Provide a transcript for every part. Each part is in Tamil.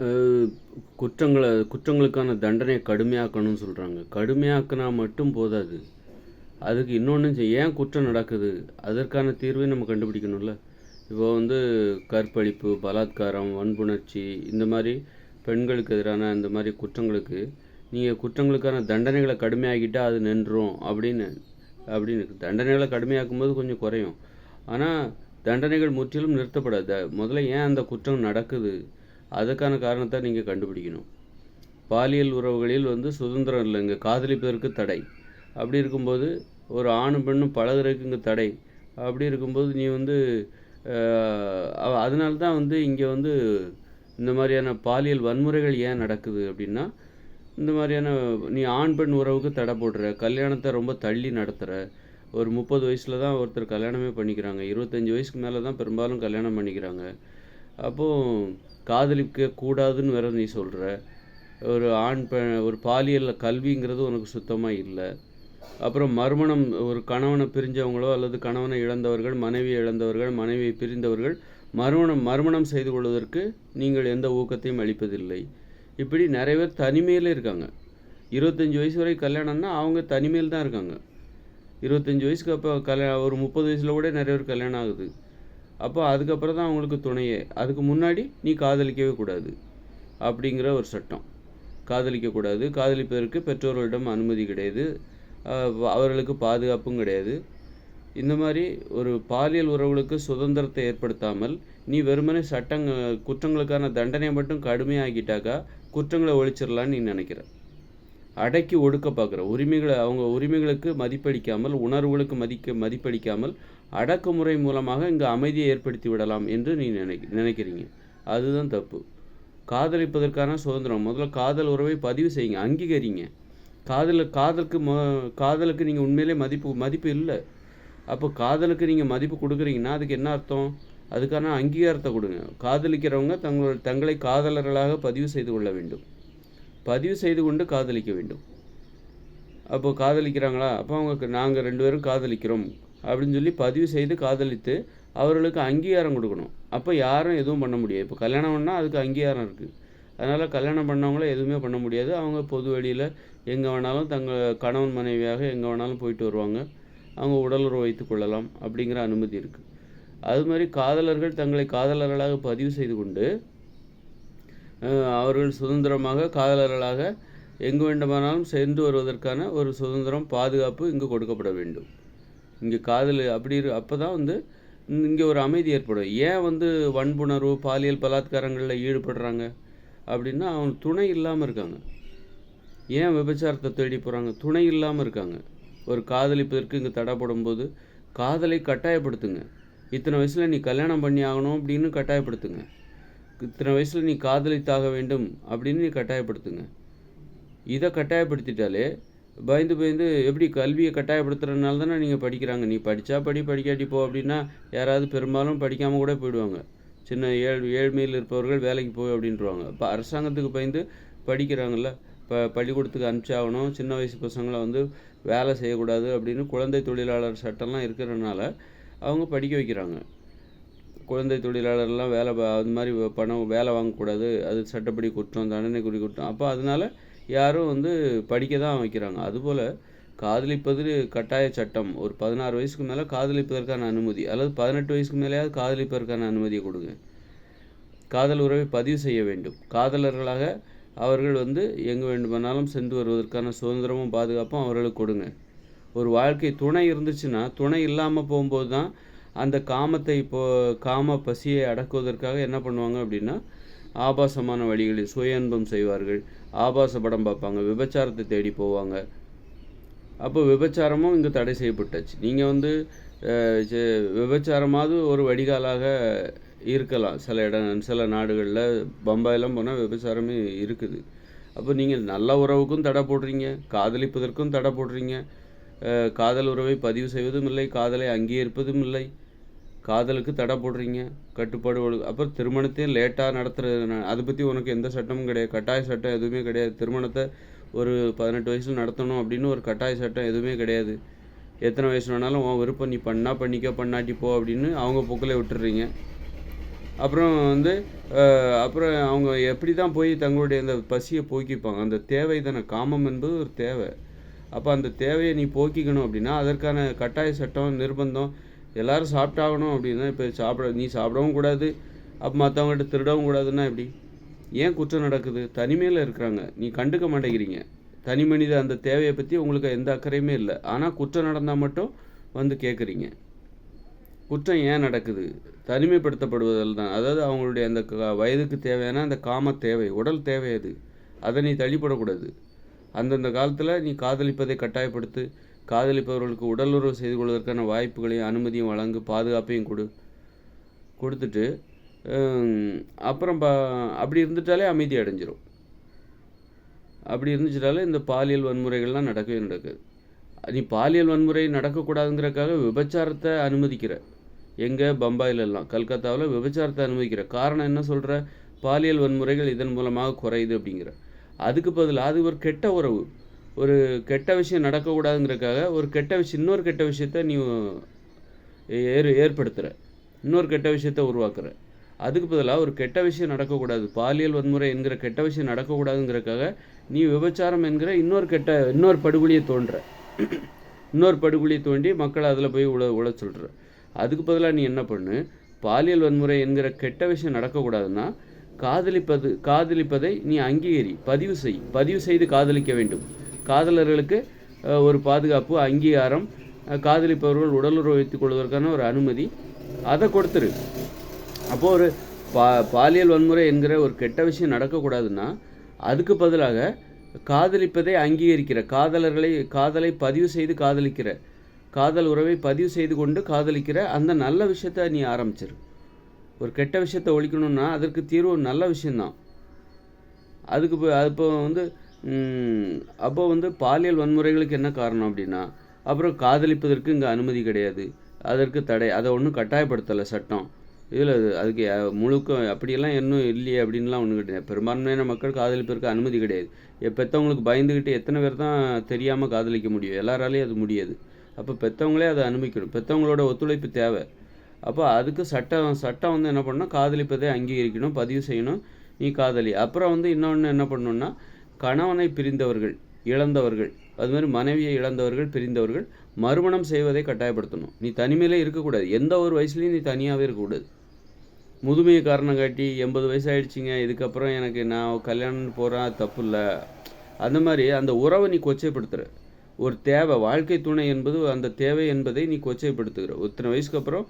அ குற்றங்களுக்கான தண்டனையை கடுமையாக்கணும்னு சொல்கிறாங்க. கடுமையாக்குனா மட்டும் போதாது. அதுக்கு இன்னொன்று ஏன் குற்றம் நடக்குது, அதற்கான தீர்வை நம்ம கண்டுபிடிக்கணும்ல. இப்போ கற்பழிப்பு, பலாத்காரம், வன்புணர்ச்சி, இந்த மாதிரி பெண்களுக்கு எதிரான இந்த மாதிரி குற்றங்களுக்கு நீங்கள் குற்றங்களுக்கான தண்டனைகளை கடுமையாக்கிட்டால் அது நின்றும் அப்படின்னு அப்படின்னு தண்டனைகளை கடுமையாக்கும்போது கொஞ்சம் குறையும். ஆனால் தண்டனைகள் முற்றிலும் நிறுத்தப்படாது. முதல்ல ஏன் அந்த குற்றம் நடக்குது, அதுக்கான காரணத்தை நீங்கள் கண்டுபிடிக்கணும். பாலியல் உறவுகளில் சுதந்திரம் இல்லைங்க, காதலிப்பதற்கு தடை. அப்படி இருக்கும்போது ஒரு ஆணும் பெண்ணும் பழகுறதுக்கு இங்கே தடை. அப்படி இருக்கும்போது நீ அதனால தான் இங்கே இந்த மாதிரியான பாலியல் வன்முறைகள் ஏன் நடக்குது அப்படின்னா, இந்த மாதிரியான நீ ஆண் பெண் உறவுக்கு தடை போடுற, கல்யாணத்தை ரொம்ப தள்ளி நடத்துகிற. ஒரு 30 வயசில் தான் ஒருத்தர் கல்யாணமே பண்ணிக்கிறாங்க, 25 வயசுக்கு மேலே தான் பெரும்பாலும் கல்யாணம் பண்ணிக்கிறாங்க. அப்போது காதலிக்க கூடாதுன்னு வேற நீ சொல்கிற. ஒரு பாலியல் கல்விங்கிறது உனக்கு சுத்தமாக இல்லை. அப்புறம் மறுமணம், ஒரு கணவனை பிரிஞ்சவங்களோ அல்லது கணவனை இழந்தவர்கள், மனைவியை இழந்தவர்கள், மனைவியை பிரிந்தவர்கள் மறுமணம் செய்து கொள்வதற்கு நீங்கள் எந்த ஊக்கத்தையும் அளிப்பதில்லை. இப்படி நிறைய பேர் தனிமையில் இருக்காங்க. 25 வயசு வரை கல்யாணம்னா அவங்க தனிமையில் தான் இருக்காங்க. 25 வயசுக்கு அப்போ ஒரு 30 வயசில் கூட நிறைய பேர் கல்யாணம் ஆகுது. அப்போ அதுக்கப்புறம் தான் அவங்களுக்கு துணையே. அதுக்கு முன்னாடி நீ காதலிக்கவே கூடாது அப்படிங்கிற ஒரு சட்டம். காதலிக்கக்கூடாது, காதலிப்பதற்கு பெற்றோர்களிடம் அனுமதி கிடையாது, அவர்களுக்கு பாதுகாப்பும் கிடையாது. இந்த மாதிரி ஒரு பாலியல் உறவுகளுக்கு சுதந்திரத்தை ஏற்படுத்தாமல் நீ வெறுமனே குற்றங்களுக்கான தண்டனை மட்டும் கடுமையாகிட்டாக்கா குற்றங்களை ஒழிச்சிடலான்னு நீ நினைக்கிற. அடக்கி ஒடுக்க பார்க்குற. அவங்க உரிமைகளுக்கு மதிப்பளிக்காமல், உணர்வுகளுக்கு மதிப்பளிக்காமல் அடக்குமுறை மூலமாக இங்கே அமைதியை ஏற்படுத்தி விடலாம் என்று நீ நினைக்கிறீங்க. அதுதான் தப்பு. காதலிப்பதற்கான சுதந்திரம். முதல்ல காதல் உறவை பதிவு செய்யுங்க, அங்கீகரிங்க. காதலுக்கு நீங்கள் உண்மையிலே மதிப்பு இல்லை. அப்போ காதலுக்கு நீங்கள் மதிப்பு கொடுக்குறீங்கன்னா அதுக்கு என்ன அர்த்தம்? அதுக்கான அங்கீகாரத்தை கொடுங்க. காதலிக்கிறவங்க தங்களை காதலர்களாக பதிவு செய்து கொள்ள வேண்டும். பதிவு செய்து கொண்டு காதலிக்க வேண்டும். அப்போ காதலிக்கிறாங்களா, அப்போ நாங்கள் 2 பேரும் காதலிக்கிறோம் அப்படின்னு சொல்லி பதிவு செய்து காதலித்து அவர்களுக்கு அங்கீகாரம் கொடுக்கணும். அப்போ யாரும் எதுவும் பண்ண முடியாது. இப்போ கல்யாணம் பண்ணால் அதுக்கு அங்கீகாரம் இருக்குது. அதனால் கல்யாணம் பண்ணவங்கள எதுவுமே பண்ண முடியாது. அவங்க பொது வெளியில் எங்கே வேணாலும் கணவன் மனைவியாக எங்கே வேணாலும் போயிட்டு வருவாங்க. அவங்க உடலுறவு வைத்து கொள்ளலாம் அப்படிங்கிற அனுமதி இருக்குது. அது மாதிரி காதலர்கள் தங்களை காதலர்களாக பதிவு செய்து கொண்டு அவர்கள் சுதந்திரமாக காதலர்களாக எங்கு வேண்டுமானாலும் சென்று வருவதற்கான ஒரு சுதந்திரம், பாதுகாப்பு இங்கு கொடுக்கப்பட வேண்டும். இங்கே காதல் அப்போ தான் இங்கே ஒரு அமைதி ஏற்படும். ஏன் வன்புணர்வு, பாலியல் பலாத்காரங்களில் ஈடுபடுறாங்க அப்படின்னா அவங்க துணை இல்லாமல் இருக்காங்க. ஏன் விபச்சாரத்தை தேடி போகிறாங்க? துணை இல்லாமல் இருக்காங்க. ஒரு காதலிப்பதற்கு இங்கே தடை போடும்போது காதலை கட்டாயப்படுத்துங்க. இத்தனை வயசில் நீ கல்யாணம் பண்ணி ஆகணும் அப்படின்னு கட்டாயப்படுத்துங்க. இத்தனை வயசில் நீ காதலித்தாக வேண்டும் அப்படின்னு நீ கட்டாயப்படுத்துங்க. இதை கட்டாயப்படுத்திட்டாலே பயந்து எப்படி கல்வியை கட்டாயப்படுத்துறதுனால தானே நீங்கள் படிக்கிறாங்க. நீ படித்தா படிக்காட்டி போ அப்படின்னா யாராவது பெரும்பாலும் படிக்காமல் கூட போயிடுவாங்க. சின்ன ஏழ்மையில் இருப்பவர்கள் வேலைக்கு போய் அப்படின்ட்டுருவாங்க. இப்போ அரசாங்கத்துக்கு பயந்து படிக்கிறாங்கல்ல. இப்போ பள்ளிக்கூடத்துக்கு அனுப்பிச்சாகணும், சின்ன வயசு பசங்களை வேலை செய்யக்கூடாது அப்படின்னு குழந்தை தொழிலாளர் சட்டம்லாம் இருக்கிறதுனால அவங்க படிக்க வைக்கிறாங்க. குழந்தை தொழிலாளர்லாம் அது மாதிரி வேலை வாங்கக்கூடாது, அது சட்டப்படி குற்றம், தண்டனைக்குரிய குற்றம். அப்போ அதனால யாரும் படிக்க தான் வைக்கிறாங்க. அதுபோல் காதலிப்பது கட்டாய சட்டம். ஒரு 16 வயசுக்கு மேலே காதலிப்பதற்கான அனுமதி, அல்லது 18 வயசுக்கு மேலேயாவது காதலிப்பதற்கான அனுமதியை கொடுங்க. காதல் உறவை பதிவு செய்ய வேண்டும். காதலர்களாக அவர்கள் எங்கே வேண்டுமானாலும் சென்று வருவதற்கான சுதந்திரமும் பாதுகாப்பும் அவர்களுக்கு கொடுங்க. ஒரு வாழ்க்கை துணை இருந்துச்சுன்னா, துணை இல்லாமல் போகும்போது தான் அந்த காம பசியை அடக்குவதற்காக என்ன பண்ணுவாங்க அப்படின்னா, ஆபாசமான வழிகளில் சுய இன்பம் செய்வார்கள், ஆபாச படம் பார்ப்பாங்க, விபச்சாரத்தை தேடி போவாங்க. அப்போ விபச்சாரமும் இங்கே தடை செய்யப்பட்டாச்சு. நீங்கள் விபச்சாரமாவது ஒரு வடிகாலாக இருக்கலாம். சில நாடுகளில், பம்பாயெல்லாம் போனால் விபச்சாரமே இருக்குது. அப்போ நீங்கள் நல்ல உறவுக்கும் தடை போடுறீங்க, காதலிப்பதற்கும் தடை போடுறீங்க. காதல் உறவை பதிவு செய்வதும் இல்லை, காதலை அங்கீகரிப்பதும் இல்லை, காதலுக்கு தடை போடுறீங்க, கட்டுப்பாடு. அப்புறம் திருமணத்தையும் லேட்டாக நடத்துறது. அதை பற்றி உனக்கு எந்த சட்டமும் கிடையாது, கட்டாய சட்டம் எதுவுமே கிடையாது. திருமணத்தை ஒரு 18 வயசில் நடத்தணும் அப்படின்னு ஒரு கட்டாய சட்டம் எதுவுமே கிடையாது. எத்தனை வயசு வேணாலும் உன் விருப்பம், நீ பண்ணிக்க, பண்ணாட்டி போ அப்படின்னு அவங்க போக்கில் விட்டுடுறீங்க. அப்புறம் வந்து அப்புறம் அவங்க எப்படி தான் போய் தங்களுடைய அந்த பசியை போக்கிப்பாங்க. அந்த தேவை தானே, காமம் என்பது ஒரு தேவை. அப்போ அந்த தேவையை நீ போக்கிக்கணும் அப்படின்னா அதற்கான கட்டாய சட்டம், நிர்பந்தம், எல்லோரும் சாப்பிட்டாகணும் அப்படின்னா இப்போ நீ சாப்பிடவும் கூடாது, அப்போ மற்றவங்ககிட்ட திருடவும் கூடாதுன்னா எப்படி? ஏன் குற்றம் நடக்குது? தனிமையில் இருக்கிறாங்க, நீ கண்டுக்க மாட்டேங்கிறீங்க. தனி மனித அந்த தேவையை பற்றி உங்களுக்கு எந்த அக்கறையுமே இல்லை. ஆனால் குற்றம் நடந்தால் மட்டும் வந்து கேட்குறீங்க. குற்றம் ஏன் நடக்குது? தனிமைப்படுத்தப்படுவதால் தான். அதாவது அவங்களுடைய அந்த வயதுக்கு தேவையான அந்த காம தேவை, உடல் தேவை அது. அதை நீ தள்ளிப்படக்கூடாது. அந்தந்த காலத்தில் நீ காதலிப்பதை கட்டாயப்படுத்து, காதலிப்பவர்களுக்கு உடலுறவு செய்து கொள்வதற்கான வாய்ப்புகளையும் அனுமதியும் வழங்கு, பாதுகாப்பையும் கொடுத்துட்டு அப்புறம் அப்படி இருந்துட்டாலே அமைதி அடைஞ்சிரும். அப்படி இருந்துச்சுட்டாலே இந்த பாலியல் வன்முறைகள்லாம் நடக்கவே நடக்காது. நீ பாலியல் வன்முறை நடக்கக்கூடாதுங்கிறக்காக விபச்சாரத்தை அனுமதிக்கிற. எங்கே? பம்பாயிலெல்லாம், கல்கத்தாவில் விபச்சாரத்தை அனுமதிக்கிற. காரணம் என்ன சொல்கிற? பாலியல் வன்முறைகள் இதன் மூலமாக குறையுது அப்படிங்கிற. அதுக்கு பதிலாக அது ஒரு கெட்ட உறவு, ஒரு கெட்ட விஷயம் நடக்கக்கூடாதுங்கிறக்காக ஒரு கெட்ட விஷயம், இன்னொரு கெட்ட விஷயத்த நீ ஏற்படுத்துகிற, இன்னொரு கெட்ட விஷயத்த உருவாக்குற. அதுக்கு பதிலாக ஒரு கெட்ட விஷயம் நடக்கக்கூடாது, பாலியல் வன்முறை என்கிற கெட்ட விஷயம் நடக்கக்கூடாதுங்கிறக்காக நீ விபச்சாரம் என்கிற இன்னொரு படுகொலியை தோன்ற, இன்னொரு படுகொலியை தோண்டி மக்களை அதில் போய் உழ சொல்கிற. அதுக்கு பதிலாக நீ என்ன பண்ணு? பாலியல் வன்முறை என்கிற கெட்ட விஷயம் நடக்கக்கூடாதுன்னா காதலிப்பதை நீ அங்கீகரி, பதிவு செய்து காதலிக்க வேண்டும். காதலர்களுக்கு ஒரு பாதுகாப்பு, அங்கீகாரம், காதலிப்பவர்கள் உடலுறவு வைத்துக் கொள்வதற்கான ஒரு அனுமதி, அதை கொடுத்துரு. அப்போது ஒரு பாலியல் வன்முறை என்கிற ஒரு கெட்ட விஷயம் நடக்கக்கூடாதுன்னா அதுக்கு பதிலாக காதலிப்பதை அங்கீகரிக்கிற, காதலை பதிவு செய்து காதலிக்கிற, காதல் உறவை பதிவு செய்து கொண்டு காதலிக்கிற அந்த நல்ல விஷயத்த நீ ஆரம்பிச்சிரு. ஒரு கெட்ட விஷயத்தை ஒழிக்கணும்னா அதற்கு தீர்வு நல்ல விஷயந்தான். அப்போ வந்து பாலியல் வன்முறைகளுக்கு என்ன காரணம் அப்படின்னா, அப்புறம் காதலிப்பதற்கு இங்கே அனுமதி கிடையாது, அதற்கு தடை, அதை ஒன்றும் கட்டாயப்படுத்தலை சட்டம். இதில் அதுக்கு முழுக்க அப்படியெல்லாம் இன்னும் இல்லையே அப்படின்லாம் ஒன்றும் கிடையாது. பெரும்பான்மையான மக்கள் காதலிப்பதற்கு அனுமதி கிடையாது. பெற்றவங்களுக்கு பயந்துக்கிட்டு எத்தனை பேர் தான் தெரியாமல் காதலிக்க முடியும்? எல்லாராலையும் அது முடியாது. அப்போ பெற்றவங்களே அதை அனுமதிக்கணும், பெற்றவங்களோட ஒத்துழைப்பு தேவை. அப்போ அதுக்கு சட்டம் வந்து என்ன பண்ணணும்? காதலிப்பதை அங்கீகரிக்கணும், பதிவு செய்யணும், நீ காதலி. அப்புறம் வந்து இன்னொன்று என்ன பண்ணணுன்னா, கணவனை பிரிந்தவர்கள், இழந்தவர்கள், அது மாதிரி மனைவியை இழந்தவர்கள், பிரிந்தவர்கள் மறுமணம் செய்வதை கட்டாயப்படுத்தணும். நீ தனிமையிலே இருக்கக்கூடாது, எந்த ஒரு வயசுலையும் நீ தனியாகவே இருக்கக்கூடாது. முதுமையை காரணம் காட்டி 80 வயசு ஆகிடுச்சிங்க, இதுக்கப்புறம் எனக்கு நான் கல்யாணம் போகிறேன், தப்பு இல்லை, அந்த மாதிரி அந்த உறவை நீ கொச்சைப்படுத்துகிற. ஒரு தேவை, வாழ்க்கை துணை என்பது அந்த தேவை என்பதை நீ கொச்சைப்படுத்துகிற. இத்தனை வயசுக்கு அப்புறம்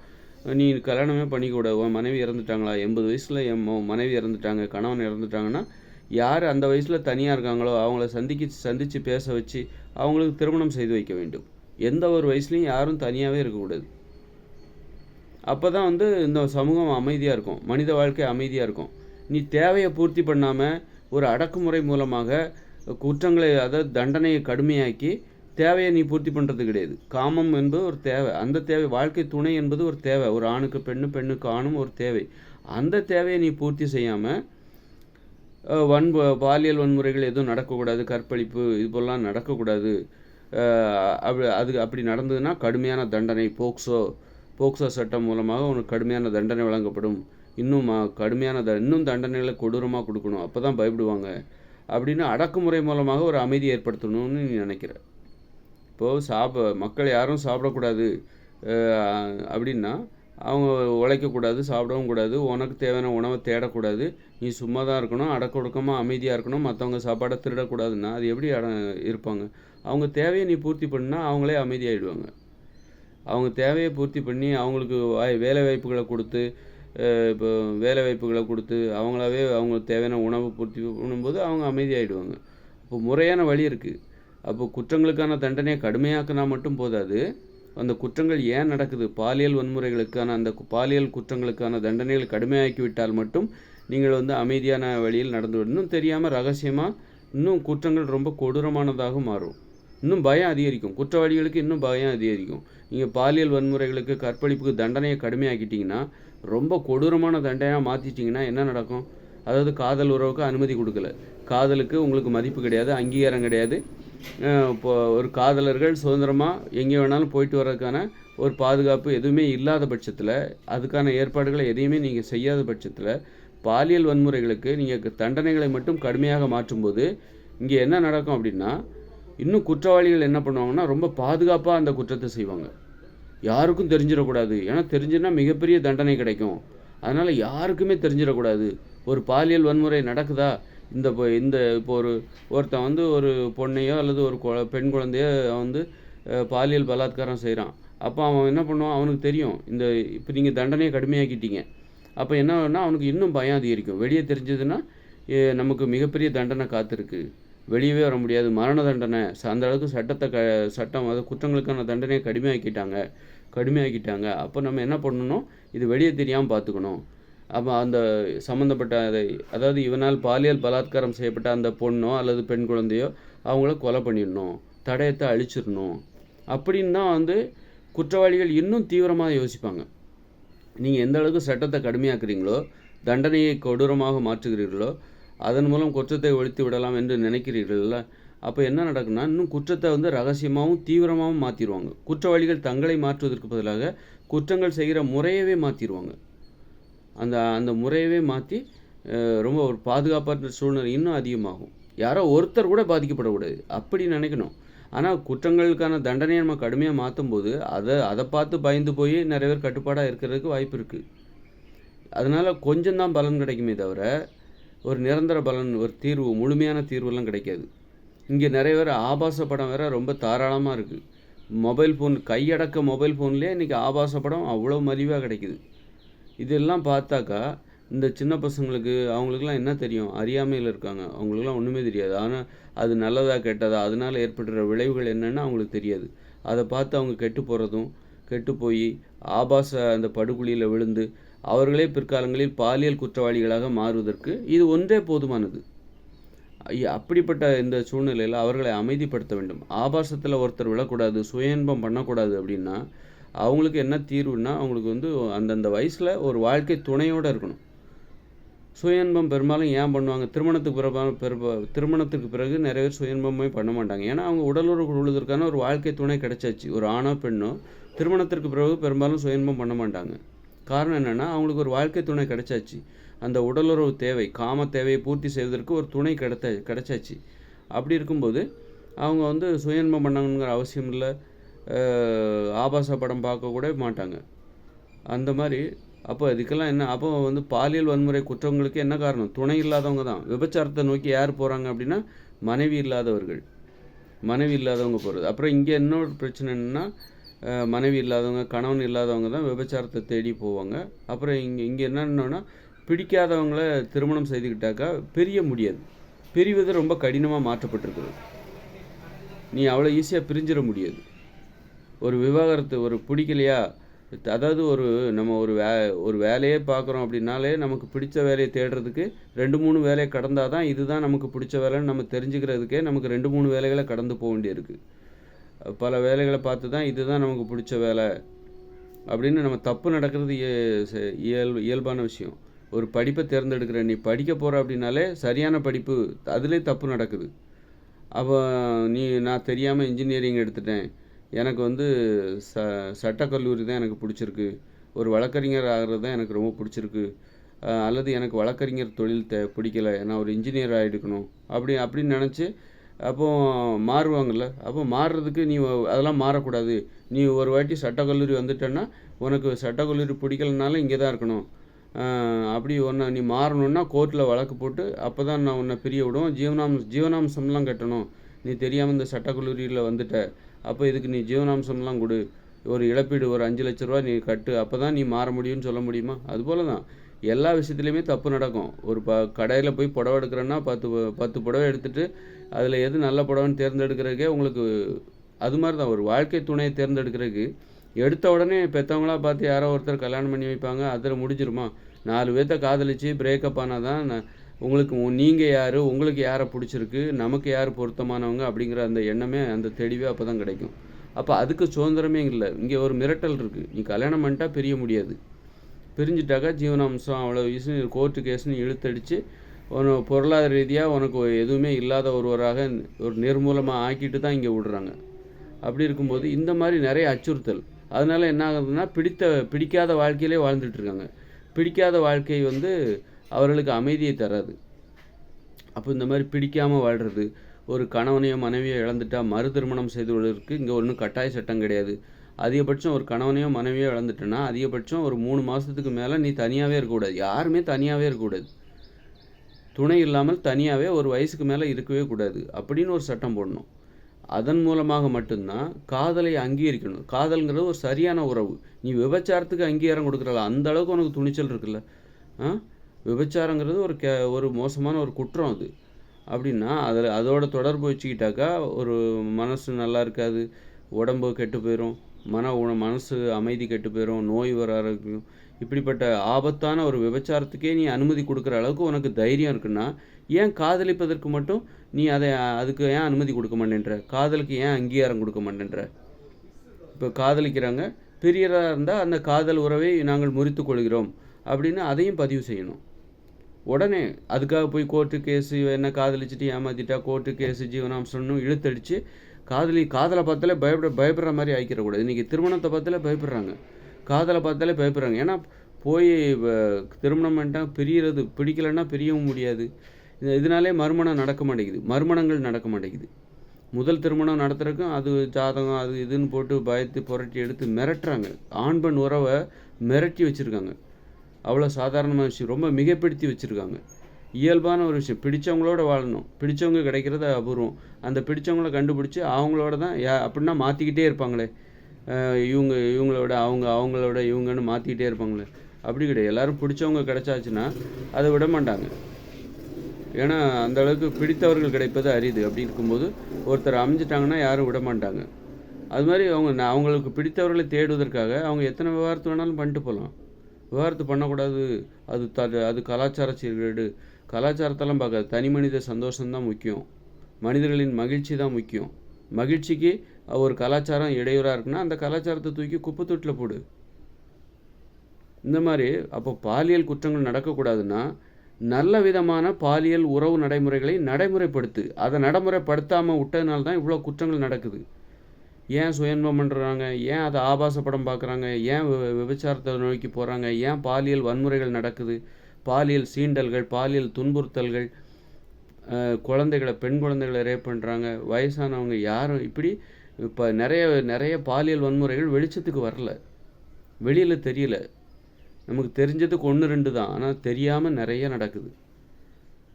நீ கல்யாணமே பண்ணிக்கூடாது, உன் மனைவி இறந்துட்டாங்களா, 80 வயசில் என் மனைவி இறந்துட்டாங்க, கணவன் இறந்துட்டாங்கன்னா யார் அந்த வயசில் தனியாக இருக்காங்களோ அவங்கள சந்தித்து பேச வச்சு அவங்களுக்கு திருமணம் செய்து வைக்க வேண்டும். எந்த ஒரு வயசுலையும் யாரும் தனியாகவே இருக்கக்கூடாது. அப்போ தான் வந்து இந்த சமூகம் அமைதியாக இருக்கும், மனித வாழ்க்கை அமைதியாக இருக்கும். நீ தேவையை பூர்த்தி பண்ணாமல் ஒரு அடக்குமுறை மூலமாக குற்றங்களை, அதாவது தண்டனையை கடுமையாக்கி தேவையை நீ பூர்த்தி பண்ணுறது கிடையாது. காமம் என்பது ஒரு தேவை, அந்த தேவை, வாழ்க்கை துணை என்பது ஒரு தேவை, ஒரு ஆணுக்கு பெண்ணு, பெண்ணுக்கு ஆணும் ஒரு தேவை. அந்த தேவையை நீ பூர்த்தி செய்யாமல் பாலியல் வன்முறைகள் எதுவும் நடக்கக்கூடாது, கற்பழிப்பு இது போலாம் நடக்கக்கூடாது, அப்படி நடந்ததுன்னா கடுமையான தண்டனை, போக்சோ சட்டம் மூலமாக உனக்கு கடுமையான தண்டனை வழங்கப்படும், இன்னும் தண்டனைகளை கொடூரமாக கொடுக்கணும், அப்போ தான் பயப்படுவாங்க அப்படின்னு அடக்குமுறை மூலமாக ஒரு அமைதி ஏற்படுத்தணும்னு நீ நினைக்கிற. இப்போது மக்கள் யாரும் சாப்பிடக்கூடாது அப்படின்னா அவங்க உழைக்கக்கூடாது, சாப்பிடவும் கூடாது, உனக்கு தேவையான உணவை தேடக்கூடாது, நீ சும்மா தான் இருக்கணும், அடக்கொடுக்கமாக அமைதியாக இருக்கணும், மற்றவங்க சாப்பாடை திருடக்கூடாதுன்னா அது எப்படி இருப்பாங்க? அவங்க தேவையை நீ பூர்த்தி பண்ணால் அவங்களே அமைதியாகிடுவாங்க. அவங்க தேவையை பூர்த்தி பண்ணி அவங்களுக்கு வேலைவாய்ப்புகளை கொடுத்து அவங்களாவே அவங்களுக்கு தேவையான உணவு பூர்த்தி பண்ணும்போது அவங்க அமைதியாகிடுவாங்க. அப்போ முறையான வழி இருக்குது. அப்போ குற்றங்களுக்கான தண்டனையை கடுமையாக்கினா மட்டும் போதாது, அந்த குற்றங்கள் ஏன் நடக்குது, பாலியல் வன்முறைகளுக்கான அந்த பாலியல் குற்றங்களுக்கான தண்டனைகள் கடுமையாக்கிவிட்டால் மட்டும் நீங்கள் வந்து அமைதியான வழியில் நடந்து இன்னும் தெரியாமல் ரகசியமாக இன்னும் குற்றங்கள் ரொம்ப கொடூரமானதாக மாறும், இன்னும் பயம் அதிகரிக்கும், குற்றவாளிகளுக்கு இன்னும் பயம் அதிகரிக்கும். நீங்கள் பாலியல் வன்முறைகளுக்கு, கற்பழிப்புக்கு தண்டனையை கடுமையாக்கிட்டிங்கன்னா, ரொம்ப கொடூரமான தண்டனையாக மாற்றிட்டிங்கன்னா என்ன நடக்கும்? அதாவது காதல் உறவுக்கு அனுமதி கொடுக்கல, காதலுக்கு உங்களுக்கு மதிப்பு கிடையாது, அங்கீகாரம் கிடையாது, இப்போ ஒரு காதலர்கள் சுதந்திரமாக எங்கே வேணாலும் போயிட்டு வர்றதுக்கான ஒரு பாதுகாப்பு எதுவுமே இல்லாத பட்சத்தில், அதுக்கான ஏற்பாடுகளை எதையுமே நீங்கள் செய்யாத பட்சத்தில், பாலியல் வன்முறைகளுக்கு நீங்கள் தண்டனைகளை மட்டும் கடுமையாக மாற்றும்போது இங்கே என்ன நடக்கும் அப்படின்னா, இன்னும் குற்றவாளிகள் என்ன பண்ணுவாங்கன்னா, ரொம்ப பாதுகாப்பாக அந்த குற்றத்தை செய்வாங்க. யாருக்கும் தெரிஞ்சிடக்கூடாது. ஏன்னா தெரிஞ்சுன்னா மிகப்பெரிய தண்டனை கிடைக்கும். அதனால் யாருக்குமே தெரிஞ்சிடக்கூடாது. ஒரு பாலியல் வன்முறை நடக்குதா, இப்போ ஒருத்தன் வந்து ஒரு பொண்ணையோ அல்லது ஒரு பெண் குழந்தையோ வந்து பாலியல் பலாத்காரம் செய்கிறான். அப்போ அவன் என்ன பண்ணுவான், அவனுக்கு தெரியும் இப்போ நீங்கள் தண்டனையை கடுமையாக்கிட்டீங்க. அப்போ என்ன ஆகும்னா அவனுக்கு இன்னும் பயம் அதிகரிக்கும். வெளியே தெரிஞ்சதுன்னா நமக்கு மிகப்பெரிய தண்டனை காத்திருக்கு, வெளியவே வர முடியாது, மரண தண்டனை, அந்த அளவுக்கு சட்டம் அதாவது குற்றங்களுக்கான தண்டனையை கடுமையாக்கிட்டாங்க. அப்போ நம்ம என்ன பண்ணணும், இது வெளியே தெரியாமல் பார்த்துக்கணும். அப்போ அந்த சம்மந்தப்பட்ட அதாவது இவனால் பாலியல் பலாத்காரம் செய்யப்பட்ட அந்த பொண்ணோ அல்லது பெண் குழந்தையோ அவங்கள கொலை பண்ணிடணும், தடயத்தை அழிச்சிடணும். அப்படின்னு தான் வந்து குற்றவாளிகள் இன்னும் தீவிரமாக யோசிப்பாங்க. நீங்கள் எந்த அளவுக்கு சட்டத்தை கடுமையாக்குறீங்களோ, தண்டனையை கொடூரமாக மாற்றுகிறீர்களோ, அதன் மூலம் குற்றத்தை ஒழித்து விடலாம் என்று நினைக்கிறீர்கள்ல, அப்போ என்ன நடக்குன்னா இன்னும் குற்றத்தை வந்து ரகசியமாகவும் தீவிரமாகவும் மாற்றிடுவாங்க. குற்றவாளிகள் தங்களை மாற்றுவதற்கு பதிலாக குற்றங்கள் செய்கிற முறையவே மாற்றிடுவாங்க. அந்த முறையவே மாற்றி ரொம்ப ஒரு பாதுகாப்பான சூழ்நிலை இன்னும் அதிகமாகும். யாரோ ஒருத்தர் கூட பாதிக்கப்படக்கூடாது அப்படி நினைக்கணும். ஆனால் குற்றங்களுக்கான தண்டனையை நம்ம கடுமையாக மாற்றும் போது அதை பார்த்து பயந்து போய் நிறைய பேர் கட்டுப்பாடாக இருக்கிறதுக்கு வாய்ப்பு இருக்குது. அதனால் கொஞ்சம்தான் பலன் கிடைக்குமே தவிர ஒரு நிரந்தர பலன், ஒரு தீர்வு, முழுமையான தீர்வெல்லாம் கிடைக்காது. இங்கே நிறைய பேர் ஆபாச படம் வேறு ரொம்ப தாராளமாக இருக்குது. மொபைல் ஃபோன், கையடக்க மொபைல் ஃபோன்லேயே இன்றைக்கி ஆபாச படம் அவ்வளோ மலிவாக கிடைக்குது. இதெல்லாம் பார்த்தாக்கா இந்த சின்ன பசங்களுக்கு அவங்களுக்குலாம் என்ன தெரியும், அறியாமையில் இருக்காங்க, அவங்களுக்குலாம் ஒன்றுமே தெரியாது. ஆனால் அது நல்லதா கெட்டதா, அதனால் ஏற்படுற விளைவுகள் என்னென்னு அவங்களுக்கு தெரியாது. அதை பார்த்து அவங்க கெட்டு போகிறதும், கெட்டு போய் ஆபாச அந்த படுகொலியில் விழுந்து அவர்களே பிற்காலங்களில் பாலியல் குற்றவாளிகளாக மாறுவதற்கு இது ஒன்றே போதுமானது. அப்படிப்பட்ட இந்த சூழ்நிலையில் அவர்களை அமைதிப்படுத்த வேண்டும். ஆபாசத்தில் ஒருத்தர் விழக்கூடாது, சுய இன்பம் பண்ணக்கூடாது அப்படின்னா அவங்களுக்கு என்ன தீர்வுன்னா, அவங்களுக்கு வந்து அந்தந்த வயசில் ஒரு வாழ்க்கை துணையோடு இருக்கணும். சுய இன்பம் பெரும்பாலும் ஏன் பண்ணுவாங்க, திருமணத்துக்கு பிறகு நிறைய பேர் சுய இன்பமே பண்ண மாட்டாங்க. ஏன்னா அவங்க உடலுறவு கொள்வதற்கான ஒரு வாழ்க்கை துணை கிடைச்சாச்சு. ஒரு ஆணோ பெண்ணோ திருமணத்திற்கு பிறகு பெரும்பாலும் சுய இன்பம் பண்ண மாட்டாங்க. காரணம் என்னென்னா அவங்களுக்கு ஒரு வாழ்க்கை துணை கிடைச்சாச்சு. அந்த உடலுறவு தேவை, காம தேவையை பூர்த்தி செய்வதற்கு ஒரு துணை கிடைச்சாச்சு. அப்படி இருக்கும்போது அவங்க வந்து சுய இன்பம் பண்ணணுங்கிற அவசியம் இல்லை, ஆபாச படம் பார்க்கக்கூட மாட்டாங்க. அந்த மாதிரி அப்போ இதுக்கெல்லாம் என்ன, அப்போ வந்து பாலியல் வன்முறை குற்றங்களுக்கு என்ன காரணம், துணை இல்லாதவங்க தான். விபச்சாரத்தை நோக்கி யார் போகிறாங்க அப்படின்னா மனைவி இல்லாதவங்க போகிறது. அப்புறம் இங்கே இன்னொரு பிரச்சனை என்னென்னா, மனைவி இல்லாதவங்க, கணவன் இல்லாதவங்க தான் விபச்சாரத்தை தேடி போவாங்க. அப்புறம் இங்கே என்னென்னா, பிடிக்காதவங்கள திருமணம் செய்துக்கிட்டாக்கா பிரிய முடியாது. பிரிவது ரொம்ப கடினமாக மாற்றப்பட்டிருக்குது. நீ அவ்வளோ ஈஸியாக பிரிஞ்சிட முடியாது. ஒரு விவாகரத்து, ஒரு பிடிக்கலையா, அதாவது நம்ம ஒரு வேலையே பார்க்குறோம் அப்படின்னாலே நமக்கு பிடிச்ச வேலையை தேடுறதுக்கு 2-3 வேலையை கடந்தால் தான் இதுதான் நமக்கு பிடிச்ச வேலைன்னு நம்ம தெரிஞ்சுக்கிறதுக்கே நமக்கு 2-3 வேலைகளை கடந்து போக வேண்டியிருக்கு. பல வேலைகளை பார்த்து தான் இதுதான் நமக்கு பிடிச்ச வேலை அப்படின்னு நம்ம தப்பு நடக்கிறது இயல்பான விஷயம். ஒரு படிப்பை தேர்ந்தெடுக்கிற, நீ படிக்க போகிற அப்படின்னாலே சரியான படிப்பு, அதிலே தப்பு நடக்குது. அப்போ நான் தெரியாமல் இன்ஜினியரிங் எடுத்துட்டேன், எனக்கு வந்து சட்டக்கல்லூரி தான் எனக்கு பிடிச்சிருக்கு, ஒரு வழக்கறிஞர் ஆகிறது தான் எனக்கு ரொம்ப பிடிச்சிருக்கு, அல்லது எனக்கு வழக்கறிஞர் தொழில் பிடிக்கலை, நான் ஒரு இன்ஜினியர் ஆகிடுக்கணும் அப்படின்னு நினச்சி அப்போது மாறுவாங்கள்ல. அப்போ மாறுறதுக்கு நீ அதெல்லாம் மாறக்கூடாது. நீ ஒரு வாட்டி சட்டக்கல்லூரி வந்துட்டேன்னா உனக்கு சட்டக்கல்லூரி பிடிக்கலனாலும் இங்கே தான் இருக்கணும், அப்படி நீ மாறணுன்னா கோர்ட்டில் வழக்கு போட்டு அப்போ தான் நான் உன்னை பிரிய விடுவோம், ஜீவனாம்சம்லாம் கட்டணும். நீ தெரியாமல் இந்த சட்டக்கல்லூரியில் வந்துட்ட, அப்போ இதுக்கு நீ ஜீவனாம்சம்லாம் கொடு, ஒரு இழப்பீடு ஒரு 5 லட்ச ரூபா நீ கட்டு, அப்போ தான் நீ மாற முடியும்னு சொல்ல முடியுமா? அதுபோல் தான் எல்லா விஷயத்துலையுமே தப்பு நடக்கும். ஒரு கடையில் போய் புடவை எடுக்கிறேன்னா 10 புடவை எடுத்துகிட்டு அதில் எது நல்ல புடவைன்னு தேர்ந்தெடுக்கிறதுக்கே உங்களுக்கு அது மாதிரி தான். ஒரு வாழ்க்கை துணையை தேர்ந்தெடுக்கிறதுக்கு எடுத்த உடனே பெற்றவங்களாக பார்த்து யாரோ ஒருத்தர் கல்யாணம் பண்ணி வைப்பாங்க, அதில் முடிஞ்சிருமா? 4 பேர்த்த காதலிச்சு பிரேக்கப் ஆனால் தான் உங்களுக்கு நீங்கள் யார், உங்களுக்கு யாரை பிடிச்சிருக்கு, நமக்கு யார் பொருத்தமானவங்க அப்படிங்கிற அந்த எண்ணமே, அந்த தெளிவே அப்போ தான் கிடைக்கும். அப்போ அதுக்கு சுதந்திரமே இல்லை. இங்கே ஒரு மிரட்டல் இருக்குது, நீ கல்யாணம் பண்ணிட்டா பிரிய முடியாது, பிரிஞ்சுட்டாக்கா ஜீவனாம்சம் அவ்வளோ விஷயம் கோர்ட்டு கேஸ்ன்னு இழுத்தடிச்சு பொருளாதார ரீதியாக உனக்கு எதுவுமே இல்லாத ஒருவராக ஒரு நிர்மூலமாக ஆக்கிட்டு தான் இங்கே விடுறாங்க. அப்படி இருக்கும்போது இந்த மாதிரி நிறைய அச்சுறுத்தல். அதனால் என்ன ஆகுதுன்னா பிடிக்காத வாழ்க்கையிலே வாழ்ந்துட்டுருக்காங்க. பிடிக்காத வாழ்க்கை அவர்களுக்கு அமைதியை தராது. அப்போ இந்த மாதிரி பிடிக்காமல் வாழ்கிறது, ஒரு கணவனையோ மனைவியோ இழந்துட்டா மறு திருமணம் செய்து கொள்வதற்கு இங்கே ஒன்றும் கட்டாய சட்டம் கிடையாது. அதிகபட்சம் ஒரு கணவனையோ மனைவியோ இழந்துட்டேன்னா அதிகபட்சம் ஒரு 3 மாதத்துக்கு மேலே நீ தனியாகவே இருக்கக்கூடாது. யாருமே தனியாகவே இருக்கக்கூடாது. துணை இல்லாமல் தனியாகவே ஒரு வயசுக்கு மேலே இருக்கவே கூடாது அப்படின்னு ஒரு சட்டம் போடணும். அதன் மூலமாக மட்டும்தான் காதலை அங்கீகரிக்கணும். காதல்ங்கிறது ஒரு சரியான உறவு. நீ விபச்சாரத்துக்கு அங்கீகாரம் கொடுக்குறல, அந்த அளவுக்கு உனக்கு துணிச்சல் இருக்குல்ல. விபச்சாரங்கிறது ஒரு மோசமான ஒரு குற்றம் அது. அப்படின்னா அதோட தொடர்பு வச்சுக்கிட்டாக்கா ஒரு மனசு நல்லா இருக்காது, உடம்பு கெட்டு போயிடும், மனசு அமைதி கெட்டு போயிடும், நோய் வர ஆரம்பிக்கும். இப்படிப்பட்ட ஆபத்தான ஒரு விபச்சாரத்துக்கே நீ அனுமதி கொடுக்குற அளவுக்கு உனக்கு தைரியம் இருக்குன்னா ஏன் காதலிப்பதற்கு மட்டும் நீ அதுக்கு ஏன் அனுமதி கொடுக்க மாட்டேன்ற? காதலுக்கு ஏன் அங்கீகாரம் கொடுக்க மாட்டேன்ற? இப்போ காதலிக்கிறாங்க, பிரியராக இருந்தால் அந்த காதல் உறவை நாங்கள் முறித்து கொள்கிறோம் அப்படின்னு அதையும் பதிவு செய்யணும். உடனே அதுக்காக போய் கோர்ட்டு கேஸு, என்ன காதலிச்சுட்டு ஏமாற்றிட்டா கோர்ட்டு கேஸு ஜீவனாம்சம்னு இழுத்தடிச்சு காதலை பார்த்தாலே பயப்படுற மாதிரி ஆக்கிடக்கூடாது. இன்றைக்கி திருமணத்தை பார்த்தாலே பயப்படுறாங்க, காதலை பார்த்தாலே பயப்படுறாங்க. ஏன்னா போய் திருமணம் பண்ணிட்டால் பிரியறது, பிடிக்கலைன்னா பிரியவும் முடியாது. இதனாலே மறுமணங்கள் நடக்க மாட்டேங்குது. முதல் திருமணம் நடத்துறதுக்கும் அது ஜாதகம் அது இதுன்னு போட்டு பயத்து புரட்டி எடுத்து மிரட்டுறாங்க. ஆண் பெண் உறவை மிரட்டி வச்சுருக்காங்க. அவ்வளோ சாதாரணமான விஷயம், ரொம்ப மிகைப்படுத்தி வச்சுருக்காங்க. இயல்பான ஒரு விஷயம், பிடிச்சவங்களோட வாழணும். பிடிச்சவங்க கிடைக்கிறது அபூர்வம். அந்த பிடிச்சவங்கள கண்டுபிடிச்சி அவங்களோட தான் அப்படின்னா மாற்றிக்கிட்டே இருப்பாங்களே, இவங்களோட அவங்களோட இவங்கன்னு மாற்றிக்கிட்டே இருப்பாங்களே. அப்படி கிடையாது. எல்லோரும் பிடிச்சவங்க கிடைச்சாச்சுன்னா அதை விட மாட்டாங்க. ஏன்னா அந்த அளவுக்கு பிடித்தவர்கள் கிடைப்பது அரிது. அப்படி இருக்கும்போது ஒருத்தர் அமைஞ்சிட்டாங்கன்னா யாரும் விட மாட்டாங்க. அது மாதிரி அவங்களுக்கு பிடித்தவர்களை தேடுவதற்காக அவங்க எத்தனை விவகாரத்து வேணாலும் பண்ணிட்டு போகலாம். விவகாரத்து பண்ணக்கூடாது, அது கலாச்சார சீர்கேடு. கலாச்சாரத்தெல்லாம் பார்க்காது. தனி மனித சந்தோஷம்தான் முக்கியம், மனிதர்களின் மகிழ்ச்சி தான் முக்கியம். மகிழ்ச்சிக்கு ஒரு கலாச்சாரம் இடையூறாக இருக்குன்னா அந்த கலாச்சாரத்தை தூக்கி குப்பை தொட்டில் போடு. இந்த மாதிரி அப்போ பாலியல் குற்றங்கள் நடக்கக்கூடாதுன்னா நல்ல விதமான பாலியல் உறவு நடைமுறைகளை நடைமுறைப்படுத்து. அதை நடைமுறைப்படுத்தாமல் விட்டதுனால தான் இவ்வளோ குற்றங்கள் நடக்குது. ஏன் சுயன்பம் பண்ணுறாங்க, ஏன் அதை ஆபாச படம் பார்க்குறாங்க, ஏன் விபச்சாரத்தை நோக்கி போகிறாங்க, ஏன் பாலியல் வன்முறைகள் நடக்குது, பாலியல் சீண்டல்கள், பாலியல் துன்புறுத்தல்கள், பெண் குழந்தைகளை ரேப் பண்ணுறாங்க, வயசானவங்க யாரும் இப்படி இப்போ நிறைய பாலியல் வன்முறைகள் வெளிச்சத்துக்கு வரல, வெளியில் தெரியல. நமக்கு தெரிஞ்சதுக்கு 1-2 தான், ஆனால் தெரியாமல் நிறைய நடக்குது.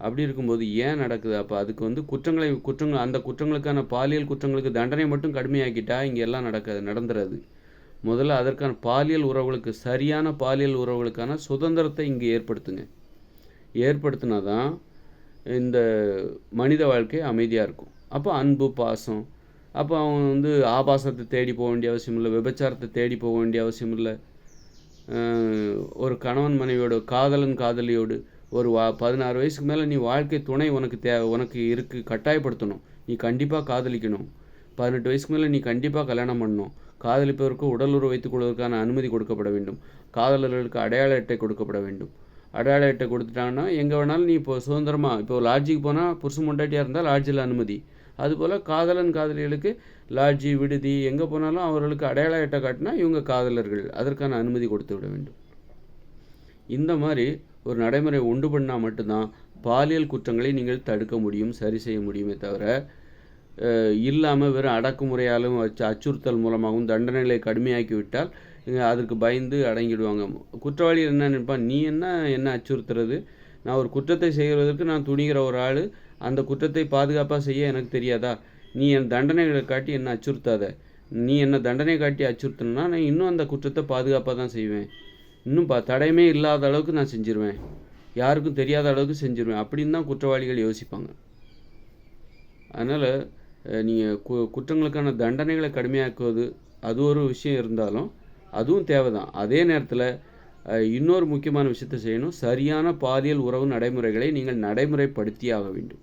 அப்படி இருக்கும்போது ஏன் நடக்குது? அப்போ அதுக்கு குற்றங்கள் அந்த குற்றங்களுக்கான பாலியல் குற்றங்களுக்கு தண்டனை மட்டும் கடுமையாக்கிட்டா இங்கே எல்லாம் நடந்துடாது. முதல்ல அதற்கான பாலியல் உறவுகளுக்கு, சரியான பாலியல் உறவுகளுக்கான சுதந்திரத்தை இங்கே ஏற்படுத்தினா தான் இந்த மனித வாழ்க்கை அமைதியாக இருக்கும். அப்போ அன்பு, பாசம். அப்போ அவன் ஆபாசத்தை தேடி போக வேண்டிய அவசியம் இல்லை, விபச்சாரத்தை தேடி போக வேண்டிய அவசியம் இல்லை. ஒரு கணவன் மனைவியோட, காதலியோடு ஒரு 16 வயசுக்கு மேலே நீ வாழ்க்கை துணை உனக்கு இருக்குது, கட்டாயப்படுத்தணும். நீ கண்டிப்பாக காதலிக்கணும். 18 வயசுக்கு மேலே நீ கண்டிப்பாக கல்யாணம் பண்ணணும். காதலிப்பதற்கு உடலுறவு வைத்துக் கொள்வதற்கான அனுமதி கொடுக்கப்பட வேண்டும். காதலர்களுக்கு அடையாள அட்டை கொடுக்கப்பட வேண்டும். அடையாள அட்டை கொடுத்துட்டாங்கன்னா எங்கே வேணாலும் நீ இப்போ சுதந்திரமாக, இப்போ லாட்ஜிக்கு போனால் புருஷன் பொண்டாட்டியாக இருந்தால் லாட்ஜில் அனுமதி. அதுபோல் காதலிகளுக்கு லாட்ஜி, விடுதி எங்கே போனாலும் அவர்களுக்கு அடையாள அட்டை காட்டினா இவங்க காதலர்கள், அதற்கான அனுமதி கொடுத்து விட வேண்டும். இந்த மாதிரி ஒரு நடைமுறை உண்டு பண்ணால் மட்டும்தான் பாலியல் குற்றங்களை நீங்கள் தடுக்க முடியும், சரி செய்ய முடியுமே தவிர இல்லாமல் வெறும் அடக்குமுறையாலும் அச்சுறுத்தல் மூலமாகவும் தண்டனைகளை கடுமையாக்கி விட்டால் அதுக்கு பயந்து அடங்கிடுவாங்க. குற்றவாளி என்ன நினைப்பான், நீ என்ன அச்சுறுத்துறது, நான் ஒரு குற்றத்தை செய்கிறதுக்கு நான் துணிகிற ஒரு ஆள், அந்த குற்றத்தை பாதுகாப்பாக செய்ய எனக்கு தெரியாதா, நீ என் தண்டனைகளை காட்டி என்ன அச்சுறுத்தாத, நீ என்ன தண்டனை காட்டி அச்சுறுத்தினா நான் இன்னும் அந்த குற்றத்தை பாதுகாப்பாக தான் செய்வேன், இன்னும் தடையுமே இல்லாத அளவுக்கு நான் செஞ்சிருவேன், யாருக்கும் தெரியாத அளவுக்கு செஞ்சிருவேன் அப்படின்னு தான் குற்றவாளிகள் யோசிப்பாங்க. அதனால் நீங்கள் குற்றங்களுக்கான தண்டனைகளை கடுமையாக்குவது அது ஒரு விஷயம் இருந்தாலும் அதுவும் தேவை தான். அதே நேரத்தில் இன்னொரு முக்கியமான விஷயத்தை செய்யணும், சரியான பாலியல் உறவு நடைமுறைகளை நீங்கள் நடைமுறைப்படுத்தியாக வேண்டும்.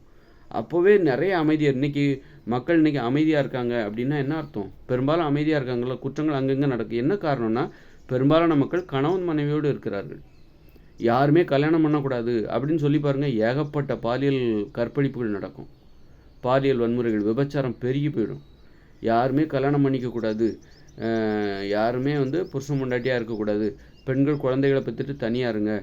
அப்போவே நிறைய அமைதியாக, மக்கள் இன்றைக்கி அமைதியாக இருக்காங்க அப்படின்னா என்ன அர்த்தம்? பெரும்பாலும் அமைதியாக இருக்காங்களா? குற்றங்கள் அங்கங்கே நடக்குது. என்ன காரணம்னா பெரும்பாலான மக்கள் கணவன் மனைவியோடு இருக்கிறார்கள். யாருமே கல்யாணம் பண்ணக்கூடாது அப்படின்னு சொல்லி பாருங்கள், ஏகப்பட்ட பாலியல் கற்பழிப்புகள் நடக்கும், பாலியல் வன்முறைகள், விபச்சாரம் பெருகி போயிடும். யாருமே கல்யாணம் பண்ணிக்கக்கூடாது, யாருமே வந்து புருஷன் பொண்டாட்டியாக இருக்கக்கூடாது, பெண்கள் குழந்தைகளை பெற்றுட்டு தனியாக இருங்க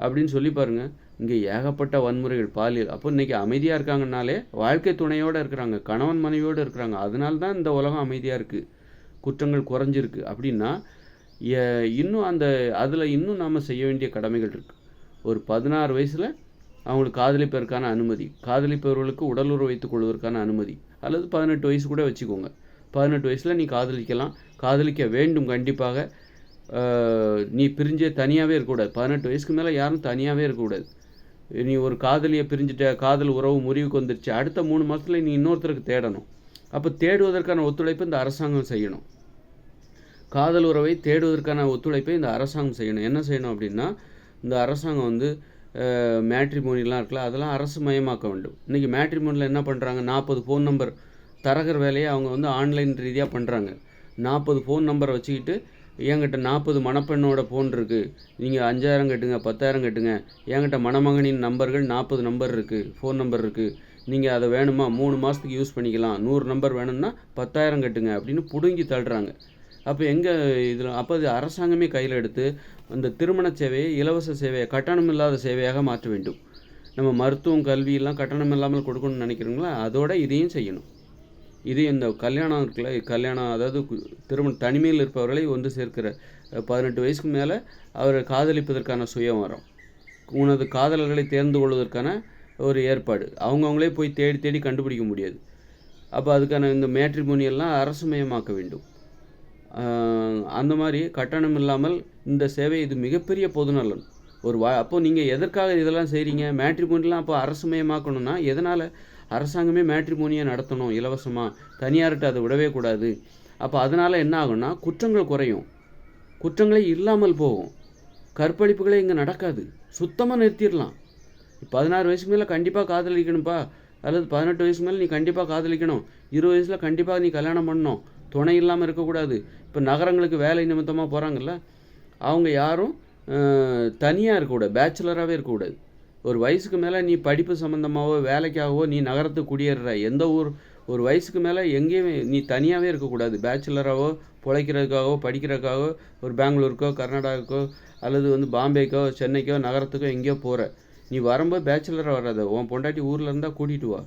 அப்படின்னு சொல்லி பாருங்கள், இங்கே ஏகப்பட்ட வன்முறைகள், பாலியல். அப்போ இன்றைக்கி அமைதியாக இருக்காங்கனாலே வாழ்க்கை துணையோடு இருக்கிறாங்க, கணவன் மனைவியோடு இருக்கிறாங்க. அதனால தான் இந்த உலகம் அமைதியாக இருக்குது, குற்றங்கள் குறைஞ்சிருக்கு. அப்படின்னா இன்னும் அதில் இன்னும் நாம் செய்ய வேண்டிய கடமைகள் இருக்குது. ஒரு 16 வயசில் அவங்களுக்கு காதலிப்பதற்கான அனுமதி, காதலிப்பவர்களுக்கு உடலுறவு வைத்துக் கொள்வதற்கான அனுமதி, அல்லது 18 வயசு கூட வச்சுக்கோங்க. 18 வயசில் நீ காதலிக்கலாம், காதலிக்க வேண்டும் கண்டிப்பாக. நீ பிரிஞ்சே தனியாகவே இருக்கக்கூடாது. 18 வயசுக்கு மேலே யாரும் தனியாகவே இருக்கக்கூடாது. நீ ஒரு காதலியை பிரிஞ்சுட்ட, காதல் உறவு முறிவுக்கு வந்துருச்சு, அடுத்த 3 மாதத்தில் நீ இன்னொருத்தருக்கு தேடணும். அப்போ தேடுவதற்கான ஒத்துழைப்பு இந்த அரசாங்கம் செய்யணும். காதல் உறவை தேடுவதற்கான ஒத்துழைப்பை இந்த அரசாங்கம் செய்யணும். என்ன செய்யணும் அப்படின்னா, இந்த அரசாங்கம் வந்து மேட்ரிமோனிலாம் இருக்குல்ல, அதெல்லாம் அரசு மயமாக்க வேண்டும். இன்றைக்கி மேட்ரிமோனியில் என்ன பண்ணுறாங்க, 40 ஃபோன் நம்பர் தரகர் வேலையை அவங்க வந்து ஆன்லைன் ரீதியாக பண்ணுறாங்க. 40 ஃபோன் நம்பரை வச்சுக்கிட்டு, என்கிட்ட 40 மணப்பெண்ணோட ஃபோன் இருக்குது, நீங்கள் 5000 கட்டுங்க, 10,000 கட்டுங்க, என்கிட்ட மணமகனின் நம்பர்கள் 40 நம்பர் இருக்குது, ஃபோன் நம்பர் இருக்குது, நீங்கள் அதை வேணுமா 3 மாதத்துக்கு யூஸ் பண்ணிக்கலாம், 100 நம்பர் வேணும்னா 10,000 கட்டுங்க அப்படின்னு பிடுங்கி தள்ளுறாங்க. அப்போ எங்கே இதில் அப்போ அது அரசாங்கமே கையில் எடுத்து அந்த திருமண சேவையை, இலவச சேவையை, கட்டணம் இல்லாத சேவையாக மாற்ற வேண்டும். நம்ம மருத்துவம், கல்வியெல்லாம் கட்டணம் இல்லாமல் கொடுக்கணும்னு நினைக்கிறீங்களா, அதோட இதையும் செய்யணும். இது இந்த கல்யாணம் இருக்குல்ல, கல்யாணம் அதாவது தனிமையில் இருப்பவர்களை ஒன்று சேர்க்கிற 18 வயசுக்கு மேலே அவரை காதலிப்பதற்கான சுயவரம், உனது காதலர்களை தேர்ந்து கொள்வதற்கான ஒரு ஏற்பாடு, அவங்கவுங்களே போய் தேடி தேடி கண்டுபிடிக்க முடியாது. அப்போ அதுக்கான இந்த மேட்ரிமோனியெல்லாம் அரசுமயமாக்க வேண்டும். அந்த மாதிரி கட்டணம் இல்லாமல் இந்த சேவை, இது மிகப்பெரிய பொதுநலன். அப்போது நீங்கள் எதற்காக இதெல்லாம் செய்கிறீங்க, மேட்ரிமோனிலாம் அப்போ அரசுமயமாக்கணும்னா எதனால்? அரசாங்கமே மேட்ரிமோனியை நடத்தணும் இலவசமாக, தனியார்கிட்ட அதை விடவே கூடாது. அப்போ அதனால் என்ன ஆகும்னா, குற்றங்கள் குறையும், குற்றங்களே இல்லாமல் போகும், கற்பழிப்புகளே இங்கே நடக்காது, சுத்தமாக நிறுத்திடலாம். 16 வயசுக்கு மேலே கண்டிப்பாக காதலிக்கணும்ப்பா, அல்லது 18 வயசுக்கு மேலே நீ கண்டிப்பாக காதலிக்கணும், 20 வயசில் கண்டிப்பாக நீ கல்யாணம் பண்ணணும், துணை இல்லாமல் இருக்கக்கூடாது. இப்போ நகரங்களுக்கு வேலை நிமித்தமாக போகிறாங்கல்ல, அவங்க யாரும் தனியாக இருக்கக்கூடாது, பேச்சுலராகவே இருக்கக்கூடாது. ஒரு வயசுக்கு மேலே நீ படிப்பு சம்மந்தமாகவோ வேலைக்காகவோ நீ நகரத்துக்கு குடியேறுற, எந்த ஒரு வயசுக்கு மேலே எங்கேயுமே நீ தனியாகவே இருக்கக்கூடாது. பேச்சுலராகவோ பிழைக்கிறதுக்காகவோ படிக்கிறதுக்காகவோ ஒரு பெங்களூருக்கோ கர்நாடகாவுக்கோ அல்லது வந்து பாம்பேக்கோ சென்னைக்கோ நகரத்துக்கோ எங்கேயோ போகிற, நீ வரும்போது பேச்சுலராக வராத, உன் பொண்டாட்டி ஊரில் இருந்தால் கூட்டிகிட்டு வா.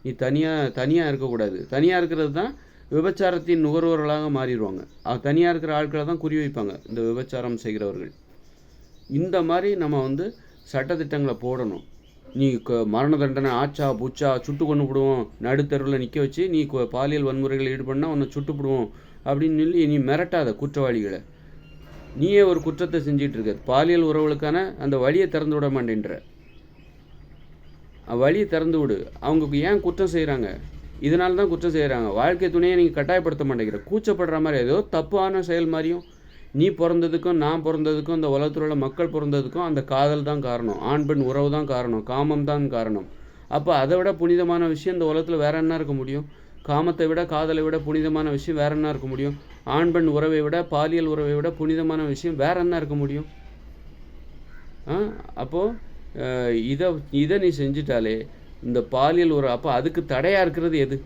நீ தனியாக இருக்கக்கூடாது. தனியாக இருக்கிறது தான் விபச்சாரத்தின் நுகர்வோர்களாக மாறிடுவாங்க. தனியாக இருக்கிற ஆட்களை தான் குறிவைப்பாங்க இந்த விபச்சாரம் செய்கிறவர்கள். இந்த மாதிரி நம்ம வந்து சட்டத்திட்டங்களை போடணும். நீ மரண தண்டனை ஆச்சா பூச்சா சுட்டு கொண்டு விடுவோம், நடுத்தருவில் நிற்க வச்சு நீ பாலியல் வன்முறைகளில் ஈடுபடனா உன்னை சுட்டுப்பிடுவோம் அப்படின்னு சொல்லி நீ மிரட்டாத குற்றவாளிகளை. நீயே ஒரு குற்றத்தை செஞ்சிட்டு இருக்க, பாலியல் உறவுகளுக்கான அந்த வழியை திறந்து விட மாட்டேன்ற. வழியை திறந்து விடு. அவங்க ஏன் குற்றம் செய்கிறாங்க, இதனால தான் குற்றம் செய்கிறாங்க. வாழ்க்கை துணையை நீங்கள் கட்டாயப்படுத்த மாட்டேங்கிற, கூச்சப்படுற மாதிரி ஏதோ தப்பான செயல் மாதிரியும். நீ பிறந்ததுக்கும் நான் பிறந்ததுக்கும் இந்த உலகத்தில் உள்ள மக்கள் பிறந்ததுக்கும் அந்த காதல் தான் காரணம், ஆண் பெண் உறவு தான் காரணம், காமம் தான் காரணம். அப்போ அதை விட புனிதமான விஷயம் இந்த உலகத்தில் வேற என்ன இருக்க முடியும்? காமத்தை விட, காதலை விட புனிதமான விஷயம் வேற என்ன இருக்க முடியும்? ஆண் பெண் உறவை விட, பாலியல் உறவை விட புனிதமான விஷயம் வேற என்ன இருக்க முடியும்? அப்போது இதை நீ செஞ்சிட்டாலே இந்த பாலியல் உறவு, அப்போ அதுக்கு தடையாக இருக்கிறது எது?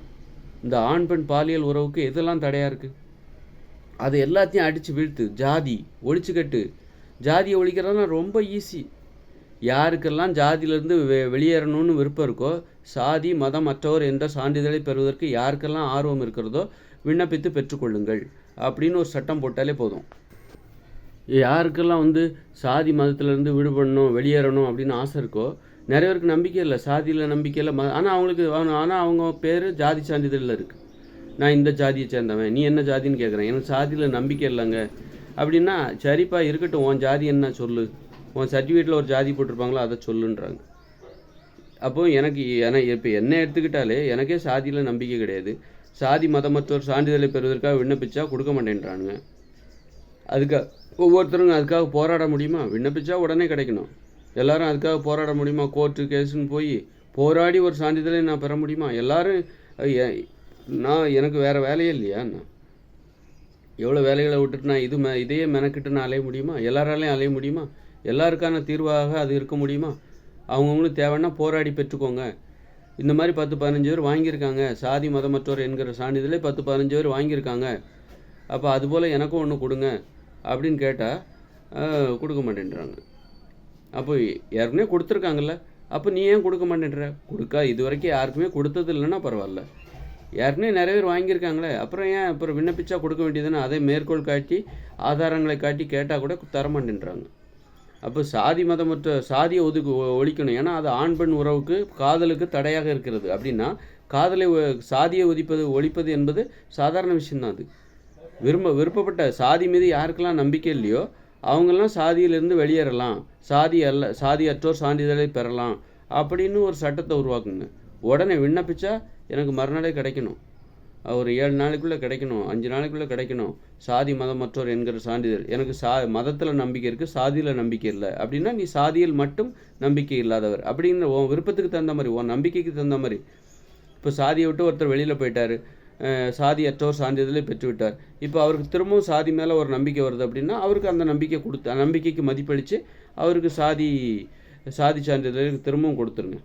இந்த ஆண் பெண் பாலியல் உறவுக்கு எதெல்லாம் தடையாக இருக்குது? அது எல்லாத்தையும் அடித்து வீழ்த்து. ஜாதி ஒழிச்சுக்கட்டு. ஜாதியை ஒழிக்கிறதுனா ரொம்ப ஈஸி. யாருக்கெல்லாம் ஜாதியிலேருந்து வெளியேறணும்னு விருப்பம் இருக்கோ, சாதி மதம் மற்றவர் என்ற சான்றிதழை பெறுவதற்கு யாருக்கெல்லாம் ஆர்வம் இருக்கிறதோ விண்ணப்பித்து பெற்றுக்கொள்ளுங்கள் அப்படின்னு ஒரு சட்டம் போட்டாலே போதும். யாருக்கெல்லாம் வந்து சாதி மதத்திலேருந்து விடுபடணும், வெளியேறணும் அப்படின்னு ஆசை இருக்கோ, நிறைய பேருக்கு நம்பிக்கை இல்லை, சாதியில் நம்பிக்கை இல்லை, ஆனால் அவங்க பேர் ஜாதி சான்றிதழில் இருக்குது. நான் இந்த ஜாதியை சேர்ந்தவன், நீ என்ன ஜாதின்னு கேட்குறேன், எனக்கு சாதியில் நம்பிக்கை இல்லைங்க அப்படின்னா, சரிப்பா இருக்கட்டும், உன் ஜாதி என்ன சொல்லு, உன் சர்டிஃபிகேட்டில் ஒரு ஜாதி போட்டிருப்பாங்களோ அதை சொல்லுன்றாங்க. அப்போது இப்போ என்ன எடுத்துக்கிட்டாலே எனக்கே சாதியில் நம்பிக்கை கிடையாது. சாதி மதமற்றோர் சான்றிதழை பெறுவதற்காக விண்ணப்பிச்சா கொடுக்க மாட்டேன்றானுங்க. ஒவ்வொருத்தரும் அதுக்காக போராட முடியுமா? விண்ணப்பிச்சா உடனே கிடைக்கணும். எல்லாரும் அதுக்காக போராட முடியுமா? கோர்ட்டு கேஸுன்னு போய் போராடி ஒரு சான்றிதழை நான் பெற முடியுமா? எல்லாரும் எனக்கு வேறு வேலையே இல்லையா? நான் எவ்வளோ வேலைகளை விட்டுட்டு நான் இதையே மெனக்கிட்டு நான் அலைய முடியுமா? எல்லாராலையும் அலைய முடியுமா? எல்லாருக்கான தீர்வாக அது இருக்க முடியுமா? அவங்கவுங்களுக்கு தேவைன்னா போராடி பெற்றுக்கோங்க. இந்த மாதிரி 10-15 பேர் வாங்கியிருக்காங்க, சாதி மதமற்றோர் என்கிற சான்றிதழை 10-15 பேர் வாங்கியிருக்காங்க. அப்போ அதுபோல் எனக்கும் ஒன்று கொடுங்க அப்படின்னு கேட்டால் கொடுக்க மாட்டேன்றாங்க. அப்போ ஏற்கனவே கொடுத்துருக்காங்கல்ல, அப்போ நீ ஏன் கொடுக்க மாட்டேன்ற? இது வரைக்கும் யாருக்குமே கொடுத்தது இல்லைன்னா பரவாயில்ல, ஏற்கனவே நிறைய பேர் வாங்கியிருக்காங்களே, அப்புறம் விண்ணப்பிச்சா கொடுக்க வேண்டியதுன்னு அதை மேற்கோள் காட்டி ஆதாரங்களை காட்டி கேட்டால் கூட தரமாட்டேன்றாங்க. அப்போ சாதி மதமற்ற சாதியை ஒழிக்கணும். ஏன்னா அது ஆண் பெண் உறவுக்கு காதலுக்கு தடையாக இருக்கிறது. அப்படின்னா காதலை சாதியை ஒழிப்பது என்பது சாதாரண விஷயந்தான். அது விருப்பப்பட்ட சாதி மீது யாருக்கெல்லாம் நம்பிக்கை இல்லையோ அவங்கெல்லாம் சாதியிலிருந்து வெளியேறலாம், சாதியற்றோர் சான்றிதழை பெறலாம் அப்படின்னு ஒரு சட்டத்தை உருவாக்குங்க. உடனே விண்ணப்பிச்சா எனக்கு மறுநாளே கிடைக்கணும், ஒரு 7 நாளைக்குள்ளே கிடைக்கணும், 5 நாளைக்குள்ளே கிடைக்கணும். சாதி மதமற்றோர் என்கிற சான்றிதழ். எனக்கு மதத்தில் நம்பிக்கை இருக்குது, சாதியில் நம்பிக்கை இல்லை அப்படின்னா நீ சாதியில் மட்டும் நம்பிக்கை இல்லாதவர் அப்படின்னு உன் விருப்பத்துக்கு தகுந்த மாதிரி, உன் நம்பிக்கைக்கு தகுந்த மாதிரி. இப்போ சாதியை விட்டு ஒருத்தர் வெளியில் போயிட்டார், சாதியற்றோர் சான்றிதழை பெற்றுவிட்டார். இப்போ அவருக்கு திரும்பவும் சாதி மேலே ஒரு நம்பிக்கை வருது அப்படின்னா அவருக்கு அந்த நம்பிக்கைக்கு மதிப்பளித்து அவருக்கு சாதி சான்றிதழை திரும்பவும் கொடுத்துருங்க.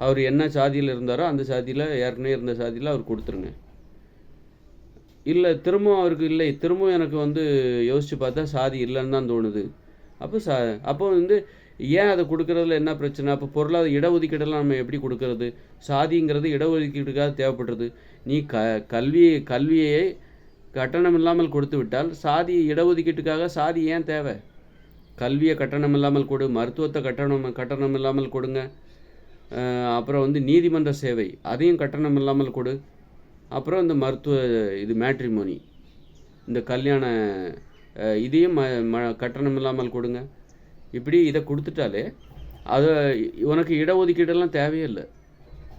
அவர் என்ன சாதியில் இருந்தாரோ அந்த சாதியில், ஏற்கனவே இருந்த சாதியில் அவர் கொடுத்துருங்க. இல்லை திரும்பவும் அவருக்கு இல்லை, திரும்பவும் எனக்கு யோசித்து பார்த்தா சாதி இல்லைன்னு தான் தோணுது. அப்போ ஏன் அதை கொடுக்குறதுல என்ன பிரச்சனை? அப்போ பொருளாதார இடஒதுக்கீடெல்லாம் நம்ம எப்படி கொடுக்கறது? சாதிங்கிறது இடஒதுக்கீடுக்காக தேவைப்படுறது. நீ கல்வியை கட்டணம் இல்லாமல் கொடுத்து விட்டால் சாதி இடஒதுக்கீட்டுக்காக சாதி ஏன் தேவை? கல்வியை கட்டணம் இல்லாமல் கொடு, மருத்துவத்தை கட்டணம் இல்லாமல் கொடுங்க. அப்புறம் நீதிமன்ற சேவை அதையும் கட்டணம் இல்லாமல் கொடு. அப்புறம் இந்த மருத்துவ மேட்ரிமோனி, இந்த கல்யாண இதையும் கட்டணம் இல்லாமல் கொடுங்க. இப்படி இதை கொடுத்துட்டாலே உனக்கு இடஒதுக்கீடெல்லாம் தேவையே இல்லை.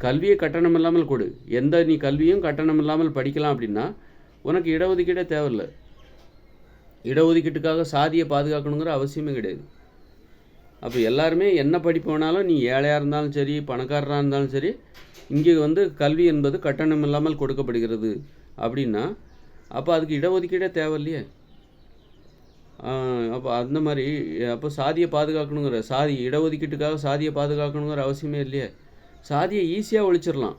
கல்வியை கட்டணம் இல்லாமல் கொடு. நீ கல்வியும் கட்டணம் இல்லாமல் படிக்கலாம் அப்படின்னா உனக்கு இடஒதுக்கீடே தேவையில்லை. இடஒதுக்கீட்டுக்காக சாதியை பாதுகாக்கணுங்கிற அவசியமே கிடையாது. அப்போ எல்லாருமே என்ன படிப்பு வேணாலும், நீ ஏழையாக இருந்தாலும் சரி பணக்காரராக இருந்தாலும் சரி, இங்கே கல்வி என்பது கட்டணம் இல்லாமல் கொடுக்கப்படுகிறது அப்படின்னா அப்போ அதுக்கு இடஒதுக்கீடே தேவையில்லையே. அப்போ அந்த மாதிரி அப்போ சாதியை பாதுகாக்கணுங்கிற இடஒதுக்கீட்டுக்காக சாதியை பாதுகாக்கணுங்கிற அவசியமே இல்லையே. சாதியை ஈஸியாக ஒழிச்சிடலாம்.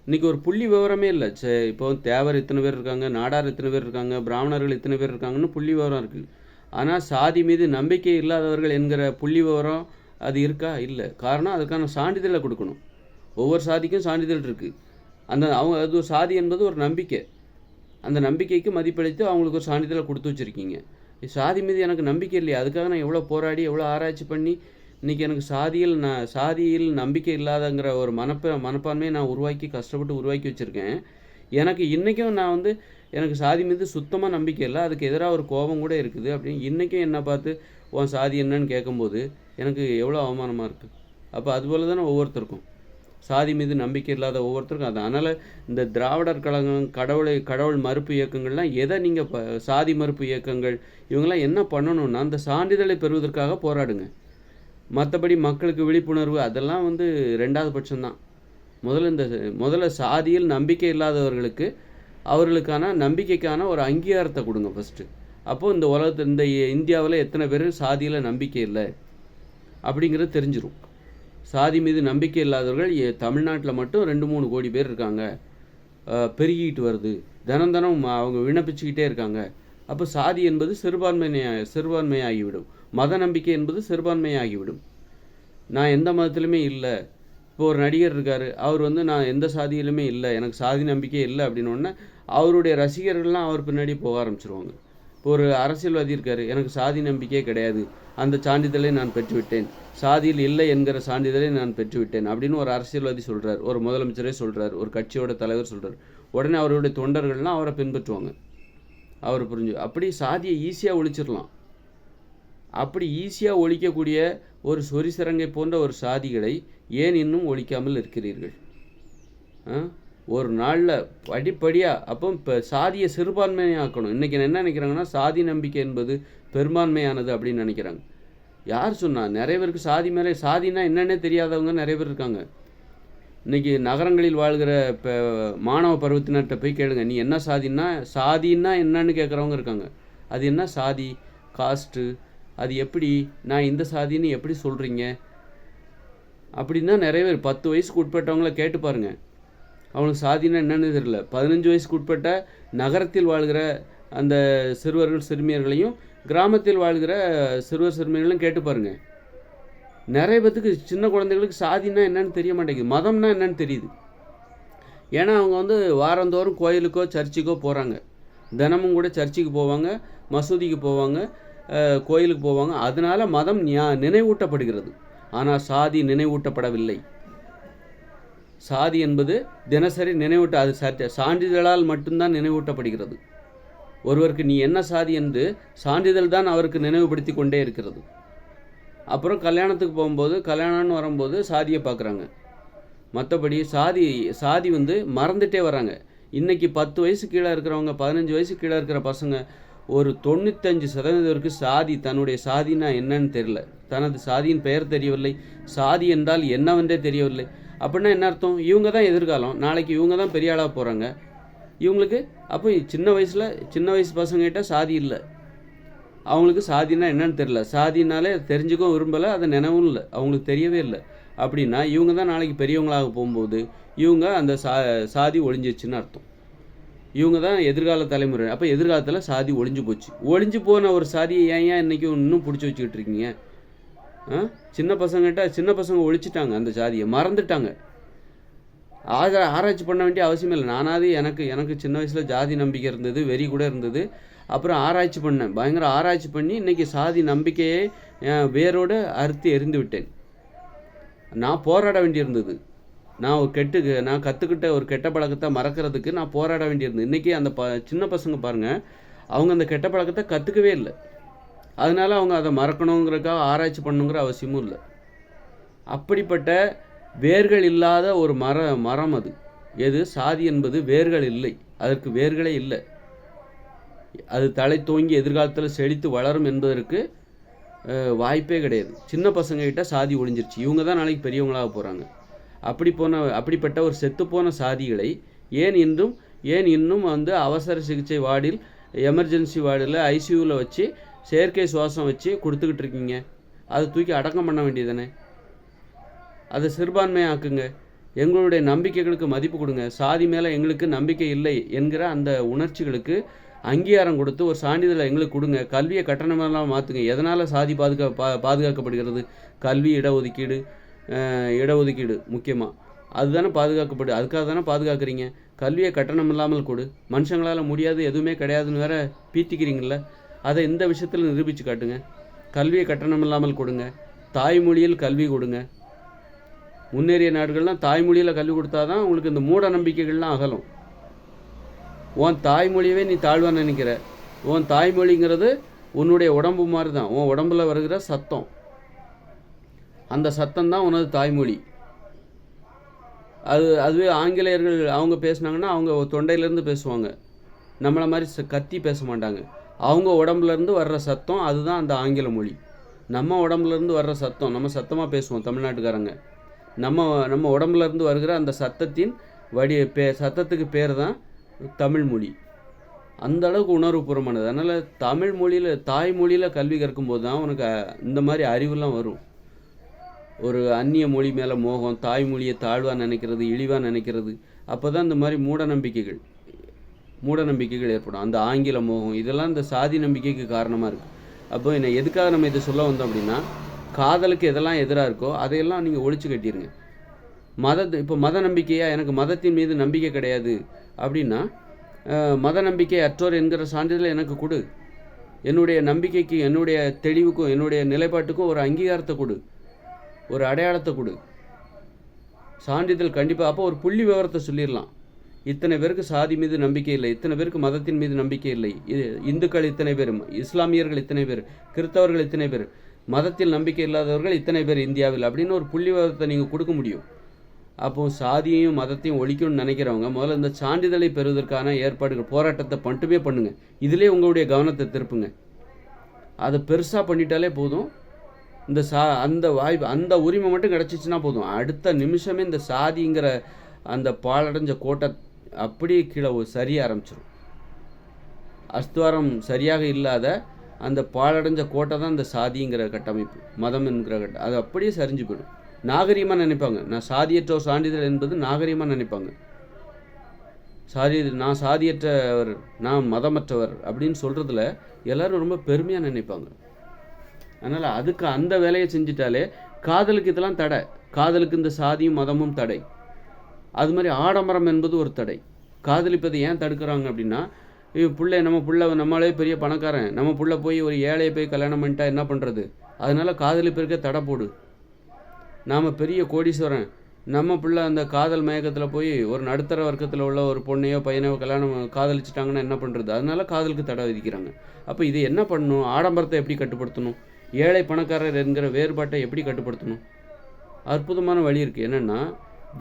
இன்றைக்கி ஒரு புள்ளி விவரமே இல்லை. இப்போ தேவர் இத்தனை பேர் இருக்காங்க, நாடார் இத்தனை பேர் இருக்காங்க, பிராமணர்கள் இத்தனை பேர் இருக்காங்கன்னு புள்ளி விவரம் இருக்குது. ஆனால் சாதி மீது நம்பிக்கை இல்லாதவர்கள் என்கிற புள்ளி விவரம் அது இருக்கா? இல்லை. காரணம் அதுக்கான சான்றிதழை கொடுக்கணும். ஒவ்வொரு சாதிக்கும் சான்றிதழ் இருக்குது. அது ஒரு சாதி என்பது ஒரு நம்பிக்கை. அந்த நம்பிக்கைக்கு மதிப்பளித்து அவங்களுக்கு ஒரு சான்றிதழை கொடுத்து வச்சுருக்கீங்க. சாதி மீது எனக்கு நம்பிக்கை இல்லையா? அதுக்காக நான் எவ்வளோ போராடி எவ்வளோ ஆராய்ச்சி பண்ணி இன்றைக்கி எனக்கு சாதியில் நம்பிக்கை இல்லாதங்கிற ஒரு மனப்பான்மையை நான் கஷ்டப்பட்டு உருவாக்கி வச்சுருக்கேன். எனக்கு இன்றைக்கும் எனக்கு சாதி மீது சுத்தமாக நம்பிக்கை இல்லை, அதுக்கு எதிராக ஒரு கோபம் கூட இருக்குது அப்படின்னு இன்றைக்கும் என்னை பார்த்து உன் சாதி என்னன்னு கேட்கும்போது எனக்கு எவ்வளோ அவமானமாக இருக்குது. அப்போ அதுபோல் தானே ஒவ்வொருத்தருக்கும் சாதி மீது நம்பிக்கை இல்லாத ஒவ்வொருத்தருக்கும் அதனால் இந்த திராவிடர் கழகம், கடவுள் மறுப்பு இயக்கங்கள்லாம் எதை நீங்கள் சாதி மறுப்பு இயக்கங்கள் இவங்கெல்லாம் என்ன பண்ணணும்னா அந்த சான்றிதழை பெறுவதற்காக போராடுங்க. மற்றபடி மக்களுக்கு விழிப்புணர்வு அதெல்லாம் ரெண்டாவது பட்சம்தான். முதல்ல சாதியில் நம்பிக்கை இல்லாதவர்களுக்கு அவர்களுக்கான நம்பிக்கைக்கான ஒரு அங்கீகாரத்தை கொடுங்க ஃபஸ்ட்டு. அப்போது இந்த இந்தியாவில் எத்தனை பேர் சாதியில் நம்பிக்கை இல்லை அப்படிங்கிறது தெரிஞ்சிடும். சாதி மீது நம்பிக்கை இல்லாதவர்கள் தமிழ்நாட்டில் மட்டும் 2-3 கோடி பேர் இருக்காங்க, பெருகிட்டு வருது, தினம் அவங்க விண்ணப்பிச்சுக்கிட்டே இருக்காங்க. அப்போ சாதி என்பது சிறுபான்மையாகிவிடும், மத நம்பிக்கை என்பது சிறுபான்மையாகிவிடும். நான் எந்த மதத்துலையுமே இல்லை. இப்போ ஒரு நடிகர் இருக்கார், அவர் நான் எந்த சாதியிலுமே இல்லை, எனக்கு சாதி நம்பிக்கை இல்லை அப்படின்னோடனே அவருடைய ரசிகர்கள்லாம் அவர் பின்னாடி போக ஆரம்பிச்சிருவாங்க. இப்போ ஒரு அரசியல்வாதி இருக்கார், எனக்கு சாதி நம்பிக்கையே கிடையாது, அந்த சான்றிதழை நான் பெற்றுவிட்டேன், சாதியில் இல்லை என்கிற சான்றிதழை நான் பெற்றுவிட்டேன் அப்படின்னு ஒரு அரசியல்வாதி சொல்கிறார், ஒரு முதலமைச்சரே சொல்கிறார், ஒரு கட்சியோட தலைவர் சொல்கிறார். உடனே அவருடைய தொண்டர்கள்லாம் அவரை பின்பற்றுவாங்க. அவர் அப்படி சாதியை ஈஸியாக ஒழிச்சிடலாம். அப்படி ஈஸியாக ஒழிக்கக்கூடிய ஒரு சொரிசரங்கை போன்ற ஒரு சாதிகளை ஏன் இன்னும் ஒழிக்காமல் இருக்கிறீர்கள்? ஒரு நாளில் படிப்படியாக அப்போ இப்போ சாதியை சிறுபான்மையாக்கணும். இன்றைக்கி என்ன நினைக்கிறாங்கன்னா சாதி நம்பிக்கை என்பது பெரும்பான்மையானது அப்படின்னு நினைக்கிறாங்க. யார் சொன்னால்? நிறைய பேருக்கு சாதி மேலே சாதினா என்னென்னே தெரியாதவங்க நிறைய பேர் இருக்காங்க. இன்றைக்கி நகரங்களில் வாழ்கிற இப்போ மாணவ பருவத்தினர்கிட்ட போய் கேளுங்க, நீ என்ன சாதின்னா என்னன்னு கேட்குறவங்க இருக்காங்க. அது என்ன சாதி, காஸ்ட்டு, அது எப்படி, நான் இந்த சாதின்னு எப்படி சொல்கிறீங்க அப்படின்னா நிறைய பேர் 10 வயசுக்கு உட்பட்டவங்கள கேட்டு பாருங்கள், அவனுக்கு சாதினா என்னன்னு தெரியல. 15 வயசுக்கு உட்பட்ட நகரத்தில் வாழ்கிற அந்த சிறுவர்கள் சிறுமியர்களையும் கிராமத்தில் வாழ்கிற சிறுவர் சிறுமியர்களையும் கேட்டு பாருங்கள். நிறைய பேத்துக்கு சின்ன குழந்தைகளுக்கு சாதினா என்னன்னு தெரிய மாட்டேங்குது, மதம்னா என்னன்னு தெரியுது. ஏன்னா அவங்க வாரந்தோறும் கோயிலுக்கோ சர்ச்சுக்கோ போகிறாங்க, தினமும் கூட சர்ச்சுக்கு போவாங்க, மசூதிக்கு போவாங்க, கோயிலுக்கு போவாங்க. அதனால மதம் நினைவூட்டப்படுகிறது. ஆனால் சாதி நினைவூட்டப்படவில்லை. சாதி என்பது தினசரி அது சான்றிதழால் மட்டும்தான் நினைவூட்டப்படுகிறது. ஒருவருக்கு நீ என்ன சாதி என்று சான்றிதழ் தான் அவருக்கு நினைவுபடுத்தி கொண்டே இருக்கிறது. அப்புறம் கல்யாணத்துக்கு போகும்போது, கல்யாணம்னு வரும்போது சாதியை பார்க்குறாங்க. மற்றபடி சாதி மறந்துட்டே வராங்க. இன்றைக்கி 10 வயசு கீழே இருக்கிறவங்க, 15 வயசு கீழே இருக்கிற பசங்க ஒரு 95% சாதி, தன்னுடைய சாதினா என்னன்னு தெரியல, தனது சாதியின் பெயர் தெரியவில்லை, சாதி என்றால் என்னவென்றே தெரியவில்லை. அப்படின்னா என்ன அர்த்தம்? இவங்க தான் எதிர்காலம், நாளைக்கு இவங்க தான் பெரிய ஆளாக போகிறாங்க. இவங்களுக்கு அப்போ சின்ன வயசு பசங்ககிட்ட சாதி இல்லை, அவங்களுக்கு சாதினா என்னன்னு தெரியல, சாதினாலே தெரிஞ்சுக்கவும் விரும்பலை, அதை நினைவும் இல்லை, அவங்களுக்கு தெரியவே இல்லை. அப்படின்னா இவங்க தான் நாளைக்கு பெரியவங்களாக போகும்போது இவங்க அந்த சாதி ஒழிஞ்சிச்சுன்னு அர்த்தம். இவங்க தான் எதிர்கால தலைமுறை. அப்போ எதிர்காலத்தில் சாதி ஒழிஞ்சு போச்சு. ஒழிஞ்சு போன ஒரு சாதியை ஏன் இன்றைக்கி இன்னும் பிடிச்சி வச்சுக்கிட்டு இருக்கீங்க? சின்ன பசங்க ஒழிச்சிட்டாங்க, அந்த சாதியை மறந்துட்டாங்க. ஆராய்ச்சி பண்ண வேண்டிய அவசியம் இல்லை. நானாவது எனக்கு சின்ன வயசில் ஜாதி நம்பிக்கை இருந்தது, வெறி கூட இருந்தது. அப்புறம் ஆராய்ச்சி பண்ணேன், பயங்கர ஆராய்ச்சி பண்ணி இன்றைக்கி சாதி நம்பிக்கையை வேரோடு அறுத்து எறிந்து விட்டேன். நான் போராட வேண்டியிருந்தது. நான் கற்றுக்கிட்ட ஒரு கெட்ட பழக்கத்தை மறக்கிறதுக்கு நான் போராட வேண்டியிருந்தது. இன்றைக்கி அந்த சின்ன பசங்க பாருங்கள், அவங்க அந்த கெட்ட பழக்கத்தை கற்றுக்கவே இல்லை. அதனால் அவங்க அதை மறக்கணுங்கிறதுக்காக ஆராய்ச்சி பண்ணணுங்கிற அவசியமும் இல்லை. அப்படிப்பட்ட வேர்கள் இல்லாத ஒரு மரம் அது. எது? சாதி என்பது வேர்கள் இல்லை, அதற்கு வேர்களே இல்லை. அது தலை தோங்கி எதிர்காலத்தில் செழித்து வளரும் என்பதற்கு வாய்ப்பே கிடையாது. சின்ன பசங்ககிட்ட சாதி ஒழிஞ்சிருச்சு, இவங்க தான் நாளைக்கு பெரியவங்களாக போகிறாங்க. அப்படிப்பட்ட ஒரு செத்துப்போன சாதிகளை ஏன் இன்னும் அவசர சிகிச்சை வார்டில், எமர்ஜென்சி வார்டில், ஐசியூவில் வச்சு செயற்கை சுவாசம் வச்சு கொடுத்துக்கிட்டு இருக்கீங்க? அதை தூக்கி அடக்கம் பண்ண வேண்டியதானே? அதை சிறுபான்மையாக்குங்க, எங்களுடைய நம்பிக்கைகளுக்கு மதிப்பு கொடுங்க. சாதி மேலே எங்களுக்கு நம்பிக்கை இல்லை என்கிற அந்த உணர்ச்சிகளுக்கு அங்கீகாரம் கொடுத்து ஒரு சான்றிதழை எங்களுக்கு கொடுங்க. கல்வியை கட்டணமெல்லாம் மாற்றுங்க. எதனால் சாதி பாதுகாக்கப்படுகிறது? கல்வி இடஒதுக்கீடு முக்கியமாக அதுதானே பாதுகாக்கப்படுது. அதுக்காக தானே பாதுகாக்கிறீங்க. கல்வியை கட்டணம் இல்லாமல் கொடு. மனுஷங்களால் முடியாது, எதுவுமே கிடையாதுன்னு வேற பீத்திக்கிறீங்கள, அதை இந்த விஷயத்தில் நிரூபித்து காட்டுங்க. கல்வியை கட்டணம் இல்லாமல் கொடுங்க. தாய்மொழியில் கல்வி கொடுங்க. முன்னேறிய நாடுகள்லாம் தாய்மொழியில் கல்வி கொடுத்தா தான் உங்களுக்கு இந்த மூட நம்பிக்கைகள்லாம் அகலும். உன் தாய்மொழியவே நீ தாழ்வான்னு நினைக்கிற. உன் தாய்மொழிங்கிறது உன்னுடைய உடம்பு மாதிரி தான். உன் உடம்புல வருகிற சத்தம், அந்த சத்தம் தான் உனது தாய்மொழி. அதுவே ஆங்கிலேயர்கள் அவங்க பேசுனாங்கன்னா அவங்க தொண்டையிலேருந்து பேசுவாங்க, நம்மளை மாதிரி கத்தி பேச மாட்டாங்க. அவங்க உடம்புலேருந்து வர்ற சத்தம் அதுதான் அந்த ஆங்கில மொழி. நம்ம உடம்புலேருந்து வர்ற சத்தம், நம்ம சத்தமாக பேசுவோம் தமிழ்நாட்டுக்காரங்க. நம்ம உடம்புலேருந்து வருகிற அந்த சத்தத்தின் சத்தத்துக்கு பேர் தான் தமிழ் மொழி. அந்த அளவுக்கு உணர்வுபூர்வமானது. அதனால் தமிழ் மொழியில், தாய்மொழியில் கல்வி கற்கும்போது தான் உனக்கு இந்த மாதிரி அறிவுலாம் வரும். ஒரு அந்நிய மொழி மேலே மோகம், தாய்மொழியை தாழ்வாக நினைக்கிறது, இழிவாக நினைக்கிறது, அப்போ தான் இந்த மாதிரி மூட நம்பிக்கைகள் ஏற்படும். அந்த ஆங்கில மோகம், இதெல்லாம் இந்த சாதி நம்பிக்கைக்கு காரணமாக இருக்குது. அப்போ எதுக்காக நம்ம இதை சொல்ல வந்தோம் அப்படின்னா, காதலுக்கு எதெல்லாம் எதிராக இருக்கோ அதையெல்லாம் நீங்கள் ஒழிச்சு கட்டிடுங்க. இப்போ மத நம்பிக்கையாக, எனக்கு மதத்தின் மீது நம்பிக்கை கிடையாது அப்படின்னா, மத நம்பிக்கை அற்றோர் என்கிற சான்றிதழை எனக்கு கொடு. என்னுடைய நம்பிக்கைக்கு, என்னுடைய தெளிவுக்கும், என்னுடைய நிலைப்பாட்டுக்கும் ஒரு அங்கீகாரத்தை கொடு, ஒரு அடையாளத்தை கொடு. சான்றிதழ் கண்டிப்பாக. அப்போ ஒரு புள்ளி விவரத்தை சொல்லிடலாம். இத்தனை பேருக்கு சாதி மீது நம்பிக்கை இல்லை, இத்தனை பேருக்கு மதத்தின் மீது நம்பிக்கை இல்லை, இந்துக்கள் இத்தனை பேர், இஸ்லாமியர்கள் இத்தனை பேர், கிறிஸ்தவர்கள் இத்தனை பேர், மதத்தில் நம்பிக்கை இல்லாதவர்கள் இத்தனை பேர் இந்தியாவில், அப்படின்னு ஒரு புள்ளி விவரத்தை நீங்கள் கொடுக்க முடியும். அப்போது சாதியையும் மதத்தையும் ஒழிக்கணும்னு நினைக்கிறவங்க முதல்ல இந்த சான்றிதழை பெறுவதற்கான ஏற்பாடுகள், போராட்டத்தை மட்டுமே பண்ணுங்கள். இதிலே உங்களுடைய கவனத்தை திருப்புங்க. அதை பெருசாக பண்ணிட்டாலே போதும். அந்த வாய்ப்பு, அந்த உரிமை மட்டும் கிடச்சிச்சின்னா போதும், அடுத்த நிமிஷமே இந்த சாதிங்கிற அந்த பாழடைஞ்ச கோட்டை அப்படியே கீழே சரிய ஆரம்பிச்சிடும். அஸ்துவாரம் சரியாக இல்லாத அந்த பாழடைஞ்ச கோட்டை தான் இந்த சாதிங்கிற கட்டமைப்பு, மதம் என்கிற அது அப்படியே சரிஞ்சு போயிடும். நாகரீகமாக நினைப்பாங்க. நான் சாதியற்ற சான்றிதழ் என்பது நாகரீகமாக நினைப்பாங்க. நான் சாதியற்றவர், நான் மதமற்றவர் அப்படின்னு சொல்கிறதுல எல்லோரும் ரொம்ப பெருமையாக நினைப்பாங்க. அதனால் அதுக்கு அந்த வேலையை செஞ்சிட்டாலே காதலுக்கு இதெல்லாம் தடை. காதலுக்கு இந்த சாதியும் மதமும் தடை. அது மாதிரி ஆடம்பரம் என்பது ஒரு தடை. காதலிப்பதை ஏன் தடுக்கிறாங்க அப்படின்னா, நம்ம புள்ள நம்மளே பெரிய பணக்காரன், நம்ம புள்ள போய் ஒரு ஏழையை போய் கல்யாணம் பண்ணிட்டா என்ன பண்ணுறது, அதனால் காதலிப்பிற்கே தடை போடு. நாம் பெரிய கோடீஸ்வரன், நம்ம பிள்ளை அந்த காதல் மயக்கத்தில் போய் ஒரு நடுத்தர வர்க்கத்தில் உள்ள ஒரு பொண்ணையோ பையனையோ காதலிச்சிட்டாங்கன்னா என்ன பண்ணுறது, அதனால காதலுக்கு தடை விதிக்கிறாங்க. அப்போ இது என்ன பண்ணணும்? ஆடம்பரத்தை எப்படி கட்டுப்படுத்தணும்? ஏழை பணக்காரர் என்கிற வேறுபாட்டை எப்படி கட்டுப்படுத்தணும்? அற்புதமான வழி இருக்குது. என்னென்னா,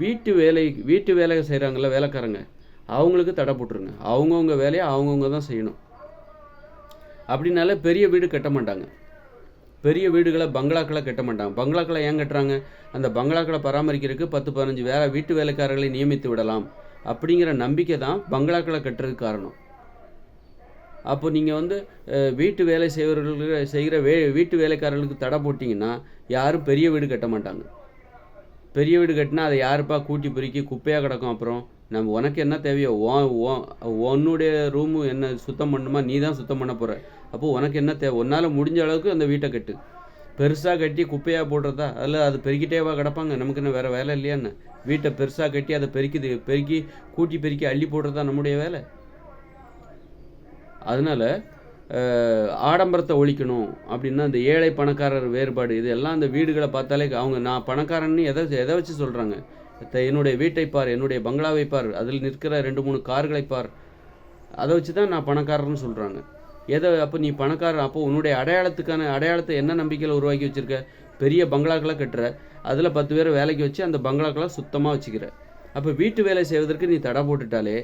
வீட்டு வேலை செய்கிறாங்கல்ல வேலைக்காரங்க, அவங்களுக்கு தடை போட்டுருங்க. அவங்கவுங்க வேலையை அவங்கவுங்க தான் செய்யணும். அப்படின்னால பெரிய வீடு கட்ட மாட்டாங்க. பெரிய வீடுகளை பங்களாக்களை கட்ட மாட்டாங்க. பங்களாக்களை ஏன் கட்டுறாங்க? அந்த பங்களாக்களை பராமரிக்கிறதுக்கு 10-15 வீட்டு வேலைக்காரர்களை நியமித்து விடலாம் அப்படிங்கிற நம்பிக்கை தான் பங்களாக்களை கட்டுறதுக்கு காரணம். அப்போ நீங்கள் வீட்டு வேலை செய்கிற வீட்டு வேலைக்காரர்களுக்கு தடை போட்டிங்கன்னா யாரும் பெரிய வீடு கட்ட மாட்டாங்க. பெரிய வீடு கட்டினா அதை யாருப்பா கூட்டி பெருக்கி குப்பையாக கிடக்கும். அப்புறம் உனக்கு என்ன தேவையோ, உன்னுடைய ரூமு என்ன சுத்தம் பண்ணணுமா, நீ தான் சுத்தம் பண்ண போகிற. அப்போது உனக்கு என்ன தேவை? உன்னால் முடிஞ்ச அளவுக்கு அந்த வீட்டை கட்டு. பெருசாக கட்டி குப்பையாக போடுறதா? அதில் அது பெருக்கிட்டேவா கிடப்பாங்க? நமக்கு என்ன வேறு வேலை இல்லையான்னு? வீட்டை பெருசாக கட்டி அதை பெருக்கி பெருக்கி அள்ளி போடுறதா நம்முடைய வேலை? அதனால் ஆடம்பரத்தை ஒழிக்கணும் அப்படின்னா இந்த ஏழை பணக்காரர் வேறுபாடு இது எல்லாம் அந்த வீடுகளை பார்த்தாலே அவங்க நான் பணக்காரன்னு எதை வச்சு சொல்கிறாங்க? என்னுடைய வீட்டை பார், என்னுடைய பங்களாவை பார், அதில் நிற்கிற 2-3 கார்களை பார், அதை வச்சு தான் நான் பணக்காரன்னு சொல்கிறாங்க. அப்போ நீ பணக்காரர், அப்போ உன்னுடைய அடையாளத்தை என்ன நம்பிக்கையில் உருவாக்கி வச்சுருக்க? பெரிய பங்களாக்களை கட்டுற, அதில் 10 பேரை வேலைக்கு வச்சு அந்த பங்களாக்களை சுத்தமாக வச்சுக்கிற. அப்போ வீட்டு வேலை செய்வதற்கு நீ தடை போட்டுட்டாலே,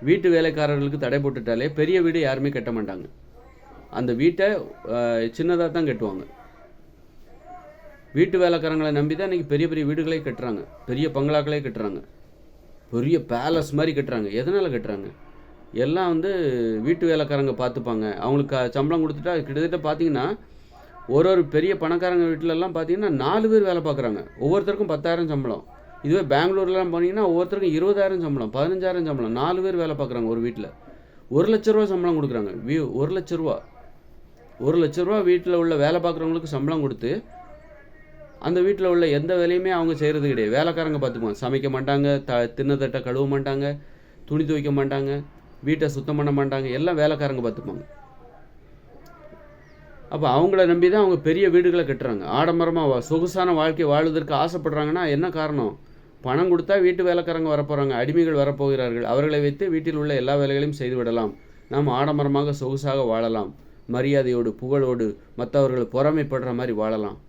வீட்டு வேலைக்காரர்களுக்கு தடை போட்டுட்டாலே பெரிய வீடு யாருமே கட்ட மாட்டாங்க. அந்த வீட்டை சின்னதாக தான் கட்டுவாங்க. வீட்டு வேலைக்காரங்களை நம்பி தான் இன்றைக்கி பெரிய பெரிய வீடுகளே கட்டுறாங்க, பெரிய பங்களாக்களே கட்டுறாங்க, பெரிய பேலஸ் மாதிரி கட்டுறாங்க. எதனால் கட்டுறாங்க? எல்லாம் வீட்டு வேலைக்காரங்க பார்த்துப்பாங்க. அவங்களுக்கு சம்பளம் கொடுத்துட்டா கிட்டத்தட்ட பார்த்தீங்கன்னா ஒரு பெரிய பணக்காரங்க வீட்டிலலாம் பார்த்தீங்கன்னா 4 பேர் வேலை பார்க்குறாங்க. ஒவ்வொருத்தருக்கும் 10,000 சம்பளம். இதுவே பெங்களூர்லாம் போனீங்கன்னா ஒவ்வொருத்தருக்கும் 20,000 சம்பளம், 15,000 சம்பளம். 4 பேர் வேலை பார்க்குறாங்க ஒரு வீட்டில். 1 லட்ச ரூபா சம்பளம் கொடுக்குறாங்க. 1 லட்ச ரூபா வீட்டில் உள்ள வேலை பார்க்குறவங்களுக்கு சம்பளம் கொடுத்து அந்த வீட்டில் உள்ள எந்த வேலையுமே அவங்க செய்கிறது கிடையாது. வேலைக்காரங்க பார்த்துக்குவாங்க. சமைக்க மாட்டாங்க, தின்னத்தட்டை கழுவ மாட்டாங்க, துணி துவைக்க மாட்டாங்க, வீட்டை சுத்தம் பண்ண மாட்டாங்க, எல்லாம் வேலைக்காரங்க பார்த்துப்பாங்க. அப்போ அவங்கள நம்பி தான் அவங்க பெரிய வீடுகளை கட்டுறாங்க. ஆடம்பரமாக சொகுசான வாழ்க்கை வாழ்வதற்கு ஆசைப்படுறாங்கன்னா என்ன காரணம்? பணம் கொடுத்தா வீட்டு வேலைக்காரங்க வரப்போகிறாங்க, அடிமைகள் வரப்போகிறார்கள், அவர்களை வைத்து வீட்டில் உள்ள எல்லா வேலைகளையும் செய்துவிடலாம், நாம் ஆடம்பரமாக சொகுசாக வாழலாம், மரியாதையோடு புகழோடு மற்றவர்கள் பொறாமைப்படுற மாதிரி வாழலாம்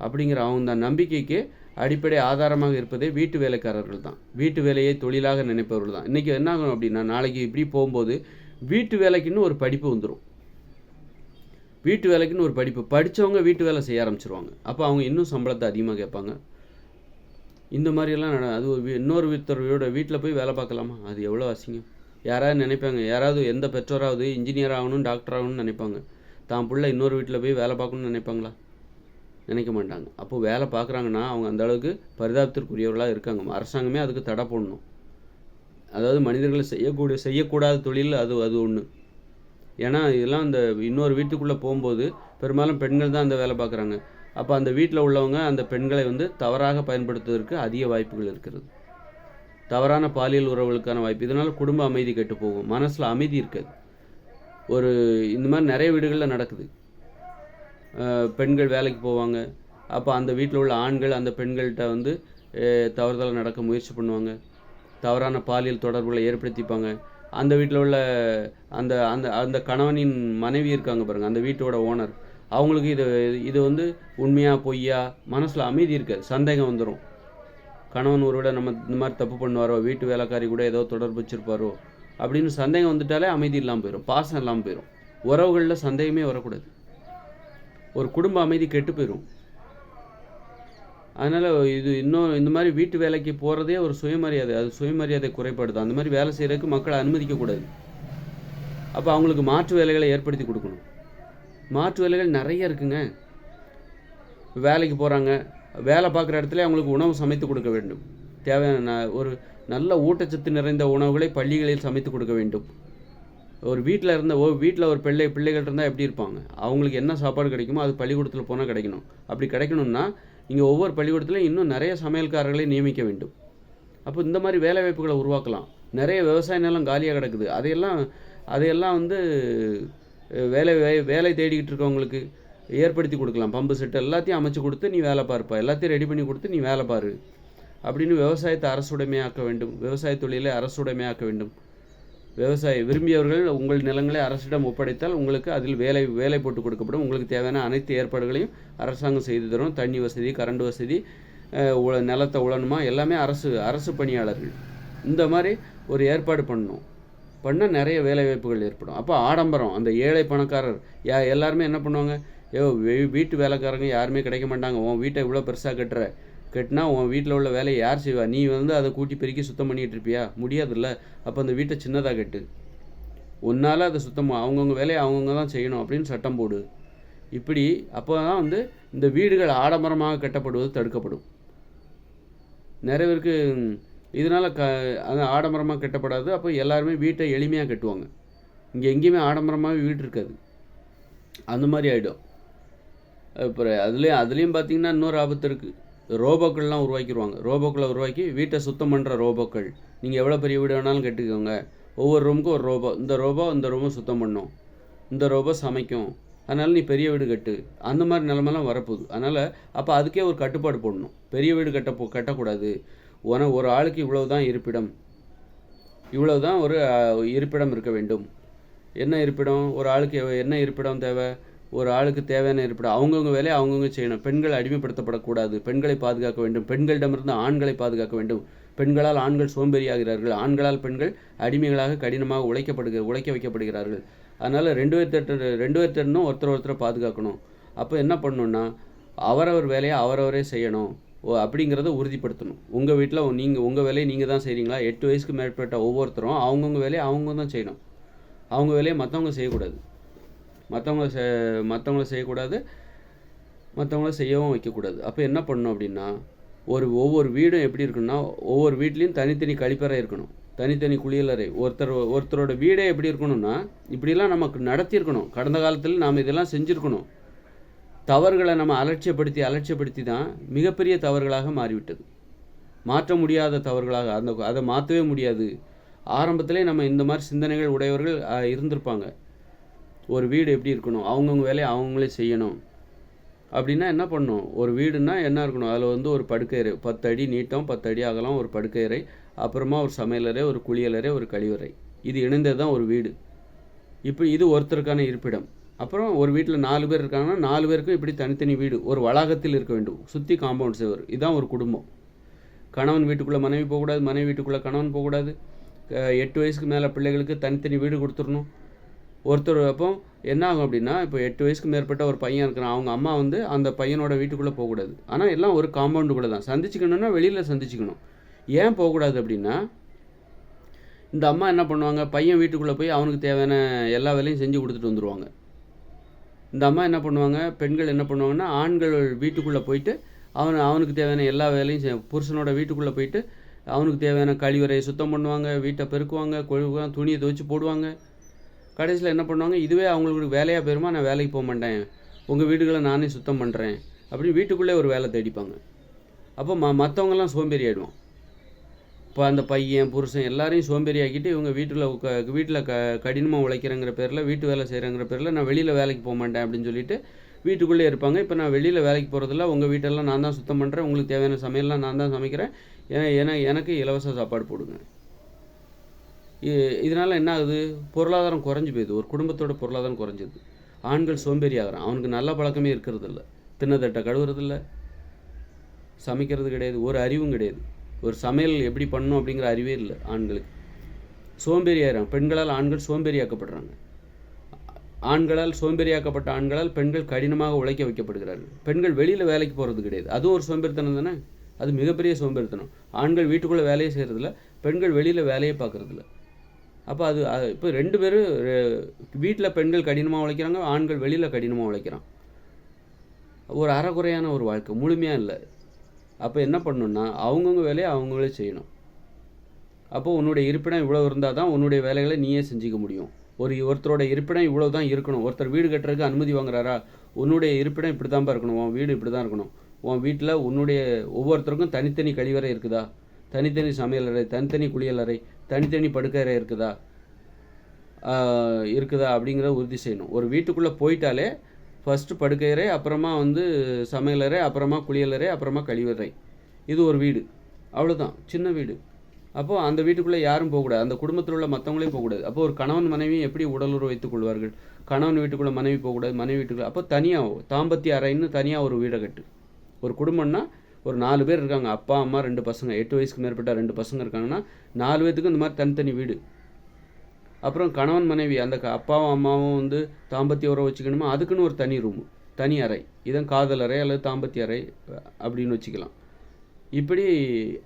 அப்படிங்கிற அவங்க நம்பிக்கைக்கு அடிப்படை ஆதாரமாக இருப்பதே வீட்டு வேலைக்காரர்கள் தான். வீட்டு வேலையை தொழிலாக நினைப்பவர்கள் தான். இன்றைக்கி என்ன ஆகும் அப்படின்னா, நாளைக்கு இப்படி போகும்போது வீட்டு வேலைக்குன்னு ஒரு படிப்பு வந்துடும். வீட்டு வேலைக்குன்னு ஒரு படிப்பு படித்தவங்க வீட்டு வேலை செய்ய ஆரம்பிச்சிருவாங்க. அப்போ அவங்க இன்னும் சம்பளத்தை அதிகமாக கேட்பாங்க. இந்த மாதிரியெல்லாம் அது இன்னொருத்தரோட வீட்டில் போய் வேலை பார்க்கலாமா? அது எவ்வளோ அசிங்கம். யாராவது நினைப்பாங்க, யாராவது எந்த பெற்றோராவது இன்ஜினியர் ஆகணும், டாக்டர் ஆகணும்னு நினைப்பாங்க. தான் பிள்ளை இன்னொரு வீட்டில் போய் வேலை பார்க்கணும்னு நினைப்பாங்களா? நினைக்க மாட்டாங்க. அப்போது வேலை பார்க்குறாங்கன்னா அவங்க அந்த அளவுக்கு பரிதாபத்திற்குரியவர்களாக இருக்காங்க. அரசாங்கமே அதுக்கு தடை போடணும். அதாவது மனிதர்களை செய்யக்கூடாத தொழில் அது ஒன்று. ஏன்னா இதெல்லாம் இந்த இன்னொரு வீட்டுக்குள்ளே போகும்போது பெரும்பாலும் பெண்கள் தான் அந்த வேலை பார்க்குறாங்க. அப்போ அந்த வீட்டில் உள்ளவங்க அந்த பெண்களை தவறாக பயன்படுத்துவதற்கு அதிக வாய்ப்புகள் இருக்கிறது. தவறான பாலியல் உறவுகளுக்கான வாய்ப்பு. இதனால் குடும்ப அமைதி கெட்டு போகும், மனசில் அமைதி இருக்காது. இந்த மாதிரி நிறைய வீடுகளில் நடக்குது. பெண்கள் வேலைக்கு போவாங்க. அப்போ அந்த வீட்டில் உள்ள ஆண்கள் அந்த பெண்கள்கிட்ட தவறுதலாக நடக்க முயற்சி பண்ணுவாங்க, தவறான பாலியல் தொடர்புகளை ஏற்படுத்திப்பாங்க. அந்த வீட்டில் உள்ள அந்த அந்த அந்த கணவனின் மனைவி இருக்காங்க பாருங்கள், அந்த வீட்டோட ஓனர், அவங்களுக்கு இது உண்மையாக பொய்யா மனசில் அமைதி இருக்காது, சந்தேகம் வந்துடும். கணவன் ஒருவிட நம்ம இந்த மாதிரி தப்பு பண்ணுவாரோ, வீட்டு வேலைக்காரி கூட ஏதோ தொடர்பு வச்சுருப்பாரோ அப்படின்னு சந்தேகம் வந்துட்டாலே அமைதி இல்லாமல் போயிடும், பாசம் இல்லாமல் போயிடும். உறவுகளில் சந்தேகமே வரக்கூடாது. ஒரு குடும்ப அமைதி கெட்டு போயிடும். அதனால் இந்த மாதிரி வீட்டு வேலைக்கு போகிறதே ஒரு சுயமரியாதை, அது சுயமரியாதை குறைபாடு தான். அந்த மாதிரி வேலை செய்கிறதுக்கு மக்களை அனுமதிக்கக்கூடாது. அப்போ அவங்களுக்கு மாற்று வேலைகளை ஏற்படுத்தி கொடுக்கணும். மாற்று வேலைகள் நிறைய இருக்குங்க. வேலைக்கு போகிறாங்க, வேலை பார்க்குற இடத்துல அவங்களுக்கு உணவு சமைத்து கொடுக்க வேண்டும். தேவையான ஒரு நல்ல ஊட்டச்சத்து நிறைந்த உணவுகளை பள்ளிகளில் சமைத்து கொடுக்க வேண்டும். ஒரு வீட்டில் ஒரு பிள்ளைகள் இருந்தால் எப்படி இருப்பாங்க? அவங்களுக்கு என்ன சாப்பாடு கிடைக்குமோ அது பள்ளிக்கூடத்தில் போனால் கிடைக்கணும். அப்படி கிடைக்கணும்னா இங்கே ஒவ்வொரு பள்ளிக்கூடத்துலையும் இன்னும் நிறைய சமையல்காரர்களை நியமிக்க வேண்டும். அப்போ இந்த மாதிரி வேலை வாய்ப்புகளை உருவாக்கலாம். நிறைய விவசாய நிலம் காலியாக கிடக்குது. அதையெல்லாம் வந்து வேலை தேடிக்கிட்டு இருக்கவங்களுக்கு ஏற்படுத்தி கொடுக்கலாம். பம்பு செட்டு எல்லாத்தையும் அமைச்சு கொடுத்து நீ வேலை பார்ப்பா, எல்லாத்தையும் ரெடி பண்ணி கொடுத்து நீ வேலை பாரு அப்படின்னு விவசாயத்தை அரசுடைமையாக்க வேண்டும். விவசாய தொழிலை அரசுடைமையாக்க வேண்டும். விரும்பியவர்கள் உங்கள் நிலங்களை அரசிடம் ஒப்படைத்தால் உங்களுக்கு அதில் வேலை போட்டு கொடுக்கப்படும். உங்களுக்கு தேவையான அனைத்து ஏற்பாடுகளையும் அரசாங்கம் செய்து தரும். தண்ணி வசதி, கரண்ட் வசதி, நிலத்தை உழணுமா எல்லாமே அரசு பணியாளர்கள். இந்த மாதிரி ஒரு ஏற்பாடு பண்ணால் நிறைய வேலை வாய்ப்புகள் ஏற்படும். அப்போ ஆடம்பரம், அந்த ஏழை பணக்காரர் எல்லாருமே என்ன பண்ணுவாங்க? வீட்டு வேலைக்காரங்க யாருமே கிடைக்க மாட்டாங்க. உன் வீட்டை இவ்வளோ பெருசாக கட்டினா உன் வீட்டில் உள்ள வேலையை யார் செய்வா? நீ அதை கூட்டி பெருக்கி சுத்தம் பண்ணிகிட்டு இருப்பியா? முடியாதுல்ல. அப்போ அந்த வீட்டை சின்னதாக கட்டு, ஒன்றால் அதை அவங்கவுங்க வேலையை அவங்கவுங்க தான் செய்யணும் அப்படின்னு சட்டம் போடு. இப்படி அப்போ தான் இந்த வீடுகள் ஆடம்பரமாக கட்டப்படுவது தடுக்கப்படும். நிறைய பேருக்கு இதனால் ஆடம்பரமாக கட்டப்படாது. அப்போ எல்லாருமே வீட்டை எளிமையாக கட்டுவாங்க. இங்கே எங்கேயுமே ஆடம்பரமாக வீடு இருக்காது. அந்த மாதிரி ஆகிடும். அப்புறம் அதுலேயும் பார்த்திங்கன்னா இன்னொரு ஆபத்து இருக்குது. ரோபோக்கள்லாம் ரோபோக்களை உருவாக்கி வீட்டை சுத்தம் பண்ணுற ரோபோக்கள். நீங்கள் எவ்வளோ பெரிய வீடு வேணாலும் கட்டிக்கோங்க. ஒவ்வொரு ரூமுக்கும் ஒரு ரோபோ. இந்த ரூமை சுத்தம் பண்ணும், இந்த ரோபோ சமைக்கும், அதனால் நீ பெரிய வீடு கட்டு. அந்த மாதிரி நிலமெல்லாம் வரப்போகுது. அதனால் அப்போ அதுக்கே ஒரு கட்டுப்பாடு போடணும். பெரிய வீடு கட்டக்கூடாது. ஒரு ஆளுக்கு இவ்வளவு தான் இருப்பிடம், ஒரு இருப்பிடம் இருக்க வேண்டும். என்ன இருப்பிடம்? ஒரு ஆளுக்கு என்ன இருப்பிடம் தேவை? ஒரு ஆளுக்கு தேவையான இருப்பிடம். அவங்கவுங்க வேலையை அவங்கவுங்க செய்யணும். பெண்கள் அடிமைப்படுத்தப்படக்கூடாது. பெண்களை பாதுகாக்க வேண்டும். பெண்களிடமிருந்து ஆண்களை பாதுகாக்க வேண்டும். பெண்களால் ஆண்கள் சோம்பேறியாகிறார்கள். ஆண்களால் பெண்கள் அடிமைகளாக கடினமாக உழைக்க வைக்கப்படுகிறார்கள். அதனால் ரெண்டு பேர்த்தனும் ஒருத்தரை பாதுகாக்கணும். அப்போ என்ன பண்ணணுன்னா அவரவர் வேலையை அவரவரே செய்யணும் அப்படிங்கிறத உறுதிப்படுத்தணும். உங்கள் வீட்டில் உங்கள் வேலையை நீங்கள் தான் செய்கிறீங்களா? 8 வயசுக்கு மேற்பட்ட ஒவ்வொருத்தரும் அவங்கவுங்க வேலையை அவங்க தான் செய்யணும். அவங்க வேலையை மற்றவங்க செய்யக்கூடாது. மற்றவங்கள செய்யக்கூடாது, மற்றவங்கள செய்யவும் வைக்கக்கூடாது. அப்போ என்ன பண்ணணும் அப்படின்னா ஒவ்வொரு வீடும் எப்படி இருக்குன்னா ஒவ்வொரு வீட்லேயும் தனித்தனி கழிப்பறை இருக்கணும், தனித்தனி குளியலறை. ஒருத்தரோட வீடே எப்படி இருக்கணும்னா இப்படிலாம் நமக்கு நடத்தியிருக்கணும். கடந்த காலத்தில் நாம் இதெல்லாம் செஞ்சுருக்கணும். தவறுகளை நம்ம அலட்சியப்படுத்தி தான் மிகப்பெரிய தவறுகளாக மாறிவிட்டது. மாற்ற முடியாத தவறுகளாக அதை மாற்றவே முடியாது. ஆரம்பத்திலே நம்ம இந்த மாதிரி சிந்தனைகள் உடையவர்கள் இருந்திருப்பாங்க. ஒரு வீடு எப்படி இருக்கணும், அவங்கவுங்க வேலையை அவங்களே செய்யணும் அப்படின்னா என்ன பண்ணணும்? ஒரு வீடுன்னா என்ன இருக்கணும்? அதில் ஒரு படுக்கையறை 10 அடி நீட்டம், 10 அடி அகலம், ஒரு படுக்கையறை, அப்புறமா ஒரு சமையலறை, ஒரு குளியலறை, ஒரு கழிவறை. இது இணைந்தது தான் ஒரு வீடு. இப்போ இது ஒருத்தருக்கான இருப்பிடம். அப்புறம் ஒரு வீட்டில் 4 பேர் இருக்காங்கன்னா 4 பேருக்கும் இப்படி தனித்தனி வீடு ஒரு வளாகத்தில் இருக்க வேண்டும். சுற்றி காம்பவுண்ட் சேவர். இதுதான் ஒரு குடும்பம். கணவன் வீட்டுக்குள்ளே மனைவி போகக்கூடாது, மனைவி வீட்டுக்குள்ளே கணவன் போகக்கூடாது. 8 வயசுக்கு மேலே பிள்ளைகளுக்கு தனித்தனி வீடு கொடுத்துடணும். அப்போ என்ன ஆகும் அப்படின்னா, இப்போ 8 வயசுக்கு மேற்பட்ட ஒரு பையன் இருக்கிறான், அவங்க அம்மா அந்த பையனோட வீட்டுக்குள்ளே போகக்கூடாது. ஆனால் எல்லாம் ஒரு காம்பவுண்டுக்குள்ளே தான். சந்திச்சுக்கணுன்னா வெளியில் சந்திச்சுக்கணும். ஏன் போகக்கூடாது அப்படின்னா, இந்த அம்மா என்ன பண்ணுவாங்க, பையன் வீட்டுக்குள்ளே போய் அவனுக்கு தேவையான எல்லா வேலையும் செஞ்சு கொடுத்துட்டு வந்துடுவாங்க. இந்த அம்மா என்ன பண்ணுவாங்க, பெண்கள் என்ன பண்ணுவாங்கன்னா, ஆண்கள் வீட்டுக்குள்ளே போயிட்டு அவனுக்கு தேவையான எல்லா வேலையும் புருஷனோட வீட்டுக்குள்ளே போயிட்டு அவனுக்கு தேவையான கழிவறையை சுத்தம் பண்ணுவாங்க, வீட்டை பெருக்குவாங்க, துணியை துவைச்சி போடுவாங்க. கடைசியில் என்ன பண்ணுவாங்க, இதுவே அவங்களுக்கு வேலையாக போயிருமா, நான் வேலைக்கு போக மாட்டேன், உங்கள் வீடுகளை நானே சுத்தம் பண்ணுறேன் அப்படின்னு வீட்டுக்குள்ளே ஒரு வேலை தேடிப்பாங்க. அப்போ மற்றவங்கெல்லாம் சோம்பேறி ஆகிடுவோம். இப்போ அந்த பையன் புருஷன் எல்லாரையும் சோம்பேறி ஆக்கிட்டு இவங்க வீட்டில் கடினமாக உழைக்கிறங்கிற பேரில், வீட்டு வேலை செய்கிறங்கிற பேரில் நான் வெளியில் வேலைக்கு போக மாட்டேன் அப்படின்னு சொல்லிட்டு வீட்டுக்குள்ளே இருப்பாங்க. இப்போ நான் வெளியில் வேலைக்கு போகிறதில்ல, உங்கள் வீட்டெல்லாம் நான் தான் சுத்தம் பண்ணுறேன், உங்களுக்கு தேவையான சமையல்லாம் நான் தான் சமைக்கிறேன், எனக்கு இலவச சாப்பாடு போடுங்க. இதனால் என்ன ஆகுது, பொருளாதாரம் குறைஞ்சி போயிடுது. ஒரு குடும்பத்தோட பொருளாதாரம் குறைஞ்சிது. ஆண்கள் சோம்பேறி ஆகிறான். அவனுக்கு நல்ல பழக்கமே இருக்கிறதில்ல. தின்னத்தட்டை கழுவுறதில்ல, சமைக்கிறது கிடையாது, ஒரு அறிவும் கிடையாது. ஒரு சமையல் எப்படி பண்ணணும் அப்படிங்கிற அறிவே இல்லை ஆண்களுக்கு. சோம்பேறி ஆகிறாங்க. பெண்களால் ஆண்கள் சோம்பேறியாக்கப்படுறாங்க. சோம்பேறியாக்கப்பட்ட ஆண்களால் பெண்கள் கடினமாக உழைக்க வைக்கப்படுகிறார்கள். பெண்கள் வெளியில் வேலைக்கு போகிறது கிடையாது. அதுவும் ஒரு சோம்பேறித்தனம் தானே. அது மிகப்பெரிய சோம்பேறித்தனம். ஆண்கள் வீட்டுக்குள்ளே வேலையை செய்கிறதில்ல, பெண்கள் வெளியில் வேலையை பார்க்குறதில்ல. அப்போ அது இப்போ 2 பேரும் வீட்டில் பெண்கள் கடினமாக உழைக்கிறாங்க, ஆண்கள் வெளியில் கடினமாக உழைக்கிறான். ஒரு அறகுறையான ஒரு வாழ்க்கை, முழுமையாக இல்லை. அப்போ என்ன பண்ணணுன்னா அவங்கவுங்க வேலையை அவங்களே செய்யணும். அப்போது உன்னுடைய இருப்பிடம் இவ்வளோ இருந்தால் தான் உன்னுடைய வேலைகளை நீயே செஞ்சுக்க முடியும். ஒருத்தரோட இருப்பிடம் இவ்வளோ தான் இருக்கணும். ஒருத்தர் வீடு கட்டுறதுக்கு அனுமதி வாங்குறாரா, உன்னுடைய இருப்பிடம் இப்படி தான்ப்பா இருக்கணும், உன் வீடு இப்படி தான் இருக்கணும். உன் வீட்டில் உன்னுடைய ஒவ்வொருத்தருக்கும் தனித்தனி கழிவறை இருக்குதா, தனித்தனி சமையலறை, தனித்தனி குளியலறை, தனித்தனி படுக்கறை இருக்குதா அப்படிங்கிறத உறுதி செய்யணும். ஒரு வீட்டுக்குள்ளே போயிட்டாலே ஃபஸ்ட்டு படுக்கையறை, அப்புறமா சமையலறை, அப்புறமா குளியலறை, அப்புறமா கழிவறை. இது ஒரு வீடு, அவ்வளோதான், சின்ன வீடு. அப்போது அந்த வீட்டுக்குள்ளே யாரும் போகக்கூடாது, அந்த குடும்பத்தில் உள்ள மற்றவங்களையும் போகக்கூடாது. அப்போ ஒரு கணவன் மனைவியும் எப்படி உடலுறவு வைத்துக் கொள்வார்கள்? கணவன் வீட்டுக்குள்ளே மனைவி போகக்கூடாது, மனைவி வீட்டுக்குள்ளே. அப்போ தனியாக தாம்பத்திய அறைன்னு தனியாக ஒரு வீடை கட்டு. ஒரு குடும்பம்னா ஒரு 4 பேர் இருக்காங்க, அப்பா அம்மா 2 பசங்க, 8 வயசுக்கு மேற்பட்ட 2 பசங்க இருக்காங்கன்னா 4 பேத்துக்கும் இந்த மாதிரி தனித்தனி வீடு. அப்புறம் கணவன் மனைவி அந்த அப்பாவும் அம்மாவும் தாம்பத்திய உறவு வச்சுக்கணுமா, அதுக்குன்னு ஒரு தனி ரூமு, தனி அறை. இதான் காதல் அறை அல்லது தாம்பத்திய அறை அப்படின்னு வச்சுக்கலாம். இப்படி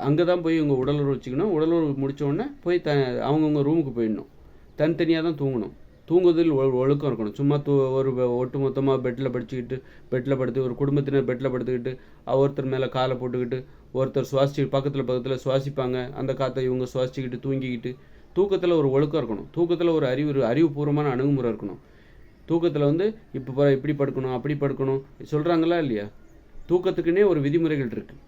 அங்கே தான் போய் இவங்க உடலுறவு வச்சுக்கணும். உடலுறவு முடித்தோடனே போய் அவங்கவுங்க ரூமுக்கு போயிடணும். தனித்தனியாக தான் தூங்கணும். தூங்குவதில் ஒழுக்கம் இருக்கணும். சும்மா ஒரு ஒட்டு மொத்தமாக பெட்டில் படுத்து ஒரு குடும்பத்தினர் பெட்டில் படுத்துக்கிட்டு ஒருத்தர் மேலே காலை போட்டுக்கிட்டு ஒருத்தர் பக்கத்தில் சுவாசிப்பாங்க, அந்த காற்றை இவங்க சுவாசிச்சுக்கிட்டு தூங்கிக்கிட்டு. தூக்கத்தில் ஒரு ஒழுக்கம் இருக்கணும். தூக்கத்தில் ஒரு அறிவுபூர்வமான அணுகுமுறை இருக்கணும். தூக்கத்தில் இப்போ இப்படி படுக்கணும், அப்படி படுக்கணும் சொல்கிறாங்களா இல்லையா? தூக்கத்துக்குன்னே ஒரு விதிமுறைகள் இருக்குது.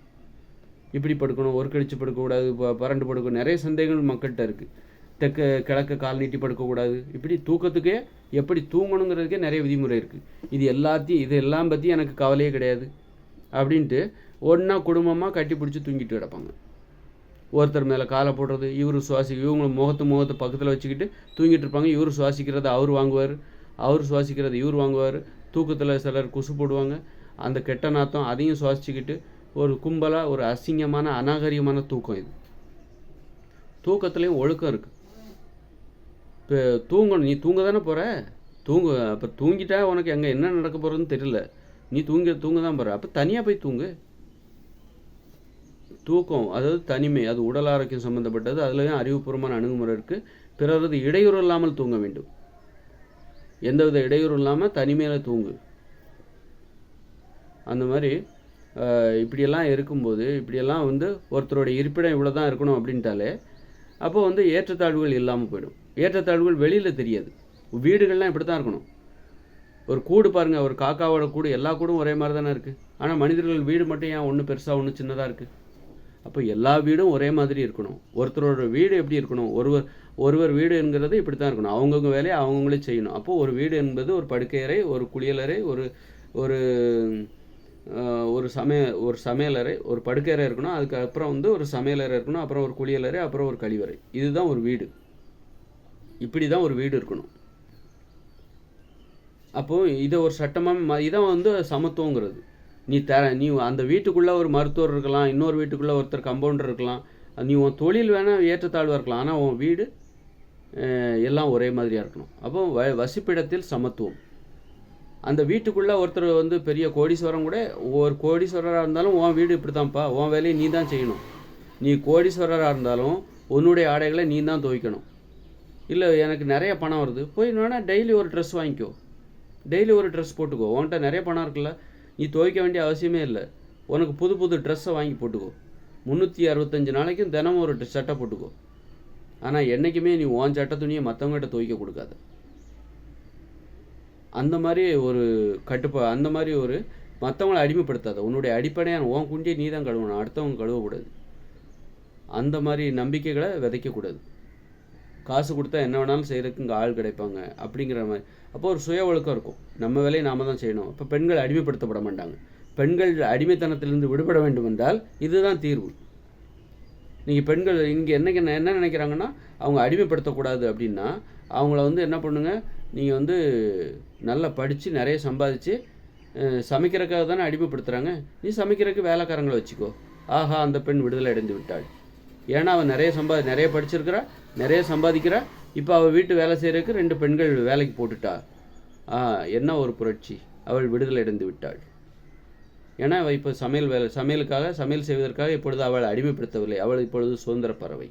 இப்படி படுக்கணும், ஒரு கழிச்சு படுக்கக்கூடாது, பரண்டு படுக்கணும், நிறைய சந்தேகங்கள் மக்கள்கிட்ட இருக்குது. கிழக்க கால் நீட்டி படுக்கக்கூடாது. இப்படி தூக்கத்துக்கே எப்படி தூங்கணுங்கிறதுக்கே நிறைய விதிமுறை இருக்குது. இதெல்லாம் பற்றி எனக்கு கவலையே கிடையாது அப்படின்ட்டு ஒன்றா குடும்பமாக கட்டி பிடிச்சி தூங்கிட்டு கிடப்பாங்க. ஒருத்தர் மேலே காலை போடுறது, இவர் இவங்க முகத்தை பக்கத்தில் வச்சுக்கிட்டு தூங்கிட்டு இருப்பாங்க. இவர் சுவாசிக்கிறத அவர் வாங்குவார், அவர் சுவாசிக்கிறத இவர் வாங்குவார். தூக்கத்தில் சிலர் குசு போடுவாங்க, அந்த கெட்ட நாத்தம் அதையும் சுவாசிச்சுக்கிட்டு ஒரு கும்பலாக ஒரு அசிங்கமான அநாகரிகமான தூக்கம். இது தூக்கத்துலேயும் ஒழுக்கம் இருக்குது. இப்போ தூங்கணும், நீ தூங்க தானே போகிற, அப்போ தூங்கிட்டா உனக்கு எங்கே என்ன நடக்க போகிறதுன்னு தெரியல. நீ தூங்க தான் போகிற, அப்போ தனியாக போய் தூங்கு. தூக்கம் அதாவது தனிமை, அது உடல் ஆரோக்கியம் சம்மந்தப்பட்டது. அதுலேயும் அறிவுபூர்வமான அணுகுமுறை இருக்குது. பிறரது இடையூறு இல்லாமல் தூங்க வேண்டும். எந்தவித இடையூறு இல்லாமல் தனிமையில் தூங்கு. அந்த மாதிரி இப்படியெல்லாம் இருக்கும்போது, இப்படியெல்லாம் ஒருத்தருடைய இருப்பிடம் இவ்வளோ தான் இருக்கணும் அப்படின்ட்டாலே அப்போ ஏற்றத்தாழ்வுகள் இல்லாமல் போயிடும். ஏற்றத்தாழ்வுகள் வெளியில் தெரியாது. வீடுகள்லாம் இப்படி தான் இருக்கணும். ஒரு கூடு பாருங்கள், ஒரு காக்காவோட கூடு, எல்லா கூடும் ஒரே மாதிரி தானே இருக்குது. ஆனால் மனிதர்கள் வீடு மட்டும் ஏன் ஒன்று பெருசாக ஒன்று சின்னதாக இருக்குது? அப்போ எல்லா வீடும் ஒரே மாதிரி இருக்கணும். ஒருத்தரோட வீடு எப்படி இருக்கணும்? ஒருவர் வீடு என்கிறது இப்படி தான் இருக்கணும். அவங்கவுங்க வேலையை அவங்கவுங்களே செய்யணும். அப்போது ஒரு வீடு என்பது ஒரு படுக்கையறை, ஒரு குளியலறை, ஒரு ஒரு சமையலறை, ஒரு படுக்கையறை இருக்கணும். அதுக்கப்புறம் ஒரு சமையலறை இருக்கணும், அப்புறம் ஒரு குளியலறை, அப்புறம் ஒரு கழிவறை. இதுதான் ஒரு வீடு. இப்படி தான் ஒரு வீடு இருக்கணும். அப்போது இதை ஒரு சட்டமாக இதான் சமத்துவங்கிறது. நீ அந்த வீட்டுக்குள்ளே ஒரு மருத்துவர் இருக்கலாம், இன்னொரு வீட்டுக்குள்ளே ஒருத்தர் கம்பவுண்டர் இருக்கலாம், நீ உன் தொழில் வேணால் ஏற்றத்தாழ்வாக இருக்கலாம், ஆனால் உன் வீடு எல்லாம் ஒரே மாதிரியாக இருக்கணும். அப்போ வசிப்பிடத்தில் சமத்துவம். அந்த வீட்டுக்குள்ளே ஒருத்தர் பெரிய கோடீஸ்வரம் கூட, ஒரு கோடீஸ்வரராக இருந்தாலும் உன் வீடு இப்படி தான்ப்பா, உன் வேலையை நீ தான் செய்யணும். நீ கோடீஸ்வரராக இருந்தாலும் உன்னுடைய ஆடைகளை நீ தான் துவைக்கணும். இல்லை எனக்கு நிறைய பணம் வருது, போய் வேணால் டெய்லி ஒரு ட்ரெஸ் வாங்கிக்கோ, டெய்லி ஒரு ட்ரெஸ் போட்டுக்கோ. உன்கிட்ட நிறைய பணம் இருக்குல்ல, நீ துவைக்க வேண்டிய அவசியமே இல்லை. உனக்கு புது ட்ரெஸ்ஸை வாங்கி போட்டுக்கோ. 365 நாளைக்கும் தினமும் ஒரு சட்டை போட்டுக்கோ. ஆனால் என்றைக்குமே நீ உன் சட்டை துணியை மற்றவங்ககிட்ட துவைக்க கொடுக்காத. அந்த மாதிரி ஒரு அந்த மாதிரி ஒரு மற்றவங்களை அடிமைப்படுத்தாத. உன்னுடைய அடிப்படையான உன் குண்டியை நீ தான் கழுவணும், அடுத்தவங்க கழுவக்கூடாது. அந்த மாதிரி நம்பிக்கைகளை விதைக்கக்கூடாது. காசு கொடுத்தா என்ன வேணாலும் செய்கிறதுக்கு இங்கே ஆள் கிடைப்பாங்க அப்படிங்கிற மாதிரி. அப்போ ஒரு சுய ஒழுக்கம் இருக்கும். நம்ம வேலையை நாம் தான் செய்யணும். இப்போ பெண்கள் அடிமைப்படுத்தப்பட மாட்டாங்க. பெண்கள் அடிமைத்தனத்திலிருந்து விடுபட வேண்டும் என்றால் இதுதான் தீர்வு. நீங்கள் பெண்கள் இங்கே என்ன நினைக்கிறாங்கன்னா, அவங்க அடிமைப்படுத்தக்கூடாது அப்படின்னா அவங்கள என்ன பண்ணுங்க, நீங்கள் நல்லா படித்து நிறைய சம்பாதிச்சு சமைக்கிறதுக்காக தானே அடிமைப்படுத்துகிறாங்க. நீ சமைக்கிறதுக்கு வேலைக்காரங்களை வச்சுக்கோ. ஆஹா, அந்த பெண் விடுதலை அடைந்து விட்டாள். ஏன்னா அவன் நிறைய படிச்சிருக்கிறா, நிறைய சம்பாதிக்கிறா. இப்போ அவள் வீட்டு வேலை செய்கிறதுக்கு 2 பெண்கள் வேலைக்கு போட்டுட்டா. என்ன ஒரு புரட்சி, அவள் விடுதலை அடைந்து விட்டாள். ஏன்னா அவள் இப்போ சமையல் செய்வதற்காக இப்பொழுது அவள் அடிமைப்படுத்தவில்லை, அவள் இப்பொழுது சுதந்திர பறவை.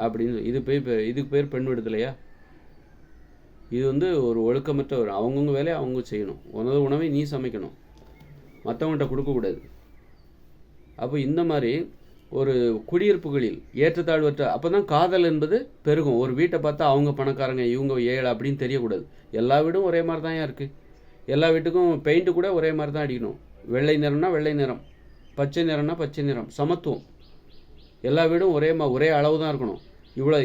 அப்படின்னு. இதுக்கு பேர் பெண் விடுதலையா? இது வந்து ஒரு ஒழுக்கமற்ற அவங்கவுங்க வேலையை அவங்க செய்யணும். உனது உணவை நீ சமைக்கணும், மற்றவங்கள்ட்ட கொடுக்கக்கூடாது. அப்போ இந்த மாதிரி ஒரு குடியிருப்புகளில் ஏற்றத்தாழ்வற்ற அப்போ தான் காதல் என்பது பெருகும். ஒரு வீட்டை பார்த்தா அவங்க பணக்காரங்க இவங்க ஏழை அப்படின்னு தெரியக்கூடாது. எல்லா வீடும் ஒரே மாதிரி தான் இருக்குது. எல்லா வீட்டுக்கும் பெயிண்ட்டு கூட ஒரே மாதிரி தான் அடிக்கணும். வெள்ளை நிறம்னா வெள்ளை நிறம், பச்சை நிறம்னா பச்சை நிறம், சமத்துவம். எல்லா வீடும் ஒரே அளவு தான் இருக்கணும்.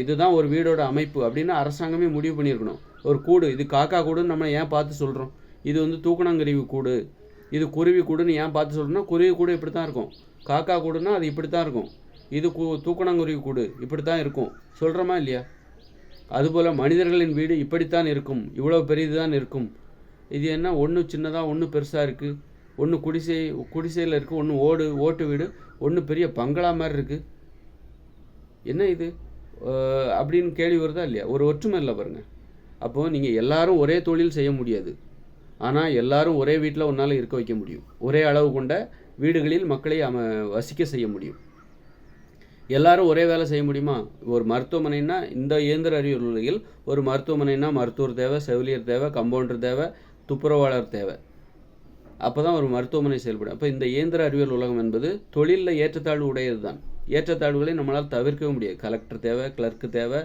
இதுதான் ஒரு வீடோட அமைப்பு அப்படின்னு அரசாங்கமே முடிவு பண்ணியிருக்கணும். ஒரு கூடு, இது காக்கா கூடுன்னு நம்ம ஏன் பார்த்து சொல்கிறோம்? இது வந்து தூக்கணாங்குருவி கூடு, இது குருவி கூடுன்னு ஏன் பார்த்து சொல்கிறோம்னா, குருவி கூடு இப்படி தான் இருக்கும், காக்கா கூடுன்னா அது இப்படி தான் இருக்கும், இது தூக்கணாங்குருவி கூடு இப்படி தான் இருக்கும் சொல்கிறோமா இல்லையா? அதுபோல் மனிதர்களின் வீடு இப்படித்தான் இருக்கும், இவ்வளோ பெரியது தான் இருக்கும். இது என்ன ஒன்று சின்னதாக ஒன்று பெருசாக இருக்குது, ஒன்று குடிசையில் இருக்குது, ஒன்று ஓட்டு வீடு, ஒன்று பெரிய பங்களா மாதிரி இருக்குது. என்ன இது அப்படின்னு கேள்வி வருதா இல்லையா? ஒரு ஒற்றுமை இல்லை பாருங்கள். அப்போது நீங்கள் எல்லாரும் ஒரே தொழில் செய்ய முடியாது, ஆனால் எல்லாரும் ஒரே வீட்டில் ஒன்றால் இருக்க வைக்க முடியும். ஒரே அளவு கொண்ட வீடுகளில் மக்களை வசிக்க செய்ய முடியும். எல்லாரும் ஒரே வேலை செய்ய முடியுமா? ஒரு மருத்துவமனைன்னா இந்த இயந்திர அறிவியல் உலகில் ஒரு மருத்துவமனைன்னா மருத்துவர் தேவை, செவிலியர் தேவை, கம்பவுண்டர் தேவை, துப்புரவாளர் தேவை. அப்போ தான் ஒரு மருத்துவமனை செயல்படும். அப்போ இந்த இயந்திர அறிவியல் உலகம் என்பது தொழிலில் ஏற்றத்தாழ்வு உடையது தான். ஏற்றத்தாழ்வுகளை நம்மளால் தவிர்க்கவே முடியாது. கலெக்டர் தேவை, கிளர்க்கு தேவை,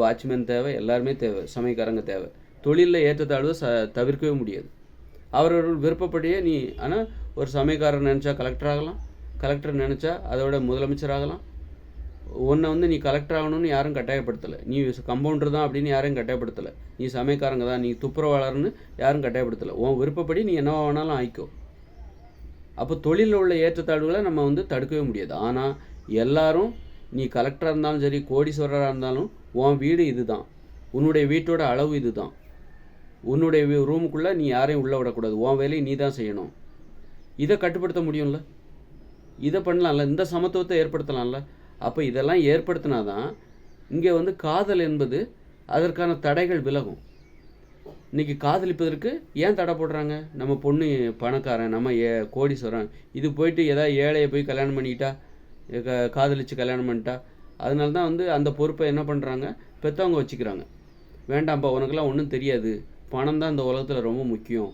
வாட்ச்மேன் தேவை, எல்லாருமே தேவை, சமையக்காரங்க தேவை. தொழிலில் ஏற்றத்தாழ்வு தவிர்க்கவே முடியாது. அவர்கள் விருப்பப்படியே ஆனால் ஒரு சமையக்காரர் நினச்சா கலெக்டர் ஆகலாம், கலெக்டர் நினச்சா அதோட முதலமைச்சர் ஆகலாம். உன்னை வந்து நீ கலெக்டர் ஆகணும்னு யாரும் கட்டாயப்படுத்தலை, நீ கம்பவுண்டர் தான் அப்படின்னு யாரையும் கட்டாயப்படுத்தலை, நீ சமையக்காரங்க தான், நீ துப்புரவாளர்னு யாரும் கட்டாயப்படுத்தலை. உன் விருப்பப்படி நீ என்னவா வேணாலும் ஆயிக்கோ. அப்போ தொழிலில் உள்ள ஏற்றத்தாழ்வுகளை நம்ம வந்து தடுக்கவே முடியாது. ஆனால் எல்லாரும், நீ கலெக்டராக இருந்தாலும் சரி, கோடீஸ்வரராக இருந்தாலும், உன் வீடு இது தான், உன்னுடைய வீட்டோட அளவு இது தான், உன்னுடைய ரூமுக்குள்ளே நீ யாரையும் உள்ளே விடக்கூடாது, உன் வேலையை நீ தான் செய்யணும். இதை கட்டுப்படுத்த முடியும்ல, இதை பண்ணலாம்ல, இந்த சமத்துவத்தை ஏற்படுத்தலாம்ல. அப்போ இதெல்லாம் ஏற்படுத்தினாதான் இங்கே வந்து காதல் என்பது அதற்கான தடைகள் விலகும். இன்றைக்கி காதலிப்பதற்கு ஏன் தடை போடுறாங்க? நம்ம பொண்ணு பணக்காரன், நம்ம கோடீஸ்வரன், இது போயிட்டு ஏதாவது ஏழையை போய் கல்யாணம் பண்ணிக்கிட்டா, காதலித்து கல்யாணம் பண்ணிட்டா, அதனால தான் வந்து அந்த பொறுப்பை என்ன பண்ணுறாங்க, பெற்றவங்க வச்சுக்கிறாங்க. வேண்டாம்ப்பா, உனக்கெல்லாம் ஒன்றும் தெரியாது, பணம் தான் இந்த உலகத்தில் ரொம்ப முக்கியம்,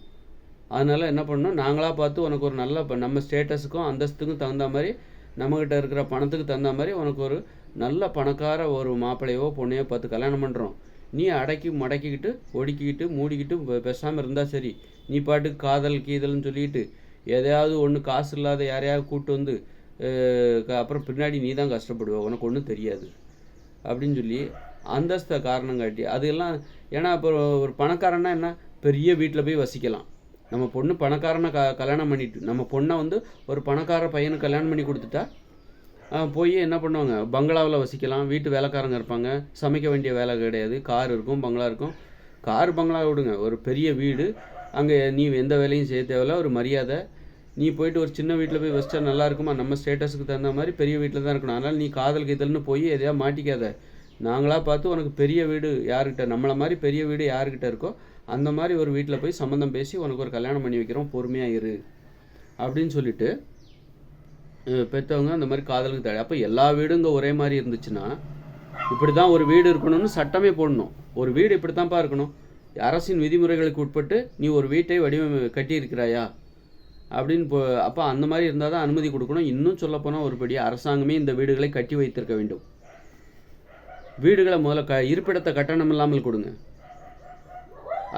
அதனால் என்ன பண்ணணும், நாங்களாக பார்த்து உனக்கு ஒரு நல்ல நம்ம ஸ்டேட்டஸுக்கும் அந்தஸ்துக்கும் தகுந்த மாதிரி, நம்மக்கிட்ட இருக்கிற பணத்துக்கு தகுந்த மாதிரி உனக்கு ஒரு நல்ல பணக்கார ஒரு மாப்பிள்ளையோ பொண்ணையோ பார்த்து கல்யாணம் பண்ணுறோம். நீ அடக்கி மடக்கிக்கிட்டு ஒடுக்கிக்கிட்டு மூடிக்கிட்டு பேசாமல் இருந்தால் சரி. நீ பாட்டுக்கு காதல் கீதல்னு சொல்லிக்கிட்டு எதையாவது ஒன்று காசு இல்லாத யாரையாவது கூப்பிட்டு வந்து அப்புறம் பின்னாடி நீ தான் கஷ்டப்படுவ, உனக்கு ஒன்றும் தெரியாது அப்படின்னு சொல்லி அந்தஸ்தை காரணம் காட்டி அதெல்லாம். ஏன்னா இப்போ ஒரு பணக்காரன்னா என்ன, பெரிய வீட்டில் போய் வசிக்கலாம். நம்ம பொண்ணு பணக்காரனை கல்யாணம் பண்ணிட்டு, நம்ம பொண்ணை வந்து ஒரு பணக்கார பையனுக்கு கல்யாணம் பண்ணி கொடுத்துட்டா போய் என்ன பண்ணுவாங்க, பங்களாவில் வசிக்கலாம், வீட்டு வேலைக்காரங்க இருப்பாங்க, சமைக்க வேண்டிய வேலை கிடையாது, கார் இருக்கும், பங்களா இருக்கும். கார் பங்களா விடுங்க, ஒரு பெரிய வீடு, அங்கே நீ எந்த வேலையும் செய்ய தேவையில்ல, ஒரு மரியாதை. நீ போயிட்டு ஒரு சின்ன வீட்டில் போய் வசிச்சா நல்லா இருக்குமா? நம்ம ஸ்டேட்டஸுக்கு தகுந்த மாதிரி பெரிய வீட்டில் தான் இருக்கணும். அதனால் நீ காதல் கீதல்னு போய் எதையா மாட்டிக்காத. நாங்களாக பார்த்து உனக்கு பெரிய வீடு யாருக்கிட்ட, நம்மளை மாதிரி பெரிய வீடு யாருக்கிட்ட இருக்கோ அந்த மாதிரி ஒரு வீட்டில் போய் சம்மந்தம் பேசி உனக்கு ஒரு கல்யாணம் பண்ணி வைக்கிறோம், பொறுமையாக இரு அப்படின்னு சொல்லிட்டு பெற்றவங்க அந்த மாதிரி காதலுக்கு தடை. அப்போ எல்லா வீடும் இங்கே ஒரே மாதிரி இருந்துச்சுன்னா, இப்படி தான் ஒரு வீடு இருக்கணும்னு சட்டமே போடணும். ஒரு வீடு இப்படி தான்ப்பா இருக்கணும், அரசின் விதிமுறைகளுக்கு உட்பட்டு நீ ஒரு வீட்டை கட்டியிருக்கிறாயா அப்படின்னு அப்போ அந்த மாதிரி இருந்தால் தான் அனுமதி கொடுக்கணும். இன்னும் சொல்லப்போனால் ஒருபடி அரசாங்கமே இந்த வீடுகளை கட்டி வைத்திருக்க வேண்டும். வீடுகளை முதல்ல இருப்பிடத்தை கட்டணம் இல்லாமல் கொடுங்க.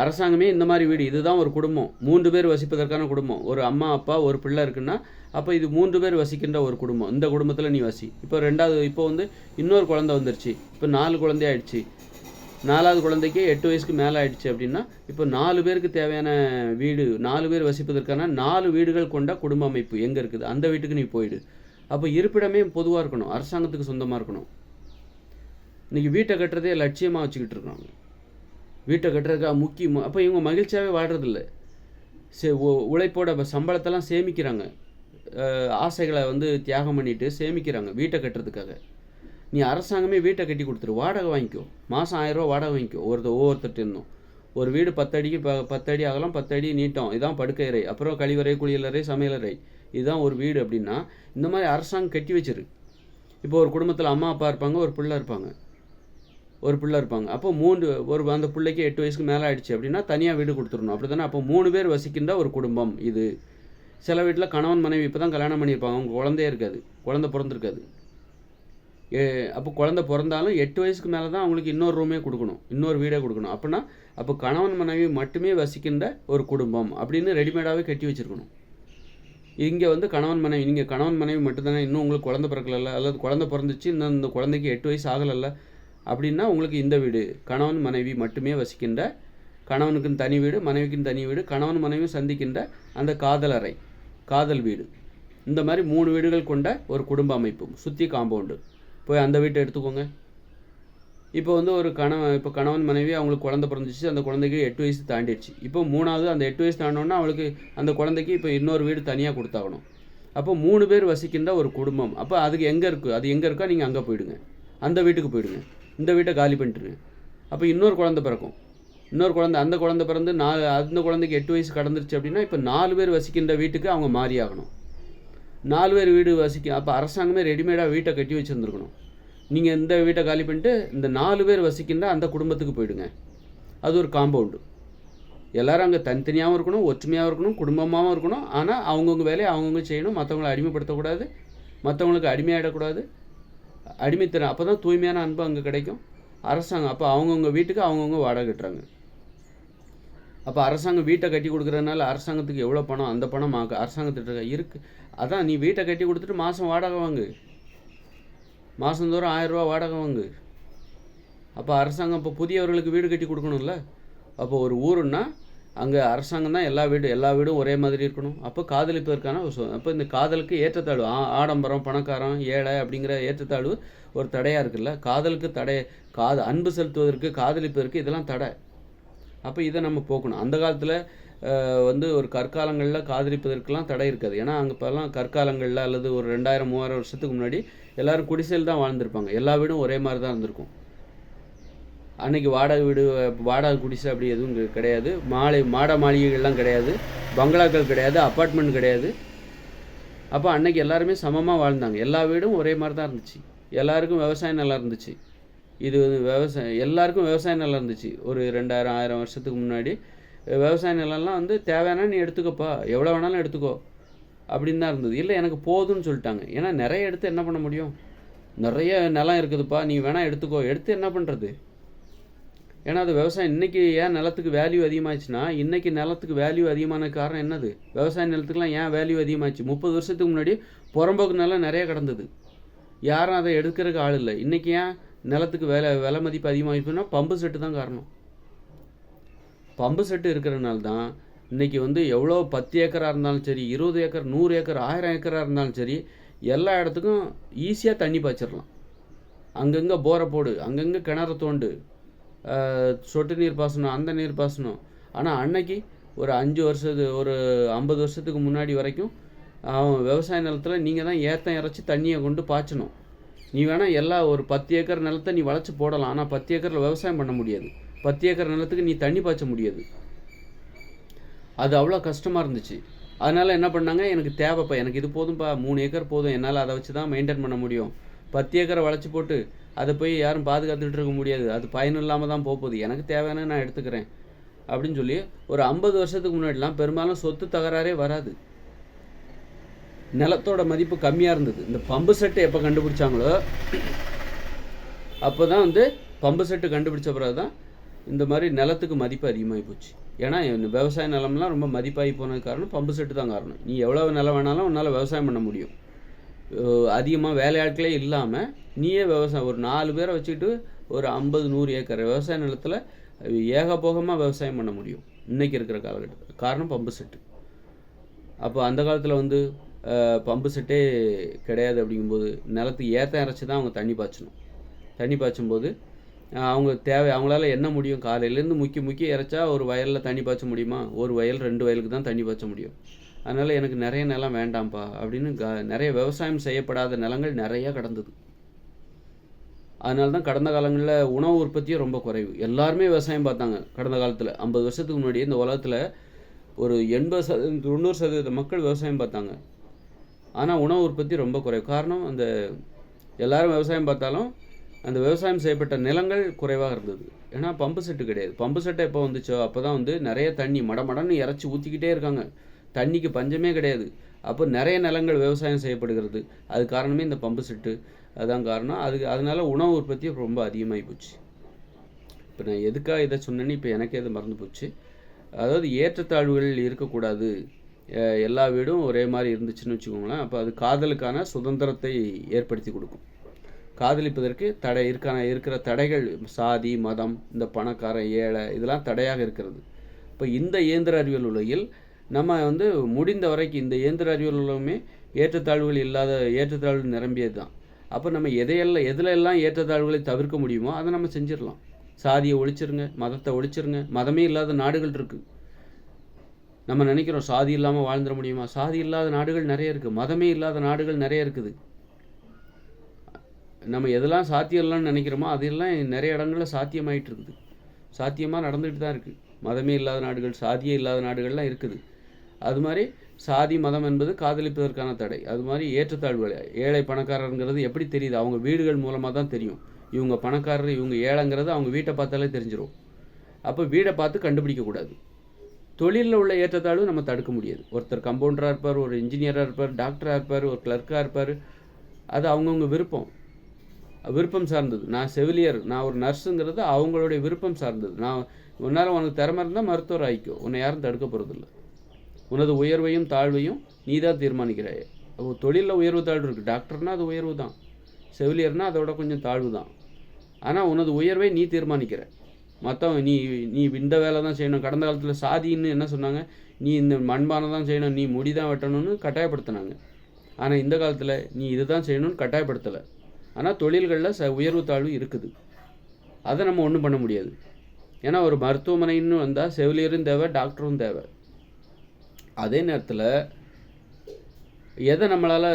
அரசாங்கமே இந்த மாதிரி வீடு, இதுதான் ஒரு குடும்பம், 3 பேர் வசிப்பதற்கான குடும்பம், ஒரு அம்மா அப்பா ஒரு பிள்ளை இருக்குன்னா அப்போ இது 3 பேர் வசிக்கின்ற ஒரு குடும்பம், இந்த குடும்பத்தில் நீ வசி. இப்போ வந்து இன்னொரு குழந்தை வந்துருச்சு, இப்போ 4 குழந்தை ஆயிடுச்சு, 4வது குழந்தைக்கு 8 வயசுக்கு மேலே ஆயிடுச்சு அப்படின்னா இப்போ 4 பேருக்கு தேவையான வீடு, 4 பேர் வசிப்பதற்கான 4 வீடுகள் கொண்ட குடும்ப அமைப்பு எங்கே இருக்குது, அந்த வீட்டுக்கு நீ போயிடு. அப்போ இருப்பிடமே பொதுவாக இருக்கணும், அரசாங்கத்துக்கு சொந்தமாக இருக்கணும். இன்றைக்கி வீட்டை கட்டுறதே லட்சியமாக வச்சுக்கிட்டு இருக்காங்க. வீட்டை கட்டுறதுக்காக முக்கியம். அப்போ இவங்க மகிழ்ச்சியாகவே வாழ்கிறதில்ல. உழைப்போட சம்பளத்தெல்லாம் சேமிக்கிறாங்க, ஆசைகளை வந்து தியாகம் பண்ணிட்டு சேமிக்கிறாங்க வீட்டை கட்டுறதுக்காக. நீ அரசாங்கமே வீட்டை கட்டி கொடுத்துரு, வாடகை வாங்கிக்கோ, மாதம் 1000 ரூபா வாடகை வாங்கிக்கோ ஒவ்வொருத்தர்கிட்ட இருந்தோம். ஒரு வீடு 10 அடிக்கு 10 அடி அகலம், 10 அடி நீட்டம், இதுதான் படுக்கை அறை, அப்புறம் கழிவறை, குளியலறை, சமையலறை, இதுதான் ஒரு வீடு அப்படின்னா இந்த மாதிரி அரசாங்கம் கட்டி வச்சிரு. இப்போ ஒரு குடும்பத்தில் அம்மா அப்பா இருப்பாங்க, ஒரு பிள்ளை இருப்பாங்க. அப்போ அந்த பிள்ளைக்கு 8 வயசுக்கு மேலே ஆயிடுச்சு அப்படின்னா தனியாக வீடு கொடுத்துடணும். அப்படி தானே? அப்போ 3 பேர் வசிக்கின்ற ஒரு குடும்பம் இது. சில வீட்டில் கணவன் மனைவி இப்போ தான் கல்யாணம் பண்ணியிருப்பாங்க, அவங்க குழந்தையே இருக்காது, குழந்தை பிறந்திருக்காது. அப்போ குழந்தை பிறந்தாலும் 8 வயசுக்கு மேலே தான் அவங்களுக்கு இன்னொரு ரூமே கொடுக்கணும், இன்னொரு வீடே கொடுக்கணும். அப்படின்னா அப்போ கணவன் மனைவி மட்டுமே வசிக்கின்ற ஒரு குடும்பம் அப்படின்னு ரெடிமேடாகவே கட்டி வச்சுருக்கணும். இங்கே வந்து நீங்கள் கணவன் மனைவி மட்டும்தானே, இன்னும் உங்களுக்கு குழந்தை பிறக்கல, அல்லது குழந்தை பிறந்துச்சு, இன்னும் இந்த குழந்தைக்கு 8 வயசு ஆகலைல்ல அப்படின்னா உங்களுக்கு இந்த வீடு கணவன் மனைவி மட்டுமே வசிக்கின்ற, கணவனுக்குன்னு தனி வீடு, மனைவிக்குன்னு தனி வீடு, கணவன் மனைவி சந்திக்கின்ற அந்த காதலறை, காதல் வீடு, இந்த மாதிரி 3 வீடுகள் கொண்ட ஒரு குடும்ப அமைப்பு, சுற்றி காம்பவுண்டு. போய் அந்த வீட்டை எடுத்துக்கோங்க. இப்போ வந்து இப்போ கணவன் மனைவி அவங்களுக்கு குழந்தை பிறந்துச்சு, அந்த குழந்தைக்கு 8 வயசு தாண்டிடுச்சு. இப்போ 3வது அந்த 8 வயசு தாண்டோன்னா அவளுக்கு அந்த குழந்தைக்கு இப்போ இன்னொரு வீடு தனியாக கொடுத்தாகணும். அப்போ 3 பேர் வசிக்கின்ற ஒரு குடும்பம். அப்போ அதுக்கு எங்கே இருக்குது, அது எங்கே இருக்கோ நீங்கள் அங்கே போயிடுங்க, அந்த வீட்டுக்கு போயிடுங்க, இந்த வீட்டை காலி பண்ணிட்டுருங்க. அப்போ இன்னொரு குழந்தை பிறக்கும், அந்த குழந்தை பிறந்து அந்த குழந்தைக்கு 8 வயசு கடந்துருச்சு அப்படின்னா இப்போ 4 பேர் வசிக்கின்ற வீட்டுக்கு அவங்க மாறி ஆகணும். 4 பேர் வீடு அப்போ அரசாங்கமே ரெடிமேடாக வீட்டை கட்டி வச்சுருந்துருக்கணும். நீங்கள் இந்த வீட்டை காலி பண்ணிட்டு இந்த 4 பேர் வசிக்கின்ற அந்த குடும்பத்துக்கு போயிடுங்க. அது ஒரு காம்பவுண்டு. எல்லோரும் அங்கே தனித்தனியாகவும் இருக்கணும், ஒற்றுமையாகவும் இருக்கணும், குடும்பமாகவும் இருக்கணும். ஆனால் அவங்கவுங்க வேலையை அவங்கவுங்க செய்யணும், மற்றவங்களை அடிமைப்படுத்தக்கூடாது, மற்றவங்களுக்கு அடிமையாகிடக்கூடாது. அடிமைத்தனம் அப்போ தான் தூய்மையான அன்பு அங்கே கிடைக்கும். அரசாங்கம் அப்போ அவங்கவுங்க வீட்டுக்கு அவங்கவுங்க வாடகை கட்டுறாங்க. அப்போ அரசாங்கம் வீட்டை கட்டி கொடுக்குறதுனால அரசாங்கத்துக்கு எவ்வளோ பணம், அந்த பணம் அரசாங்கத்திட்ட இருக்குது. அதான் நீ வீட்டை கட்டி கொடுத்துட்டு மாதம் வாடகை வாங்கு, மாதந்தோறும் 1000 ரூபா வாடகை வாங்கு. அப்போ அரசாங்கம் இப்போ புதியவர்களுக்கு வீடு கட்டி கொடுக்கணும்ல. அப்போ ஒரு ஊருன்னா அங்கே அரசாங்கம் தான் எல்லா வீடும் ஒரே மாதிரி இருக்கணும். அப்போ காதலிப்பதற்கான அப்போ இந்த காதலுக்கு ஏற்றத்தாழ்வு, ஆடம்பரம், பணக்காரன், ஏழை அப்படிங்கிற ஏற்றத்தாழ்வு ஒரு தடையாக இருக்குல்ல. காதலுக்கு அன்பு செலுத்துவதற்கு, காதலிப்பதற்கு இதெல்லாம் தடை. அப்போ இதை நம்ம போக்கணும். அந்த காலத்தில் வந்து ஒரு கற்காலங்களில் காதலிப்பதற்கெல்லாம் தடை இருக்காது. ஏன்னா அங்கே இப்போல்லாம் கற்காலங்களில் அல்லது ஒரு 2000-3000 வருஷத்துக்கு முன்னாடி எல்லோரும் குடிசையில் தான் வாழ்ந்துருப்பாங்க. எல்லா வீடும் ஒரே மாதிரி தான் இருந்திருக்கும். அன்றைக்கி வாடகை குடிசை அப்படி எதுவும் கிடையாது. மாட மாளிகைகள்லாம் கிடையாது, பங்களாக்கள் கிடையாது, அப்பார்ட்மெண்ட் கிடையாது. அப்போ அன்றைக்கி எல்லாருமே சமமாக வாழ்ந்தாங்க. எல்லா வீடும் ஒரே மாதிரி தான் இருந்துச்சு. எல்லாருக்கும் விவசாயம் நல்லா இருந்துச்சு. இது எல்லாருக்கும் விவசாயம் நல்லா இருந்துச்சு. ஒரு 2000-1000 வருஷத்துக்கு முன்னாடி விவசாய நிலம்லாம் வந்து தேவையான நீ எடுத்துக்கப்பா, எவ்வளோ வேணாலும் எடுத்துக்கோ அப்படின்னு தான் இருந்தது. இல்லை எனக்கு போதும்னு சொல்லிட்டாங்க. ஏன்னா நிறைய எடுத்து என்ன பண்ண முடியும், நிறைய நிலம் இருக்குதுப்பா, நீ வேணால் எடுத்து என்ன பண்ணுறது. ஏன்னா அது விவசாயம். இன்றைக்கி ஏன் நிலத்துக்கு வேல்யூ அதிகமாகிடுச்சுன்னா, இன்றைக்கி நிலத்துக்கு வேல்யூ அதிகமான காரணம் என்னது, விவசாய நிலத்துக்குலாம் ஏன் வேல்யூ அதிகமாகிடுச்சு. 30 வருஷத்துக்கு முன்னாடி புறம்போக்கு நிலம் நிறைய கிடந்தது, யாரும் அதை எடுக்கிறதுக்கு ஆள் இல்லை. இன்றைக்கி ஏன் நிலத்துக்கு விலை மதிப்பு அதிகமாகிடுச்சுன்னா பம்பு செட்டு தான் காரணம். பம்பு செட்டு இருக்கிறனால தான் இன்றைக்கி வந்து எவ்வளோ 10 ஏக்கராக இருந்தாலும் சரி, 20 ஏக்கர், 100 ஏக்கர், 1000 ஏக்கராக இருந்தாலும் சரி, எல்லா இடத்துக்கும் ஈஸியாக தண்ணி பாய்ச்சிடலாம். அங்கங்கே போரை போடு, அங்கங்கே கிணறு தோண்டு, சொட்டு நீர் பாசனம், அந்த நீர் பாசனம். ஆனால் அன்னைக்கு ஒரு 50 வருஷத்துக்கு முன்னாடி வரைக்கும் விவசாய நிலத்தில் நீங்கள் தான் ஏத்தம் இறைச்சி தண்ணியை கொண்டு பாய்ச்சணும். நீ வேணால் ஒரு 10 ஏக்கர் நிலத்தை நீ வளைச்சி போடலாம், ஆனால் 10 ஏக்கரில் விவசாயம் பண்ண முடியாது. 10 ஏக்கர் நிலத்துக்கு நீ தண்ணி பாய்ச்ச முடியாது. அது அவ்வளோ கஷ்டமாக இருந்துச்சு. அதனால் என்ன பண்ணாங்க, எனக்கு தேவைப்பா, எனக்கு இது போதும்ப்பா, 3 ஏக்கர் போதும், என்னால் அதை வச்சு தான் மெயின்டைன் பண்ண முடியும். 10 ஏக்கரை வளைச்சி போட்டு அதை போய் யாரும் பாதுகாத்துட்டு இருக்க முடியாது, அது பயன் இல்லாமல் தான் போகுது, எனக்கு தேவையான நான் எடுத்துக்கிறேன் அப்படின்னு சொல்லி ஒரு 50 வருஷத்துக்கு முன்னாடிலாம் பெரும்பாலும் சொத்து தகராறே வராது. நிலத்தோட மதிப்பு கம்மியாக இருந்தது. இந்த பம்பு செட்டு எப்போ கண்டுபிடிச்சாங்களோ அப்போ தான் வந்து பம்பு செட்டு கண்டுபிடிச்ச பிறகு தான் இந்த மாதிரி நிலத்துக்கு மதிப்பு அதிகமாகி போச்சு. ஏன்னா விவசாய நிலம்லாம் ரொம்ப மதிப்பாகி போனது காரணம் பம்பு செட்டு தான் காரணம். நீ எவ்வளோ நிலம் வேணாலும் உன்னால் விவசாயம் பண்ண முடியும். அதிகமாக வேலையாட்களே இல்லாமல் நீயே விவசாயம் ஒரு 4 பேரை வச்சுக்கிட்டு ஒரு 50-100 ஏக்கர் விவசாய நிலத்தில் ஏகபோகமாக விவசாயம் பண்ண முடியும் இன்றைக்கி இருக்கிற காலகட்டத்தில். காரணம் பம்பு செட்டு. அப்போ அந்த காலத்தில் வந்து பம்பு செட்டே கிடையாது. அப்படிங்கும்போது நிலத்துக்கு ஏத்தம் இறைச்சி தான் அவங்க தண்ணி பாய்ச்சணும். தண்ணி பாய்ச்சும்போது அவங்களால என்ன முடியும், காலையிலேருந்து முக்கி இறைச்சா ஒரு வயலில் தண்ணி பாய்ச்ச முடியுமா, ஒரு வயல் 2 வயலுக்கு தான் தண்ணி பாய்ச்ச முடியும். அதனால் எனக்கு நிறைய நிலம் வேண்டாம்ப்பா அப்படின்னு நிறைய விவசாயம் செய்யப்படாத நிலங்கள் நிறையா கிடந்தது. அதனால தான் கடந்த காலங்களில் உணவு உற்பத்தியும் ரொம்ப குறைவு. எல்லாருமே விவசாயம் பார்த்தாங்க கடந்த காலத்தில். 50 வருஷத்துக்கு முன்னாடி இந்த உலகத்தில் ஒரு 80-90% மக்கள் விவசாயம் பார்த்தாங்க. ஆனால் உணவு உற்பத்தி ரொம்ப குறைவு. காரணம் அந்த எல்லாரும் விவசாயம் பார்த்தாலும் அந்த விவசாயம் செய்யப்பட்ட நிலங்கள் குறைவாக இருந்தது. ஏன்னா பம்பு செட்டு கிடையாது. பம்பு செட்டை எப்போ வந்துச்சோ அப்போ தான் வந்து நிறைய தண்ணி மடமடன்னு இறச்சி ஊற்றிக்கிட்டே இருக்காங்க. தண்ணிக்கு பஞ்சமே கிடையாது. அப்போ நிறைய நிலங்கள் விவசாயம் செய்யப்படுகிறது. அது காரணமே இந்த பம்பு செட்டு. அதுதான் காரணம். அதனால உணவு உற்பத்தி ரொம்ப அதிகமாகி போச்சு. இப்போ நான் எதுக்காக இதை சொன்னேன்னு இப்போ எனக்கே அது மறந்து போச்சு. அதாவது ஏற்றத்தாழ்வுகள் இருக்கக்கூடாது, எல்லா வீடும் ஒரே மாதிரி இருந்துச்சுன்னு வச்சுக்கோங்களேன். அப்போ அது காதலுக்கான சுதந்திரத்தை ஏற்படுத்தி கொடுக்கும். காதலிப்பதற்கு இருக்கிற தடைகள் சாதி, மதம், இந்த பணக்காரன், ஏழை, இதெல்லாம் தடையாக இருக்கிறது. இப்போ இந்த இயந்திர அறிவியல் உலகில் நம்ம வந்து முடிந்த வரைக்கும் இந்த இயந்திர அறிவியல் உலகமே ஏற்றத்தாழ்வுகள் நிரம்பியது தான். அப்போ நம்ம எதிலெல்லாம் ஏற்றத்தாழ்வுகளை தவிர்க்க முடியுமோ அதை நம்ம செஞ்சிடலாம். சாதியை ஒழிச்சிருங்க, மதத்தை ஒழிச்சிருங்க. மதமே இல்லாத நாடுகள் இருக்குது. நம்ம நினைக்கிறோம் சாதி இல்லாமல் வாழ்ந்துட முடியுமா? சாதி இல்லாத நாடுகள் நிறைய இருக்குது. மதமே இல்லாத நாடுகள் நிறைய இருக்குது. நம்ம எதெல்லாம் சாத்தியம்லாம்னு நினைக்கிறோமோ அதெல்லாம் நிறைய இடங்களில் சாத்தியமாயிட்டு இருக்குது. சாத்தியமாக நடந்துகிட்டு தான் இருக்குது. மதமே இல்லாத நாடுகள், சாதியே இல்லாத நாடுகள்லாம் இருக்குது. அது மாதிரி சாதி மதம் என்பது காதலிப்பதற்கான தடை. அது மாதிரி ஏற்றத்தாழ்வுகள், ஏழை பணக்காரருங்கிறது எப்படி தெரியுது? அவங்க வீடுகள் மூலமாக தான் தெரியும். இவங்க பணக்காரர், இவங்க ஏழைங்கிறது அவங்க வீட்டை பார்த்தாலே தெரிஞ்சிடும். அப்போ வீடை பார்த்து கண்டுபிடிக்கக்கூடாது. தொழிலில் உள்ள ஏற்றத்தாழ்வு நம்ம தடுக்க முடியாது. ஒருத்தர் கம்பவுண்டராக இருப்பார், ஒரு இன்ஜினியராக இருப்பார், டாக்டராக இருப்பார், ஒரு கிளர்க்காக இருப்பார். அது அவங்கவுங்க விருப்பம் சார்ந்தது. நான் செவிலியர், நான் ஒரு நர்ஸுங்கிறது அவங்களுடைய விருப்பம் சார்ந்தது. உன்னால் உனக்கு திறமை இருந்தால் மருத்துவர் ஆகிக்கோ, உன்னை யாரும் தடுக்க போகிறதில்ல. உனது உயர்வையும் தாழ்வையும் நீ தான் தீர்மானிக்கிறாய். தொழிலில் உயர்வு தாழ்வு இருக்குது. டாக்டர்னால் அது உயர்வு தான், செவிலியர்னால் அதோட கொஞ்சம் தாழ்வு தான். ஆனால் உனது உயர்வை நீ தீர்மானிக்கிற. மற்றவன் நீ இந்த வேலை தான் செய்யணும். கடந்த காலத்தில் சாதின்னு என்ன சொன்னாங்க? நீ இந்த மண்பானை தான் செய்யணும், நீ முடி தான் வெட்டணும்னு கட்டாயப்படுத்தினாங்க. ஆனால் இந்த காலத்தில் நீ இது தான் செய்யணும்னு கட்டாயப்படுத்தலை. ஆனால் தொழில்களில் உயர்வு தாழ்வு இருக்குது. அதை நம்ம ஒன்றும் பண்ண முடியாது. ஏன்னா ஒரு மருத்துவமனைன்னு வந்தால் செவிலியரும் தேவை, டாக்டரும் தேவை. அதே நேரத்தில் எதை நம்மளால்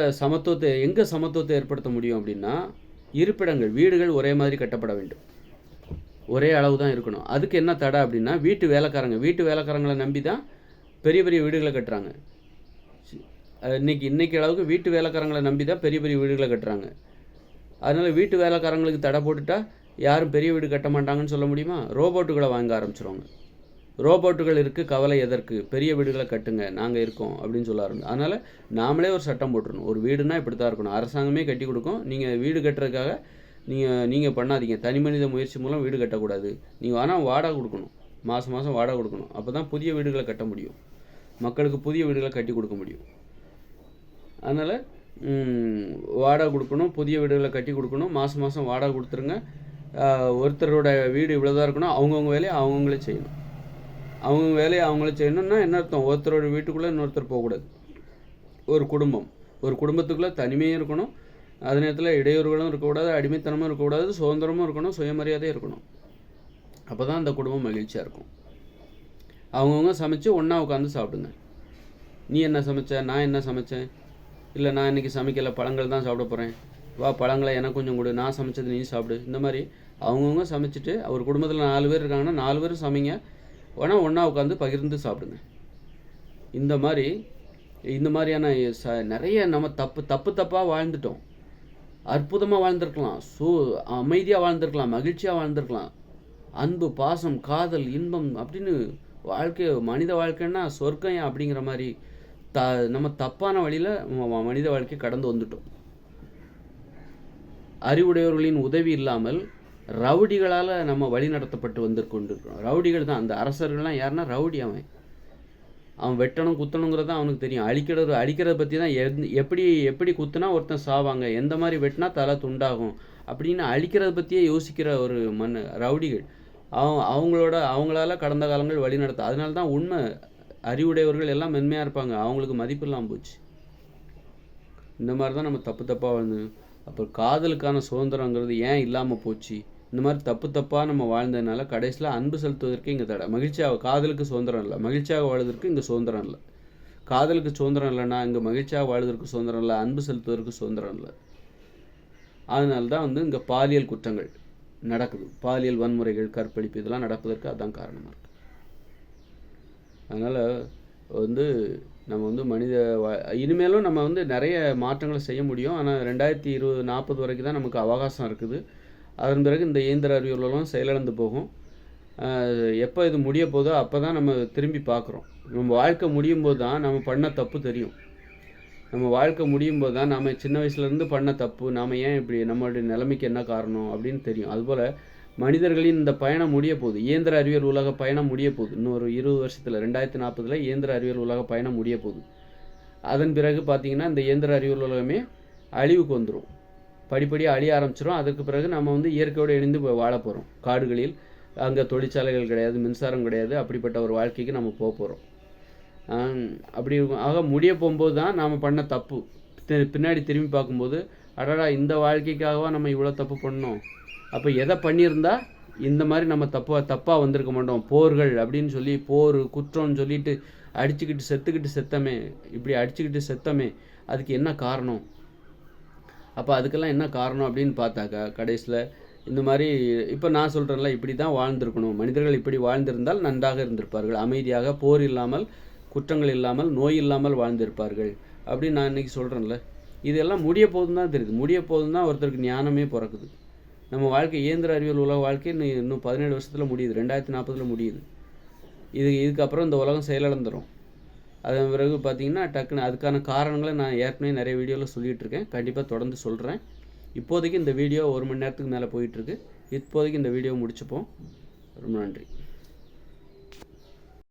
எங்கே சமத்துவத்தை ஏற்படுத்த முடியும் அப்படின்னா, இருப்பிடங்கள், வீடுகள் ஒரே மாதிரி கட்டப்பட வேண்டும், ஒரே அளவு தான் இருக்கணும். அதுக்கு என்ன தடை அப்படின்னா, வீட்டு வேலைக்காரங்களை நம்பி தான் பெரிய பெரிய வீடுகளை கட்டுறாங்க. இன்னைக்கு அளவுக்கு வீட்டு வேலைக்காரங்களை நம்பி தான் பெரிய பெரிய வீடுகளை கட்டுறாங்க. அதனால் வீட்டு வேலைக்காரங்களுக்கு தடை போட்டுட்டா யாரும் பெரிய வீடு கட்ட மாட்டாங்கன்னு சொல்ல முடியுமா? ரோபோட்டுகளை வாங்க ஆரம்பிச்சிருவாங்க. ரோபோட்டுகள் இருக்குது, கவலை எதற்கு, பெரிய வீடுகளை கட்டுங்க, நாங்கள் இருக்கோம் அப்படின்னு சொல்ல ஆரம்பிச்சு. அதனால் நாமளே ஒரு சட்டம் போட்டுருணும். ஒரு வீடுனா இப்படி தான் இருக்கணும். அரசாங்கமே கட்டி கொடுக்கும். நீங்கள் வீடு கட்டுறதுக்காக நீங்கள் பண்ணாதீங்க. தனி மனித முயற்சி மூலம் வீடு கட்டக்கூடாது. நீங்கள் ஆனால் வாடகை கொடுக்கணும், மாதம் வாடகை கொடுக்கணும். அப்போ தான் புதிய வீடுகளை கட்ட முடியும், மக்களுக்கு புதிய வீடுகளை கட்டி கொடுக்க முடியும். அதனால் வாடகை கொடுக்கணும், புதிய வீடுகளை கட்டி கொடுக்கணும், மாதம் வாடகை கொடுத்துருங்க. ஒருத்தரோட வீடு இவ்வளோதான் இருக்கணும். அவங்கவுங்க வேலையை அவங்கவுங்களே செய்யணும். அவங்கவுங்க வேலையை அவங்களே செய்யணும்னா என்ன அர்த்தம்? ஒருத்தரோட வீட்டுக்குள்ளே இன்னொருத்தர் போகக்கூடாது. ஒரு குடும்பத்துக்குள்ளே தனிமையும் இருக்கணும், அதே நேரத்தில் இடையூறுகளும் இருக்கக்கூடாது, அடிமைத்தனமும் இருக்கக்கூடாது, சுதந்திரமும் இருக்கணும், சுயமரியாதையும் இருக்கணும். அப்போ தான் அந்த குடும்பம் மகிழ்ச்சியாக இருக்கும். அவங்கவுங்க சமைச்சு ஒன்றா உட்காந்து சாப்பிடுங்க. நீ என்ன சமைச்ச, நான் என்ன சமைச்சேன், இல்லை நான் இன்றைக்கி சமைக்கலை, பழங்கள் தான் சாப்பிட போகிறேன், வா பழங்களை எனக்கு கொஞ்சம் கொடு, நான் சமைச்சது நீ சாப்பிடு. இந்த மாதிரி அவங்கவுங்க சமைச்சிட்டு, ஒரு குடும்பத்தில் 4 பேர் இருக்காங்கன்னா 4 பேரும் சமைங்க, வேணால் ஒன்றா உட்காந்து பகிர்ந்து சாப்பிடுங்க. இந்த மாதிரியான நிறைய நம்ம தப்பாக வாழ்ந்துட்டோம். அற்புதமாக வாழ்ந்திருக்கலாம், அமைதியாக வாழ்ந்திருக்கலாம், மகிழ்ச்சியாக வாழ்ந்திருக்கலாம். அன்பு, பாசம், காதல், இன்பம் அப்படின்னு மனித வாழ்க்கைன்னா சொர்க்கம் அப்படிங்கிற மாதிரி நம்ம தப்பான வழியில் மனித வாழ்க்கை கடந்து வந்துட்டோம். அறிவுடையவர்களின் உதவி இல்லாமல் ரவுடிகளால் நம்ம வழி நடத்தப்பட்டு கொண்டிருக்கிறோம். ரவுடிகள் தான் அந்த அரசர்கள்லாம். யாருன்னா ரவுடி, அவன் வெட்டணும் குத்தணுங்கிறது தான் அவனுக்கு தெரியும். அடிக்கிறத பற்றி தான் எப்படி குத்துனா ஒருத்தன் சாவாங்க, எந்த மாதிரி வெட்டினா தலை துண்டாகும் அப்படின்னு அழிக்கிறத பற்றியே யோசிக்கிற ஒரு ரவுடிகள். அவங்களால கடந்த காலங்கள் வழி நடத்த. அதனால தான் உண்மை அறிவுடையவர்கள் எல்லாம் மென்மையாக இருப்பாங்க, அவங்களுக்கு மதிப்பு இல்லாமல் போச்சு. இந்த மாதிரி தான் நம்ம தப்பாக வாழ்ந்து. அப்புறம் காதலுக்கான சுதந்திரங்கிறது ஏன் இல்லாமல் போச்சு? இந்த மாதிரி தப்பாக நம்ம வாழ்ந்ததுனால கடைசியில் அன்பு செலுத்துவதற்கு இங்கே தடை. காதலுக்கு சுதந்திரம் இல்லை, மகிழ்ச்சியாக வாழ்வதற்கு இங்கே சுதந்திரம் இல்லை. காதலுக்கு சுதந்திரம் இல்லைன்னா இங்கே மகிழ்ச்சியாக வாழ்வதற்கு சுதந்திரம் இல்லை, அன்பு செலுத்துவதற்கு சுதந்திரம் இல்லை. அதனால தான் இங்கே பாலியல் குற்றங்கள் நடக்குது. பாலியல் வன்முறைகள், கற்பழிப்பு இதெல்லாம் நடப்பதற்கு அதுதான் காரணமாக இருக்குது. அதனால் நம்ம வந்து இனிமேலும் நம்ம வந்து நிறைய மாற்றங்களை செய்ய முடியும். ஆனால் 2040 வரைக்கும் தான் நமக்கு அவகாசம் இருக்குது. அதன் பிறகு இந்த இயந்திர அறிவியல் உலகம் செயலிழந்து போகும். எப்போ இது முடிய போதோ அப்போ தான் நம்ம திரும்பி பார்க்குறோம். நம்ம வாழ்க்கை முடியும் போது தான் நம்ம பண்ண தப்பு தெரியும். நம்ம வாழ்க்கை முடியும் போது தான் நம்ம சின்ன வயசுலேருந்து பண்ண தப்பு, நாம் ஏன் இப்படி, நம்மளுடைய நிலைமைக்கு என்ன காரணம் அப்படின்னு தெரியும். அதுபோல் மனிதர்களின் இந்த பயணம் முடிய போகுது. இயந்திர அறிவியல் உலக பயணம் முடிய போகுது. இன்னொரு 20 வருஷத்தில் 2040 இயந்திர அறிவியல் உலக பயணம் முடிய போகுது. அதன் பிறகு பார்த்திங்கன்னா இந்த இயந்திர அறிவியல் உலகமே அழிவுக்கு வந்துடும். படிப்படியாக அழிய ஆரம்பிச்சிடும். அதற்கு பிறகு நம்ம வந்து இயற்கையோடு இணைந்து வாழ போகிறோம். காடுகளில் அங்கே தொழிற்சாலைகள் கிடையாது, மின்சாரம் கிடையாது. அப்படிப்பட்ட ஒரு வாழ்க்கைக்கு நம்ம போக போகிறோம். அப்படி ஆக முடிய போகும்போது தான் நாம் பண்ண தப்பு பின்னாடி திரும்பி பார்க்கும்போது, அடடா இந்த வாழ்க்கைக்காகவா நம்ம இவ்வளோ தப்பு பண்ணோம், அப்போ எதை பண்ணியிருந்தா இந்த மாதிரி நம்ம தப்பாக வந்திருக்க மாட்டோம். போர்கள் அப்படின்னு சொல்லி, போர் குற்றம்னு சொல்லிட்டு அடிச்சுக்கிட்டு செத்தமே, இப்படி அடிச்சுக்கிட்டு செத்தமே, அதுக்கு என்ன காரணம்? அப்போ அதுக்கெல்லாம் என்ன காரணம் அப்படின்னு பார்த்தாக்கா கடைசியில் இந்த மாதிரி இப்போ நான் சொல்கிறேன்ல, இப்படி தான் வாழ்ந்திருக்கணும். மனிதர்கள் இப்படி வாழ்ந்திருந்தால் நன்றாக இருந்திருப்பார்கள். அமைதியாக, போர் இல்லாமல், குற்றங்கள் இல்லாமல், நோய் இல்லாமல் வாழ்ந்திருப்பார்கள் அப்படின்னு நான் இன்றைக்கி சொல்கிறேன்ல. இதெல்லாம் முடிய போதும் தான் தெரியுது. முடிய போதும் தான் ஒருத்தருக்கு ஞானமே பிறக்குது. நம்ம வாழ்க்கை இயந்திர அறிவியல் உலக வாழ்க்கை இன்னும் 17 வருஷத்தில் முடியுது. 2040 முடியுது. இதுக்கப்புறம் இந்த உலகம் செயலிழந்துடும். அதன் பிறகு பார்த்திங்கன்னா டக்குன்னு அதுக்கான காரணங்களை நான் ஏற்கனவே நிறைய வீடியோவில் சொல்லிகிட்டு இருக்கேன். கண்டிப்பாக தொடர்ந்து சொல்கிறேன். இப்போதைக்கு இந்த வீடியோ 1 மணி நேரத்துக்கு மேலே போயிட்டுருக்கு. இப்போதைக்கு இந்த வீடியோ முடிச்சுப்போம். ரொம்ப நன்றி.